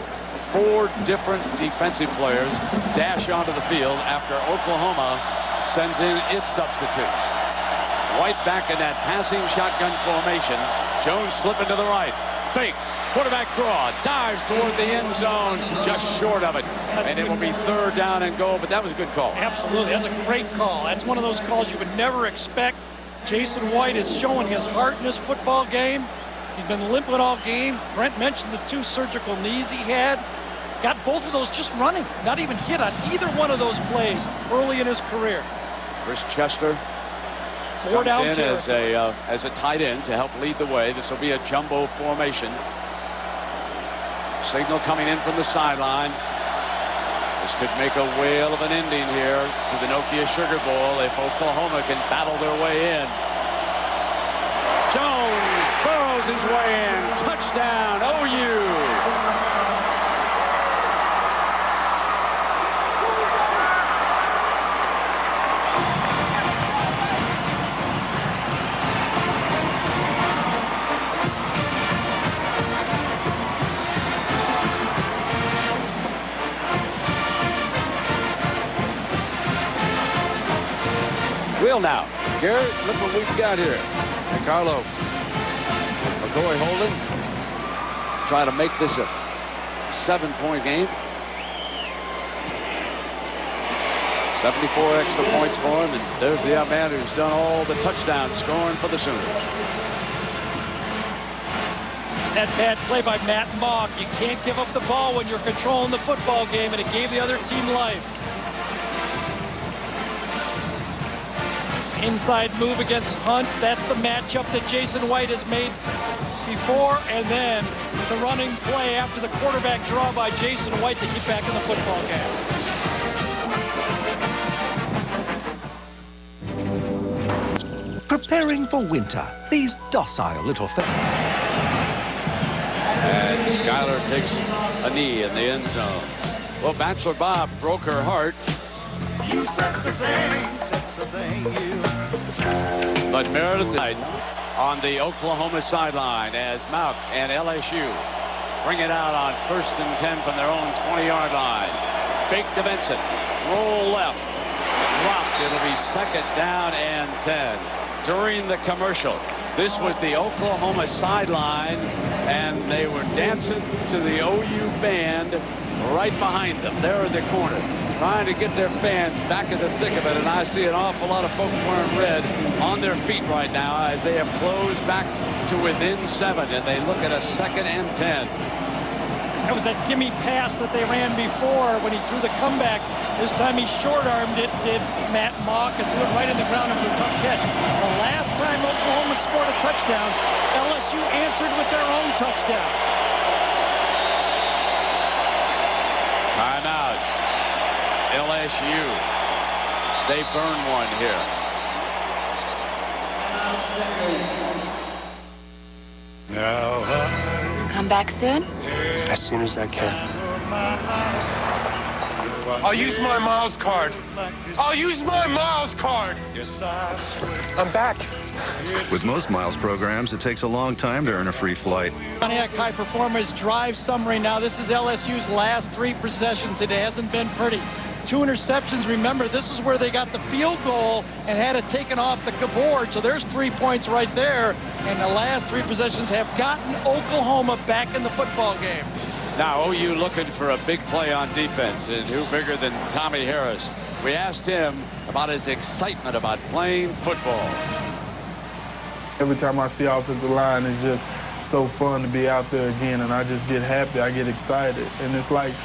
[SPEAKER 2] 4 different defensive players dash onto the field after Oklahoma sends in its substitutes. White back in that passing shotgun formation. Jones slipping to the right. Fake. Quarterback draw. Dives toward the end zone. Just short of it. And it will be 3rd down and goal, but that was a good call.
[SPEAKER 9] Absolutely. That's a great call. That's one of those calls you would never expect. Jason White is showing his heart in his football game. He's been limping all game. Brent mentioned the 2 surgical knees he had. Got both of those just running. Not even hit on either one of those plays early in his career.
[SPEAKER 2] Chris Chester
[SPEAKER 9] 4 down
[SPEAKER 2] comes in as a tight end to help lead the way. This will be a jumbo formation. Signal coming in from the sideline. This could make a whale of an ending here to the Nokia Sugar Bowl if Oklahoma can battle their way in. Jones burrows his way in. Touchdown, OU. Will now. Garrett, look what we've got here. Carlo McCoy holding. Try to make this a 7-point game. 74 extra points for him, and there's the young man who's done all the touchdown scoring for the Sooners.
[SPEAKER 9] That bad play by Matt Mock. You can't give up the ball when you're controlling the football game, and it gave the other team life. Inside move against Hunt. That's the matchup that Jason White has made before, and then the running play after the quarterback draw by Jason White to get back in the football game.
[SPEAKER 19] Preparing for winter, these docile little things.
[SPEAKER 2] And Skyler takes a knee in the end zone. Well, Bachelor Bob broke her heart.
[SPEAKER 15] You sexy thing, you.
[SPEAKER 2] But Meredith Knight on the Oklahoma sideline as Mauk and LSU bring it out on 1st and 10 from their own 20-yard line. Fake to Benson. Roll left. Dropped. It'll be 2nd down and 10. During the commercial, this was the Oklahoma sideline, and they were dancing to the OU band right behind them. There in the corner, trying to get their fans back in the thick of it, and I see an awful lot of folks wearing red on their feet right now as they have closed back to within 7, and they look at a 2nd and 10.
[SPEAKER 9] That was that gimme pass that they ran before when he threw the comeback. This time he short-armed it, did Matt Mock, and threw it right in the ground. It was a tough catch. The last time Oklahoma scored a touchdown, LSU answered with their own touchdown.
[SPEAKER 2] Timeout. LSU. They burn one here.
[SPEAKER 10] Come back soon?
[SPEAKER 20] As soon as I can.
[SPEAKER 16] I'll use my Miles card. I'll use my Miles card.
[SPEAKER 20] I'm back.
[SPEAKER 21] With most miles programs, it takes a long time to earn a free flight.
[SPEAKER 9] Pontiac High Performers drive summary now. This is LSU's last 3 possessions. It hasn't been pretty. 2 interceptions. Remember, this is where they got the field goal and had it taken off the board. So there's 3 points right there. And the last 3 possessions have gotten Oklahoma back in the football game.
[SPEAKER 2] Now OU looking for a big play on defense, and who bigger than Tommy Harris? We asked him about his excitement about playing football.
[SPEAKER 22] Every time I see offensive line, it's just so fun to be out there again, and I just get happy, I get excited. And it's like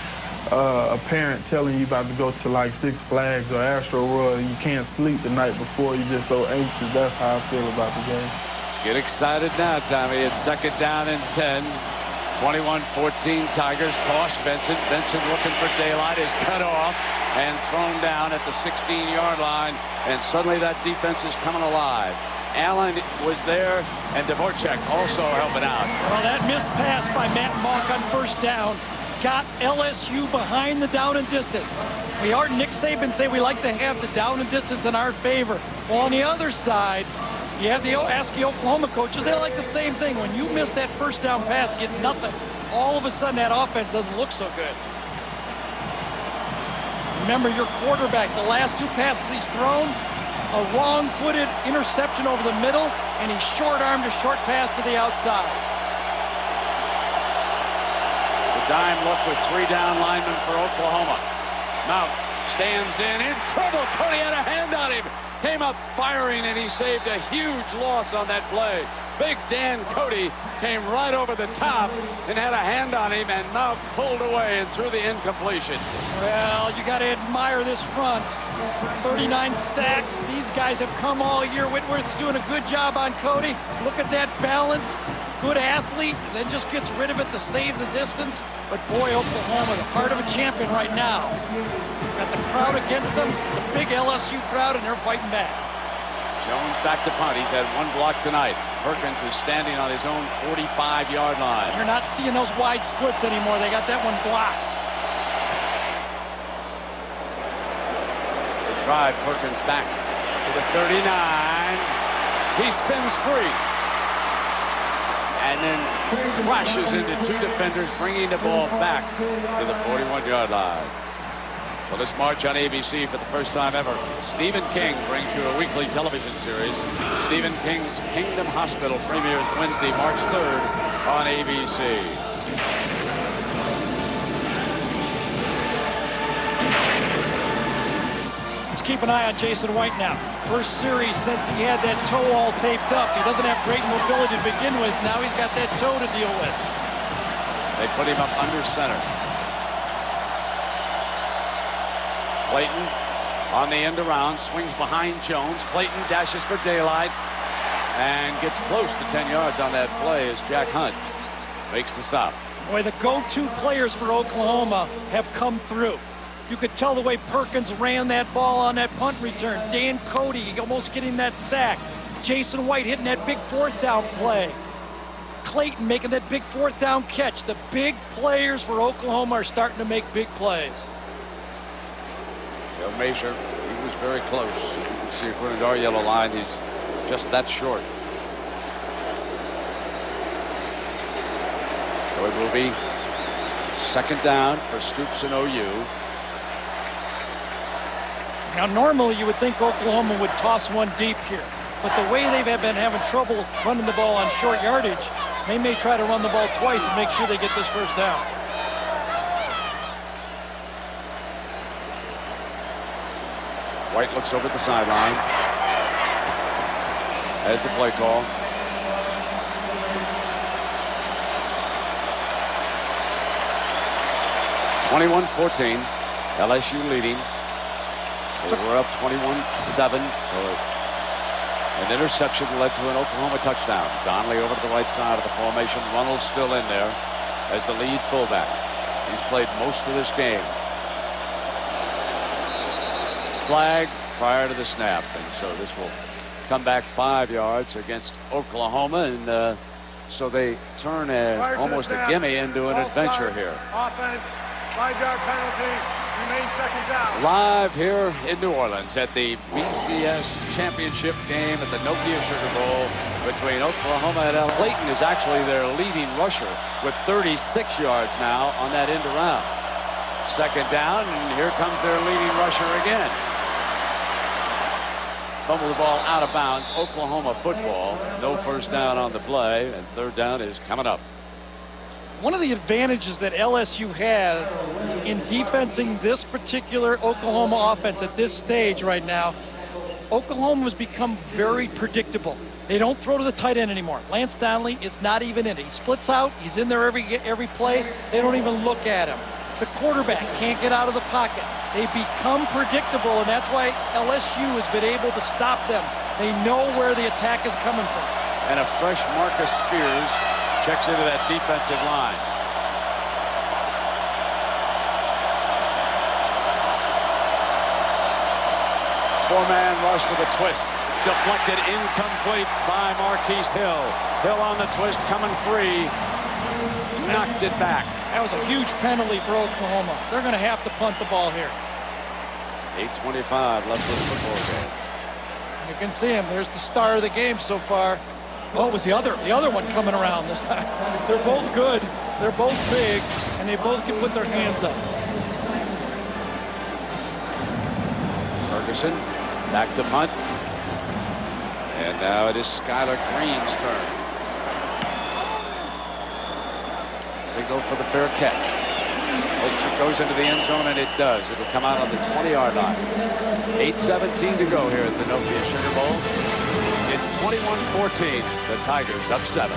[SPEAKER 22] a parent telling you about to go to like Six Flags or Astro World and you can't sleep the night before, you're just so anxious. That's how I feel about the game.
[SPEAKER 2] Get excited now, Tommy. It's 2nd down and 10. 21-14 Tigers. Toss Benson. Benson looking for daylight, is cut off and thrown down at the 16-yard line, and suddenly that defense is coming alive. Allen was there, and Dvorak also helping out.
[SPEAKER 9] Well, that missed pass by Matt Mock on 1st down got LSU behind the down and distance. We heard Nick Saban say we like to have the down and distance in our favor. Well, on the other side, you have the ASCII Oklahoma coaches. They like the same thing. When you miss that 1st down pass, get nothing, all of a sudden that offense doesn't look so good. Remember, your quarterback, the last 2 passes he's thrown, a wrong-footed interception over the middle, and he short-armed a short pass to the outside.
[SPEAKER 2] The dime look with 3 down linemen for Oklahoma. Mount stands in trouble. Cody had a hand on him. Came up firing, and he saved a huge loss on that play. Big Dan Cody came right over the top and had a hand on him, and Mount pulled away and threw the incompletion.
[SPEAKER 9] Well, you got to admire this front. 39 sacks. These guys have come all year. Whitworth's doing a good job on Cody. Look at that balance. Good athlete, then just gets rid of it to save the distance. But boy, Oklahoma, the heart of a champion right now. Got the crowd against them. It's a big LSU crowd, and they're fighting back.
[SPEAKER 2] Jones back to punt. He's had 1 block tonight. Perkins is standing on his own 45-yard line.
[SPEAKER 9] You're not seeing those wide splits anymore. They got that one blocked.
[SPEAKER 2] They drive Perkins back to the 39. He spins free. And then crashes into 2 defenders, bringing the ball back to the 41-yard line. Well, this March on ABC for the first time ever, Stephen King brings you a weekly television series. Stephen King's Kingdom Hospital premieres Wednesday, March 3rd on ABC.
[SPEAKER 9] Let's keep an eye on Jason White now. First series since he had that toe all taped up. He doesn't have great mobility to begin with. Now he's got that toe to deal with.
[SPEAKER 2] They put him up under center. Clayton on the end around, swings behind Jones. Clayton dashes for daylight and gets close to 10 yards on that play as Jack Hunt makes the stop.
[SPEAKER 9] Boy, the go-to players for Oklahoma have come through. You could tell the way Perkins ran that ball on that punt return. Dan Cody almost getting that sack. Jason White hitting that big 4th down play. Clayton making that big 4th down catch. The big players for Oklahoma are starting to make big plays.
[SPEAKER 2] Joe Masher, he was very close. You can see according to our yellow line, he's just that short. So it will be 2nd down for Stoops and OU.
[SPEAKER 9] Now, normally you would think Oklahoma would toss one deep here, but the way they've been having trouble running the ball on short yardage, they may try to run the ball twice and make sure they get this 1st down.
[SPEAKER 2] White looks over the sideline. As the play call. (21-14). LSU leading. They were up 21-7. An interception led to an Oklahoma touchdown. Donnelly over to the right side of the formation. Runnels still in there as the lead fullback. He's played most of this game. Flag prior to the snap, and so this will come back 5 yards against Oklahoma, and so they turn almost a gimme into an adventure here.
[SPEAKER 11] Offense, 5-yard penalty, Remain second down.
[SPEAKER 2] Live here in New Orleans at the BCS championship game at the Nokia Sugar Bowl between Oklahoma and LSU. Clayton is actually their leading rusher with 36 yards now on that end around. Second down, and here comes their leading rusher again. Fumble the ball out of bounds. Oklahoma football. No first down on the play, and third down is coming up.
[SPEAKER 9] One of the advantages that LSU has in defensing this particular Oklahoma offense at this stage right now, Oklahoma has become very predictable. They don't throw to the tight end anymore. Lance Donnelly is not even in it. He splits out. He's in there every play. They don't even look at him. The quarterback can't get out of the pocket. They become predictable, and that's why LSU has been able to stop them. They know where the attack is coming from.
[SPEAKER 2] And a fresh Marcus Spears checks into that defensive line. Four-man rush with a twist. Deflected, incomplete by Marquise Hill. Hill on the twist, coming free. Knocked it back.
[SPEAKER 9] That was a huge penalty for Oklahoma. They're going to have to punt the ball here.
[SPEAKER 2] 8:25 left in the football game.
[SPEAKER 9] You can see him. There's the star of the game so far. Oh, it was the other one coming around this time. They're both good. They're both big, and they both can put their hands up.
[SPEAKER 2] Ferguson back to punt. And now it is Skylar Green's turn. Signal for the fair catch. Hopes it goes into the end zone, and it does. It'll come out on the 20-yard line. 8:17 to go here at the Nokia Sugar Bowl. It's 21-14. The Tigers up 7.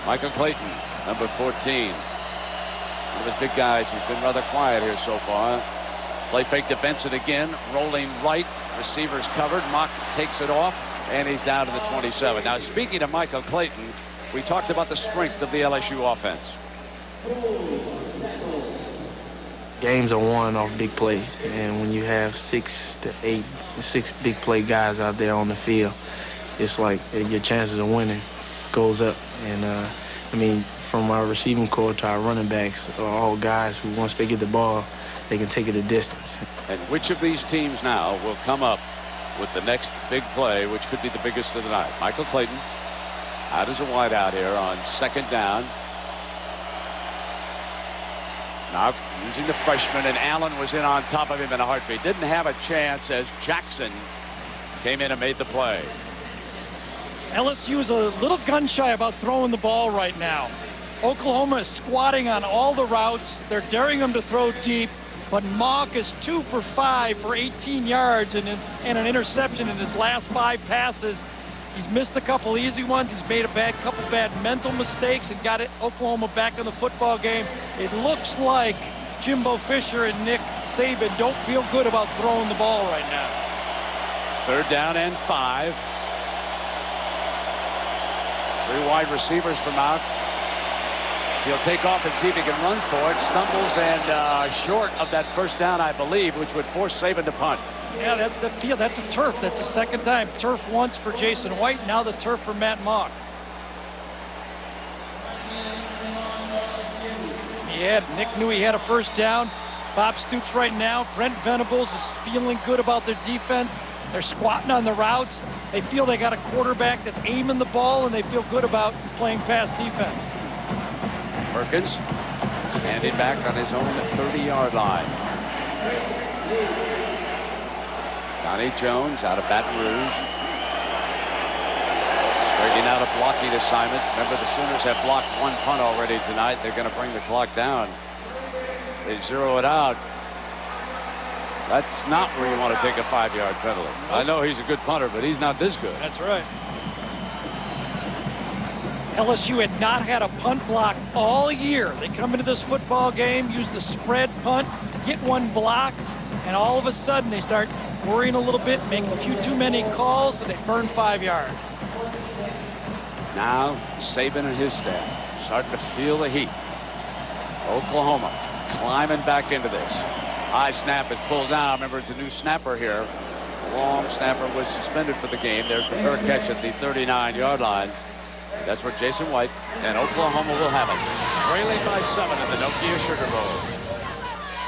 [SPEAKER 2] Michael Clayton, number 14. One of his big guys. He's been rather quiet here so far. Play fake to Benson again. Rolling right. Receivers covered. Mock takes it off, and he's down to the 27. Now, speaking of Michael Clayton, we talked about the strength of the LSU offense.
[SPEAKER 4] Games are won off big plays, and when you have 6 big play guys out there on the field, it's like your chances of winning goes up. And I mean, from our receiving core to our running backs, are all guys who, once they get the ball, they can take it a distance.
[SPEAKER 2] And which of these teams now will come up with the next big play, which could be the biggest of the night? Michael Clayton out as a wideout here on second down. Now using the freshman, and Allen was in on top of him in a heartbeat. Didn't have a chance as Jackson came in and made the play.
[SPEAKER 9] LSU is a little gun shy about throwing the ball right now. Oklahoma is squatting on all the routes. They're daring them to throw deep, but Mock is 2 for 5 for 18 yards and an interception in his last 5 passes. He's missed a couple easy ones. He's made a couple bad mental mistakes and got Oklahoma back in the football game. It looks like Jimbo Fisher and Nick Saban don't feel good about throwing the ball right now.
[SPEAKER 2] Third down and 5. 3 wide receivers for Mock. He'll take off and see if he can run for it. Stumbles and short of that first down, I believe, which would force Saban to punt.
[SPEAKER 9] Yeah, that's a turf. That's the second time. Turf once for Jason White, now the turf for Matt Mock. Nick knew he had a first down. Bob Stoops right now. Brent Venables is feeling good about their defense. They're squatting on the routes. They feel they got a quarterback that's aiming the ball, and they feel good about playing fast defense.
[SPEAKER 2] Perkins handed back on his own 30-yard line. Donnie Jones out of Baton Rouge. Straightening out a blocking assignment. Remember, the Sooners have blocked 1 punt already tonight. They're going to bring the clock down. They zero it out. That's not where you want to take a 5-yard penalty. I know he's a good punter, but he's not this good.
[SPEAKER 9] That's right. LSU had not had a punt block all year. They come into this football game, use the spread punt, get one blocked, and all of a sudden they start worrying a little bit, making a few too many calls, and they burn 5 yards.
[SPEAKER 2] Now Saban and his staff starting to feel the heat. Oklahoma climbing back into this. High snap is pulled down. Remember, it's a new snapper here. The long snapper was suspended for the game. There's the fair catch at the 39-yard line. That's where Jason White and Oklahoma will have it. Trailing by 7 in the Nokia Sugar Bowl.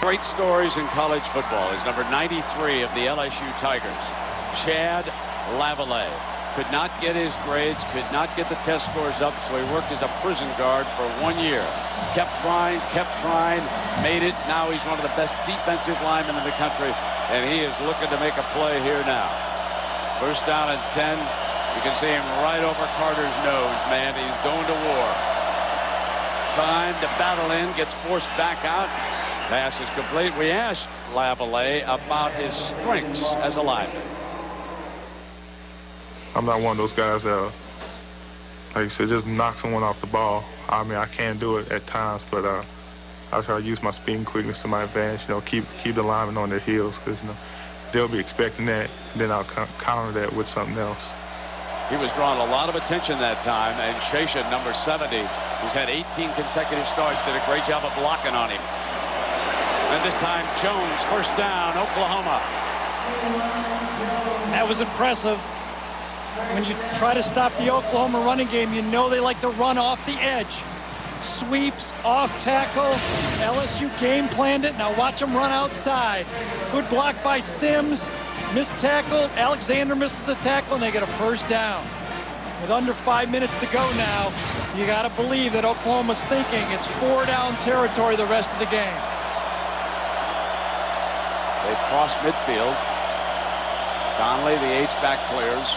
[SPEAKER 2] Great stories in college football is number 93 of the LSU Tigers, Chad Lavallee. Could not get his grades, could not get the test scores up, so he worked as a prison guard for 1 year. Kept trying, made it. Now he's one of the best defensive linemen in the country, and he is looking to make a play here now. First down and 10. You can see him right over Carter's nose, man. He's going to war. Trying to battle in, gets forced back out. Pass is complete. We asked Lavallee about his strengths as a lineman.
[SPEAKER 6] I'm not one of those guys that, like you said, just knock someone off the ball. I mean, I can do it at times, but I try to use my speed and quickness to my advantage. You know, keep the linemen on their heels, because they'll be expecting that. Then I'll counter that with something else.
[SPEAKER 2] He was drawing a lot of attention that time, and Shasha, number 70, who's had 18 consecutive starts, did a great job of blocking on him. And this time, Jones, first down, Oklahoma.
[SPEAKER 9] That was impressive. When you try to stop the Oklahoma running game, you know they like to run off the edge. Sweeps, off tackle. LSU game planned it. Now watch them run outside. Good block by Sims. Missed tackle. Alexander misses the tackle, and they get a first down. With under 5 minutes to go now, you got to believe that Oklahoma's thinking it's 4-down territory the rest of the game.
[SPEAKER 2] They cross midfield. Donnelly, the H-back, clears.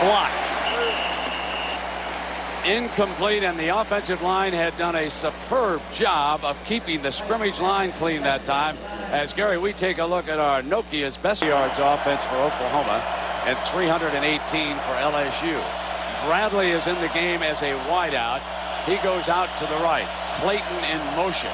[SPEAKER 2] Blocked. Incomplete, and the offensive line had done a superb job of keeping the scrimmage line clean that time. As Gary, we take a look at our Nokia's best yards offense for Oklahoma and 318 for LSU. Bradley is in the game as a wideout. He goes out to the right. Clayton in motion,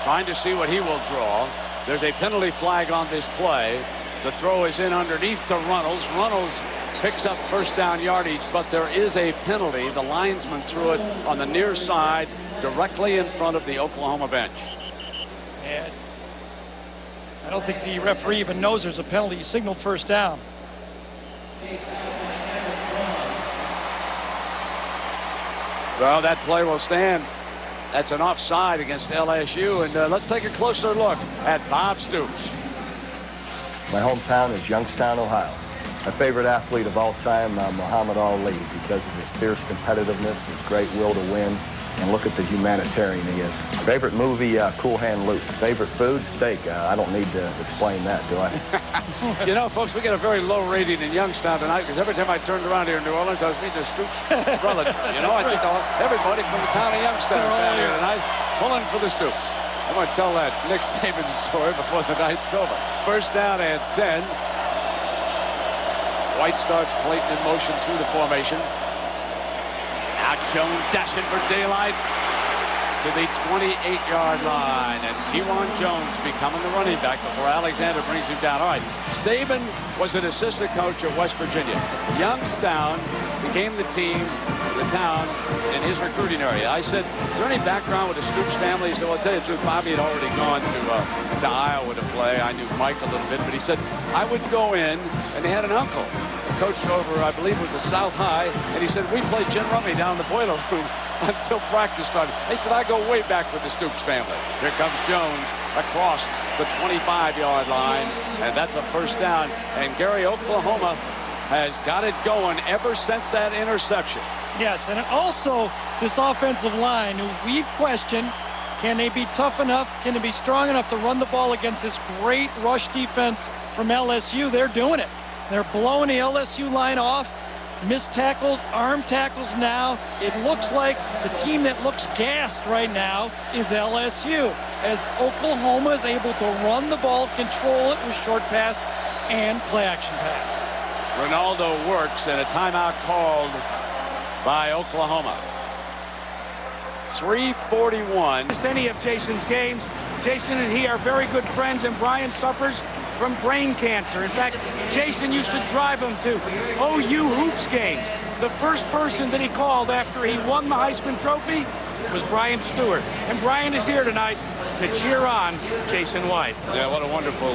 [SPEAKER 2] trying to see what he will draw. There's a penalty flag on this play. The throw is in underneath to Runnels. Runnels picks up first down yardage, but there is a penalty. The linesman threw it on the near side, directly in front of the Oklahoma bench.
[SPEAKER 9] And I don't think the referee even knows there's a penalty. He signaled first down.
[SPEAKER 2] Well, that play will stand. That's an offside against LSU, and let's take a closer look at Bob Stoops.
[SPEAKER 7] My hometown is Youngstown, Ohio. My favorite athlete of all time, Muhammad Ali, because of his fierce competitiveness, his great will to win, and look at the humanitarian he is. Favorite movie, Cool Hand Luke. Favorite food, steak. I don't need to explain that, do I?
[SPEAKER 2] You know, folks, we get a very low rating in Youngstown tonight, because every time I turned around here in New Orleans, I was meeting a Stoops relative. You know, I think everybody from the town of Youngstown is down here tonight, pulling for the Stoops. I'm going to tell that Nick Saban story before the night's over. First down and 10. White starts Clayton in motion through the formation. Now Jones dashing for daylight to the 28-yard line, and Kewan Jones becoming the running back before Alexander brings him down. All right, Saban was an assistant coach at West Virginia. Youngstown became the team, the town, in his recruiting area. I said, is there any background with the Stoops family? He said, well, I'll tell you the truth, Bobby had already gone to Iowa to play. I knew Mike a little bit, but he said, I would go in, and they had an uncle coached over, I believe it was at South High, and he said, we played gin rummy down in the boiler room until practice started. They said, I go way back with the Stoops family. Here comes Jones across the 25-yard line, and that's a first down. And Gary, Oklahoma has got it going ever since that interception.
[SPEAKER 9] Yes, and also this offensive line, who we've questioned, can they be tough enough? Can they be strong enough to run the ball against this great rush defense from LSU? They're doing it. They're blowing the LSU line off. Missed tackles, arm tackles now. It looks like the team that looks gassed right now is LSU, as Oklahoma is able to run the ball, control it with short pass and play action pass.
[SPEAKER 2] Ronaldo works, and a timeout called by Oklahoma. 3:41.
[SPEAKER 5] Missed any of Jason's games. Jason and he are very good friends, and Brian suffers from brain cancer. In fact, Jason used to drive him to OU hoops games. The first person that he called after he won the Heisman Trophy was Brian Stewart. And Brian is here tonight to cheer on Jason White.
[SPEAKER 2] Yeah, what a wonderful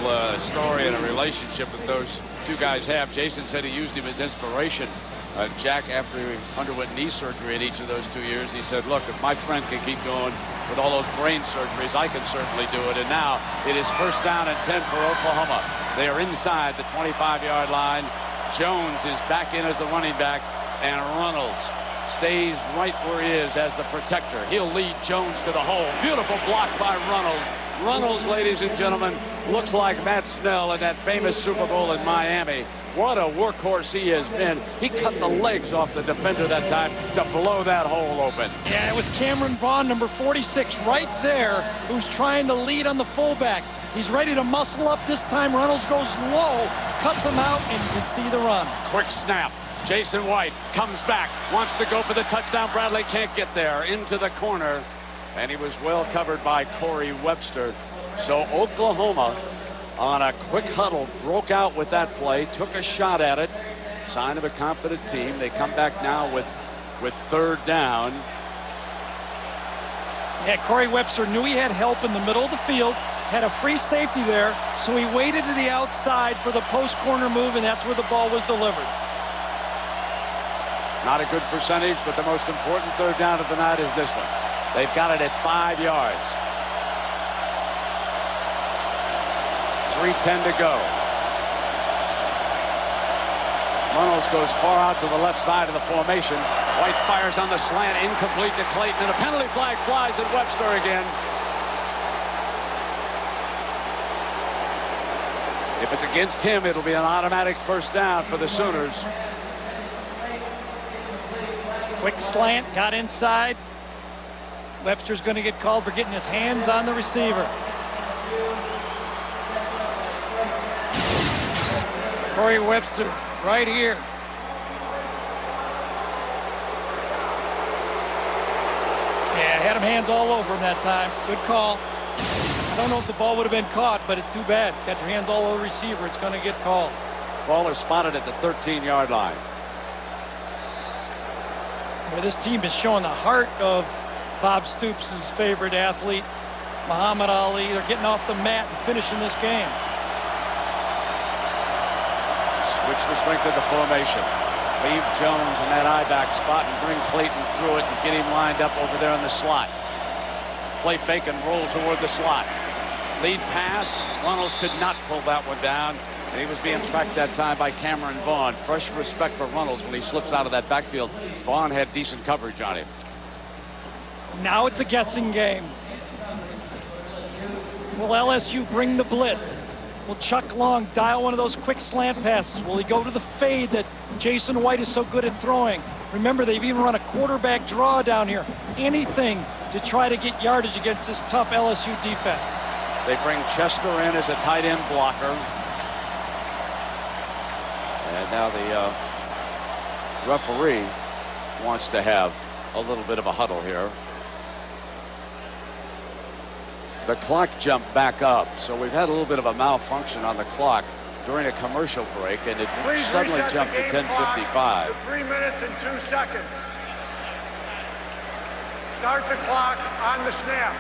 [SPEAKER 2] story and a relationship that those two guys have. Jason said he used him as inspiration Jack, after he underwent knee surgery in each of those 2 years, he said, look, if my friend can keep going with all those brain surgeries, I can certainly do it. And now it is 1st down and 10 for Oklahoma. They are inside the 25-yard line. Jones is back in as the running back, and Runnels stays right where he is as the protector. He'll lead Jones to the hole. Beautiful block by Runnels. Runnels, ladies and gentlemen, looks like Matt Snell in that famous Super Bowl in Miami. What a workhorse he has been. He cut the legs off the defender that time to blow that hole open.
[SPEAKER 9] Yeah, it was Cameron Vaughn, number 46, right there, who's trying to lead on the fullback. He's ready to muscle up this time. Runnels goes low, cuts him out, and you can see the run.
[SPEAKER 2] Quick snap. Jason White comes back, wants to go for the touchdown. Bradley can't get there. Into the corner, and he was well covered by Corey Webster. So Oklahoma, on a quick huddle, broke out with that play, took a shot at it. Sign of a confident team. They come back now with 3rd down.
[SPEAKER 9] Yeah, Corey Webster knew he had help in the middle of the field, had a free safety there, so he waited to the outside for the post corner move, and that's where the ball was delivered.
[SPEAKER 2] Not a good percentage, but the most important 3rd down of the night is this one. They've got it at 5 yards. 3:10 to go. Runnels goes far out to the left side of the formation. White fires on the slant, incomplete to Clayton, and a penalty flag flies at Webster again. If it's against him, it'll be an automatic 1st down for the Sooners.
[SPEAKER 9] Quick slant, got inside. Webster's going to get called for getting his hands on the receiver. Corey Webster right here. Yeah, had him hands all over him that time. Good call. I don't know if the ball would have been caught, but it's too bad. Got your hands all over the receiver. It's going to get called.
[SPEAKER 2] Ball is spotted at the 13-yard line.
[SPEAKER 9] Well, this team is showing the heart of Bob Stoops' favorite athlete, Muhammad Ali. They're getting off the mat and finishing this game.
[SPEAKER 2] Switch the strength of the formation. Leave Jones in that I-back spot and bring Clayton through it and get him lined up over there in the slot. Play fake and roll toward the slot. Lead pass. Runnels could not pull that one down. And he was being tracked that time by Cameron Vaughn. Fresh respect for Runnels when he slips out of that backfield. Vaughn had decent coverage on him.
[SPEAKER 9] Now it's a guessing game. Will LSU bring the blitz? Will Chuck Long dial one of those quick slant passes? Will he go to the fade that Jason White is so good at throwing? Remember, they've even run a quarterback draw down here. Anything to try to get yardage against this tough LSU defense.
[SPEAKER 2] They bring Chester in as a tight end blocker. And now the referee wants to have a little bit of a huddle here. The clock jumped back up, so we've had a little bit of a malfunction on the clock during a commercial break, and it suddenly jumped to 10:55.
[SPEAKER 11] 3 minutes and 2 seconds. Start the clock on the snap.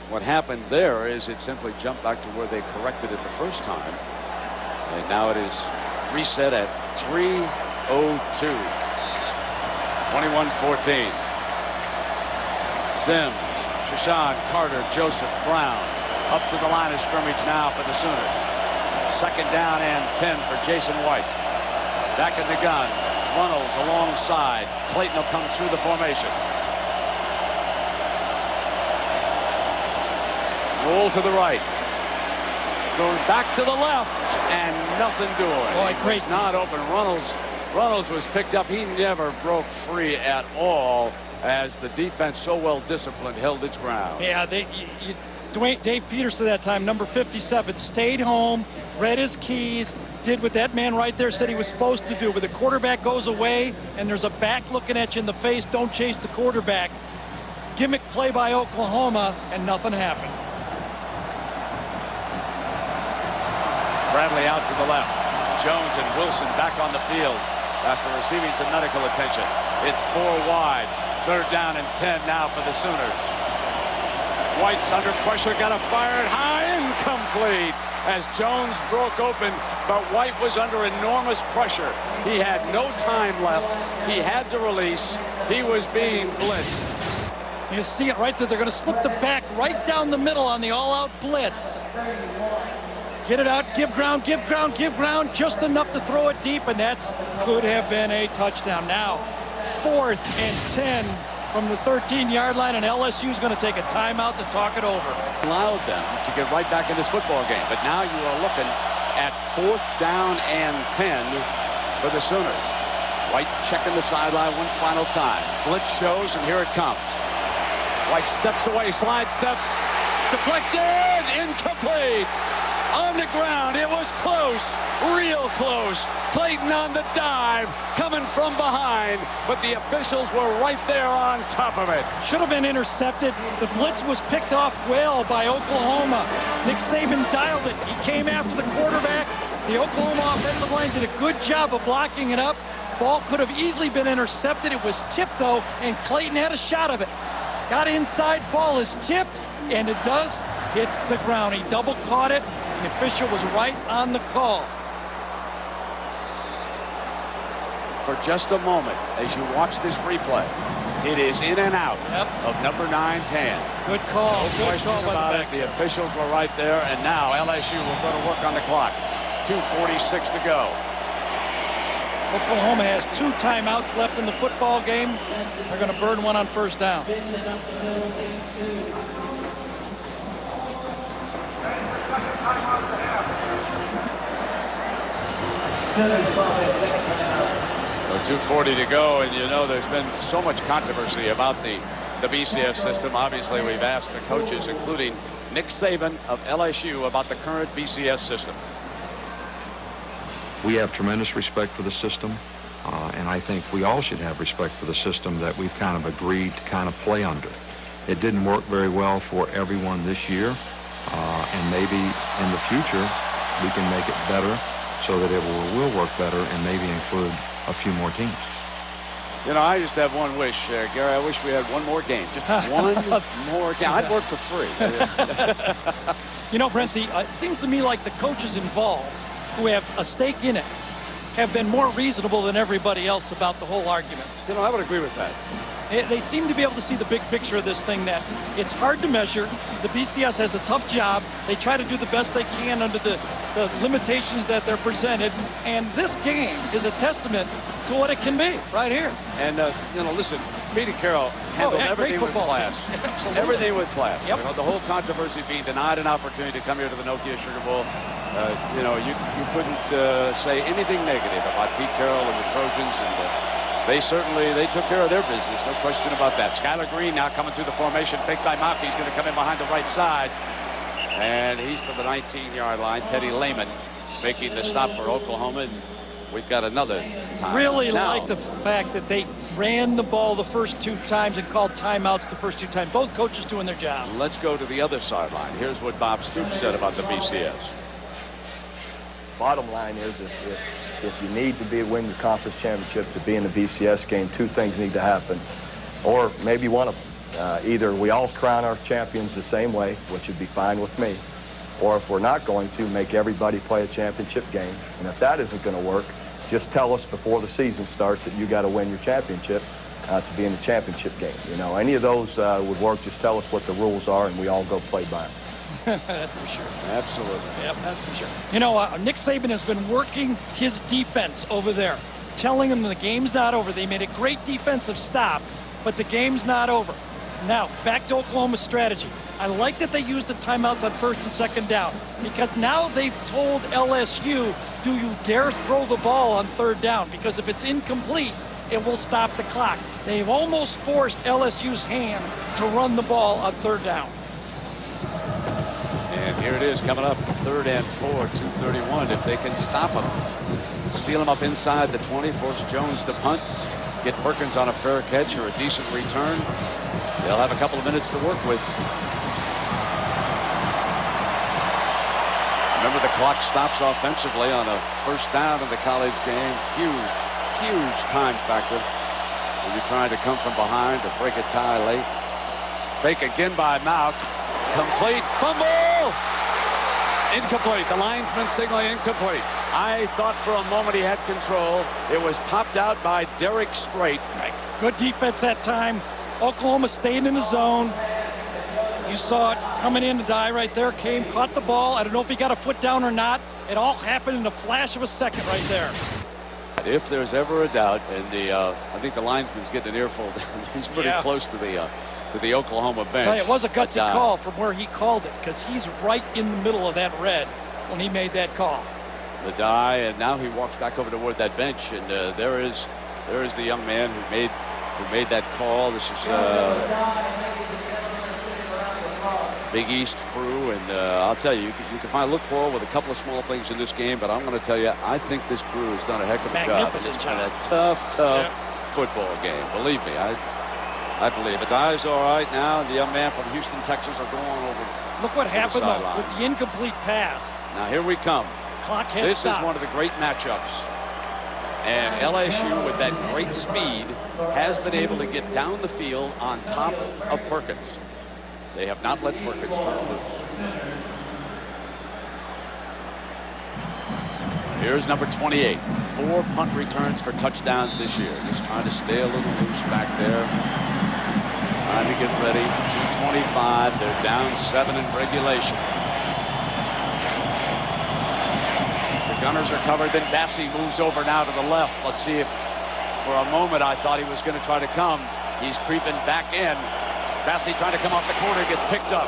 [SPEAKER 2] What happened there is it simply jumped back to where they corrected it the first time, and now it is reset at 3:02. 21-14. Sims, Shashawn, Carter, Joseph, Brown up to the line of scrimmage now for the Sooners. 2nd down and 10 for Jason White. Back in the gun. Runnels alongside. Clayton will come through the formation. Roll to the right. Thrown back to the left, and nothing doing.
[SPEAKER 9] Boy, great.
[SPEAKER 2] Not open. Runnels was picked up. He never broke free at all, as the defense, so well disciplined, held its ground.
[SPEAKER 9] Yeah, Dave Peterson that time, number 57, stayed home, read his keys, did what that man right there said he was supposed to do. But the quarterback goes away and there's a back looking at you in the face, don't chase the quarterback. Gimmick play by Oklahoma, and nothing happened.
[SPEAKER 2] Bradley out to the left. Jones and Wilson back on the field after receiving some medical attention. It's 4 wide. 3rd down and 10 now for the Sooners. White's under pressure, got to fire it high, incomplete. as Jones broke open, but White was under enormous pressure. He had no time left. He had to release. He was being blitzed.
[SPEAKER 9] You see it right there. They're going to slip the back right down the middle on the all-out blitz. Get it out, give ground, give ground, give ground, just enough to throw it deep, and that's could have been a touchdown. Now, 4th and 10 from the 13-yard line, and LSU is going to take a timeout to talk it over.
[SPEAKER 2] Allowed them to get right back in this football game, but now you are looking at 4th down and 10 for the Sooners. White checking the sideline one final time. Blitz shows, and here it comes. White steps away, slide step, deflected, incomplete. On the ground, it was close, real close. Clayton on the dive, coming from behind, but the officials were right there on top of it.
[SPEAKER 9] Should have been intercepted. The blitz was picked off well by Oklahoma. Nick Saban dialed it. He came after the quarterback. The Oklahoma offensive line did a good job of blocking it up. Ball could have easily been intercepted. It was tipped, though, and Clayton had a shot of it. Got inside, ball is tipped, and it does hit the ground. He double caught it. The official was right on the call.
[SPEAKER 2] For just a moment, as you watch this replay, it is in and out of number 9's hands.
[SPEAKER 9] Good call.
[SPEAKER 2] No question about it. The officials were right there, and now LSU will go to work on the clock. 2:46 to go.
[SPEAKER 9] Oklahoma has 2 timeouts left in the football game. They're going to burn one on 1st down.
[SPEAKER 2] So 2:40 to go, and you know there's been so much controversy about the BCS system. Obviously, we've asked the coaches, including Nick Saban of LSU, about the current BCS system.
[SPEAKER 18] We have tremendous respect for the system, and I think we all should have respect for the system that we've kind of agreed to kind of play under. It didn't work very well for everyone this year, and maybe in the future we can make it better so that it will work better and maybe include a few more teams.
[SPEAKER 2] You know, I just have one wish, Gary. I wish we had one more game. Just one more game. I'd work for free.
[SPEAKER 9] You know, Brent, it seems to me like the coaches involved who have a stake in it have been more reasonable than everybody else about the whole argument.
[SPEAKER 2] You know, I would agree with that.
[SPEAKER 9] They seem to be able to see the big picture of this thing, that it's hard to measure. The BCS has a tough job. They try to do the best they can under the limitations that they're presented. And this game is a testament to what it can be right here.
[SPEAKER 2] And, you know, listen, Peter Carroll handled everything with class. Everything with class. Yep. You know, the whole controversy being denied an opportunity to come here to the Nokia Sugar Bowl. You know, you couldn't say anything negative about Pete Carroll and the Trojans, and they took care of their business, no question about that. Skylar Green now coming through the formation, fake by Mauke. He's going to come in behind the right side, and he's to the 19-yard line. Teddy Lehman making the stop for Oklahoma, and we've got another time.
[SPEAKER 9] Really like the fact that they ran the ball the first 2 times and called timeouts the first 2 times. Both coaches doing their job.
[SPEAKER 2] Let's go to the other sideline. Here's what Bob Stoops said about the BCS.
[SPEAKER 7] Bottom line is, if you need to win your conference championship to be in the BCS game, 2 things need to happen, or maybe one of them. Either we all crown our champions the same way, which would be fine with me, or if we're not going to, make everybody play a championship game. And if that isn't going to work, just tell us before the season starts that you got to win your championship to be in the championship game. You know, any of those would work. Just tell us what the rules are, and we all go play by them.
[SPEAKER 9] That's for sure.
[SPEAKER 2] Absolutely.
[SPEAKER 9] Yep, that's for sure. You know, Nick Saban has been working his defense over there, telling them the game's not over. They made a great defensive stop, but the game's not over. Now, back to Oklahoma's strategy. I like that they used the timeouts on 1st and 2nd down, because now they've told LSU, do you dare throw the ball on 3rd down? Because if it's incomplete, it will stop the clock. They've almost forced LSU's hand to run the ball on 3rd down.
[SPEAKER 2] And here it is coming up, 3rd and 4, 2:31. If they can stop them, seal them up inside the 20, force Jones to punt, get Perkins on a fair catch or a decent return, they'll have a couple of minutes to work with. Remember, the clock stops offensively on a 1st down in the college game. Huge time factor when you're trying to come from behind or break a tie late. Fake again by Mauke. Complete. Fumble! Incomplete. The linesman signaling incomplete. I thought for a moment he had control. It was popped out by Derek Strait.
[SPEAKER 9] Good defense that time. Oklahoma stayed in the zone. You saw it coming in to die right there. Came, caught the ball. I don't know if he got a foot down or not. It all happened in a flash of a second right there.
[SPEAKER 2] If there's ever a doubt, and I think the linesman's getting an earful. He's pretty close to the Oklahoma bench.
[SPEAKER 9] Tell you, it was a gutsy call from where he called it, because he's right in the middle of that red when he made that call.
[SPEAKER 2] The die, and now he walks back over toward that bench, and there is the young man who made that call. This is Big East crew, and I'll tell you, you can find look for with a couple of small things in this game, but I'm going to tell you, I think this crew has done a heck of a job. And it's been a tough football game. Believe me, I believe it. Dye's all right now. The young man from Houston, Texas, are going over.
[SPEAKER 9] Look what happened though with the incomplete pass.
[SPEAKER 2] Now here we come.
[SPEAKER 9] Clock hit.
[SPEAKER 2] This is one of the great matchups. And LSU, with that great speed, has been able to get down the field on top of Perkins. They have not let Perkins turn loose. Here's number 28. 4 punt returns for touchdowns this year. Just trying to stay a little loose back there. Trying to get ready. 2:25. They're down 7 in regulation. The Gunners are covered. Then Bassey moves over now to the left. Let's see if, for a moment, I thought he was going to try to come. He's creeping back in. Bassey trying to come off the corner, gets picked up.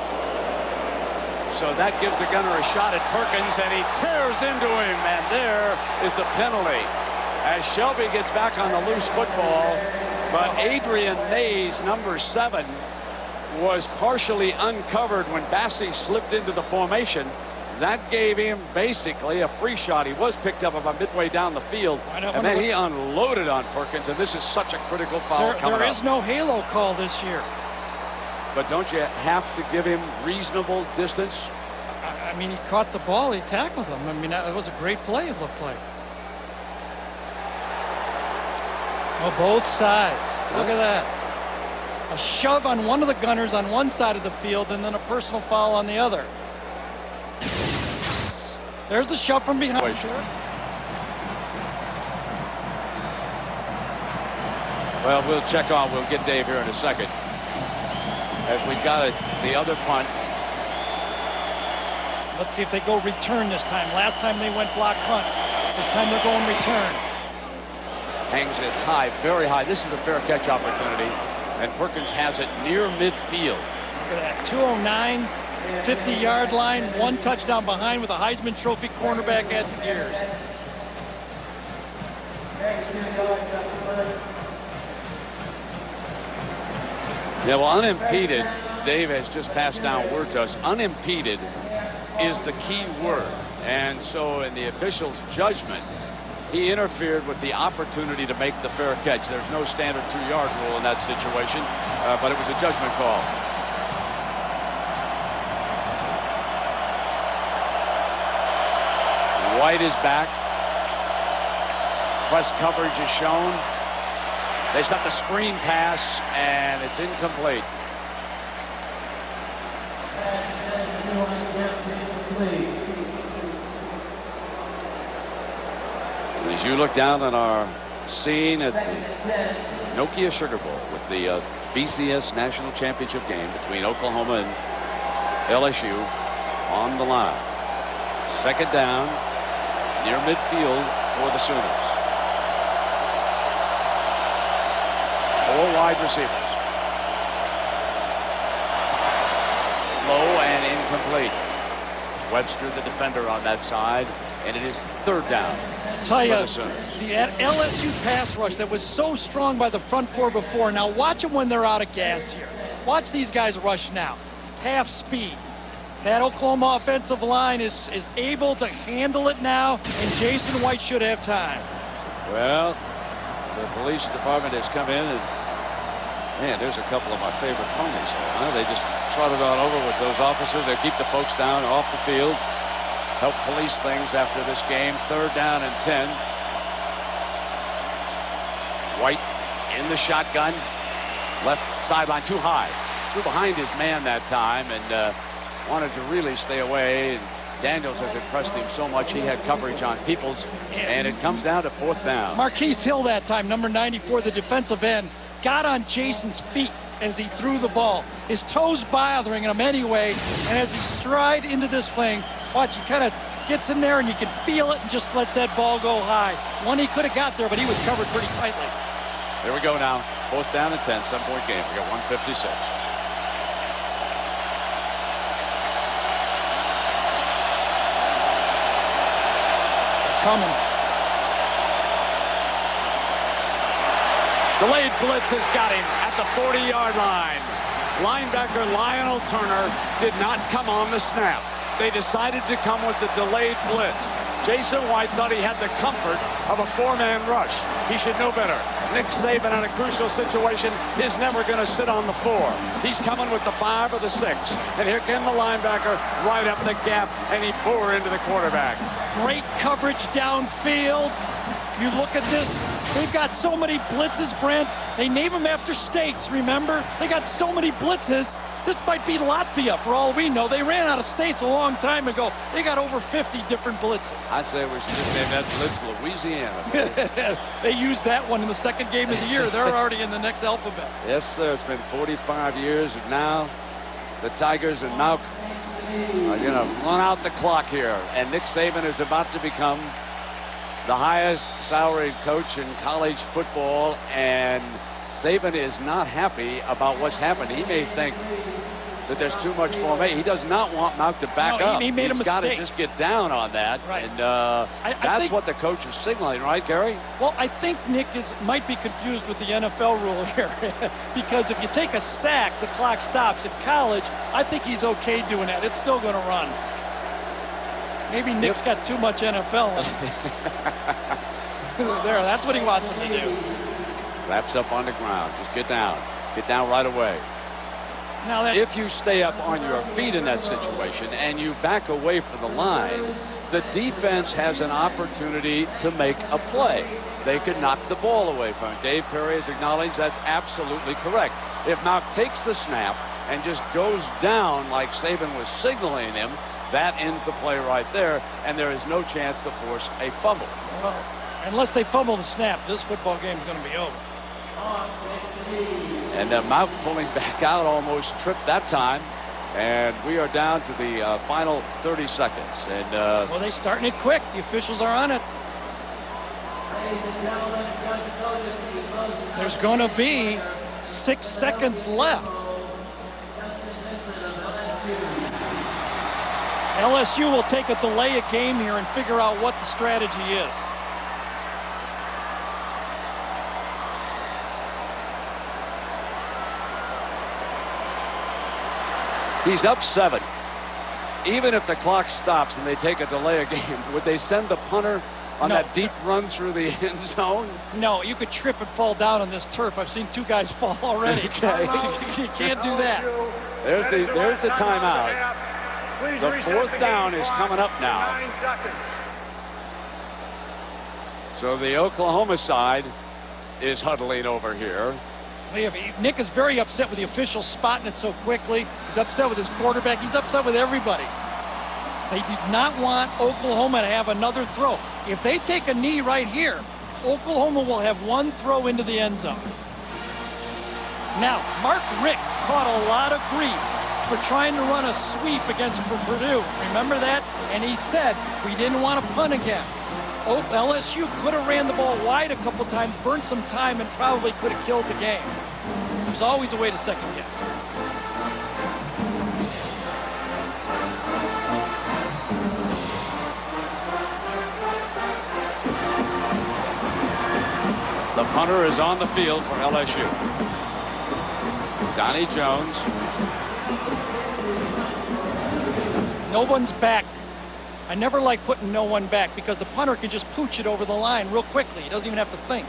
[SPEAKER 2] So that gives the Gunner a shot at Perkins, and he tears into him, and there is the penalty. As Shelby gets back on the loose football, but Adrian Mays, number 7, was partially uncovered when Bassey slipped into the formation. That gave him basically a free shot. He was picked up about midway down the field, and then he unloaded on Perkins, and this is such a critical foul coming up.
[SPEAKER 9] There is no halo call this year.
[SPEAKER 2] But don't you have to give him reasonable distance?
[SPEAKER 9] I mean, he caught the ball. He tackled him. I mean, that was a great play, it looked like. Oh, both sides. Look at that. A shove on one of the Gunners on one side of the field, and then a personal foul on the other. There's the shove from behind.
[SPEAKER 2] Well, we'll check on. We'll get Dave here in a second. As we've got the other punt.
[SPEAKER 9] Let's see if they go return this time. Last time they went block punt. This time they're going return.
[SPEAKER 2] Hangs it high, very high. This is a fair catch opportunity. And Perkins has it near midfield.
[SPEAKER 9] Look at that. 209, 50-yard line. 1 touchdown behind with a Heisman Trophy cornerback at the gears.
[SPEAKER 2] Yeah, well, unimpeded, Dave has just passed down word to us. Unimpeded is the key word. And so in the official's judgment, he interfered with the opportunity to make the fair catch. There's no standard 2-yard rule in that situation, but it was a judgment call. White is back. Press coverage is shown. They set the screen pass, and it's incomplete. As you look down on our scene at the Nokia Sugar Bowl with the BCS National Championship game between Oklahoma and LSU on the line. 2nd down, near midfield for the Sooners. 4 wide receivers. Low and incomplete. Webster, the defender on that side, and it is 3rd down.
[SPEAKER 9] Tell you, the LSU pass rush that was so strong by the front 4 before. Now watch them when they're out of gas here. Watch these guys rush now. Half speed. That Oklahoma offensive line is able to handle it now, and Jason White should have time.
[SPEAKER 2] Well, the police department has come in, and man, there's a couple of my favorite ponies. They just trotted on over with those officers. They keep the folks down off the field, help police things after this game. 3rd down and 10. White in the shotgun, left sideline too high. Threw behind his man that time and wanted to really stay away and Daniels has impressed him so much. He had coverage on Peoples, and it comes down to 4th down.
[SPEAKER 9] Marquise Hill that time, number 94, the defensive end, got on Jason's feet as he threw the ball. His toes bothering him anyway, and as he stride into this thing, watch, he kind of gets in there and you can feel it and just lets that ball go high. One he could have got there, but he was covered pretty tightly.
[SPEAKER 2] Here we go now. 4th down and 10, 7-point game. We got 156.
[SPEAKER 9] Coming.
[SPEAKER 2] Delayed blitz has got him at the 40-yard line. Linebacker Lionel Turner did not come on the snap. They decided to come with the delayed blitz. Jason White thought he had the comfort of a 4-man rush. He should know better. Nick Saban in a crucial situation is never going to sit on the 4. He's coming with the 5 or the 6. And here came the linebacker right up the gap, and he bore into the quarterback.
[SPEAKER 9] Great coverage downfield. You look at this, they've got so many blitzes, Brent. They name them after states, remember? They got so many blitzes. This might be Latvia, for all we know. They ran out of states a long time ago. They got over 50 different blitzes.
[SPEAKER 2] I say we should just name that blitz Louisiana.
[SPEAKER 9] They used that one in the second game of the year. They're already in the next alphabet.
[SPEAKER 2] Yes, sir. It's been 45 years, and now the Tigers are now going to run out the clock here. And Nick Saban is about to become the highest salaried coach in college football, and Saban is not happy about what's happened. He may think that there's too much formation. He does not want Mount to back up.
[SPEAKER 9] He made a mistake.
[SPEAKER 2] He's got to just get down on that.
[SPEAKER 9] Right.
[SPEAKER 2] And
[SPEAKER 9] I
[SPEAKER 2] that's
[SPEAKER 9] think
[SPEAKER 2] what the coach is signaling, right, Gary?
[SPEAKER 9] Well, I think Nick might be confused with the NFL rule here because if you take a sack, the clock stops. In college, I think he's okay doing that. It's still going to run. Maybe Nick's got too much NFL in him. There, that's what he wants him to do.
[SPEAKER 2] Wraps up on the ground. Just get down. Get down right away.
[SPEAKER 9] Now that
[SPEAKER 2] if you stay up on your feet in that situation and you back away from the line, the defense has an opportunity to make a play. They could knock the ball away from it. Dave Perry has acknowledged that's absolutely correct. If Mount takes the snap and just goes down like Saban was signaling him, that ends the play right there, and there is no chance to force a fumble.
[SPEAKER 9] Well, unless they fumble the snap, this football game is going to be over.
[SPEAKER 2] And Mount pulling back out, almost tripped that time. And we are down to the final 30 seconds. And
[SPEAKER 9] well, they're starting it quick. The officials are on it. There's going to be 6 seconds left. LSU will take a delay a game here and figure out what the strategy is.
[SPEAKER 2] He's up 7. Even if the clock stops and they take a delay a game, would they send the punter on that deep run through the end zone?
[SPEAKER 9] No, you could trip and fall down on this turf. I've seen 2 guys fall already.
[SPEAKER 2] Okay.
[SPEAKER 9] You can't do that.
[SPEAKER 2] There's the timeout. The 4th down is coming up now. So the Oklahoma side is huddling over here.
[SPEAKER 9] Nick is very upset with the officials spotting it so quickly. He's upset with his quarterback. He's upset with everybody. They do not want Oklahoma to have another throw. If they take a knee right here, Oklahoma will have 1 throw into the end zone. Now, Mark Richt caught a lot of grief for trying to run a sweep against Purdue. Remember that? And he said, we didn't want to punt again. LSU could have ran the ball wide a couple times, burned some time, and probably could have killed the game. There's always a way to second guess.
[SPEAKER 2] The punter is on the field for LSU. Donnie Jones.
[SPEAKER 9] No one's back. I never like putting no one back because the punter can just pooch it over the line real quickly. He doesn't even have to think.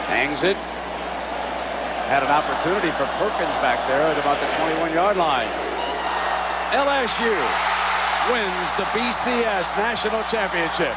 [SPEAKER 2] Hangs it. Had an opportunity for Perkins back there at about the 21-yard line. LSU wins the BCS National Championship.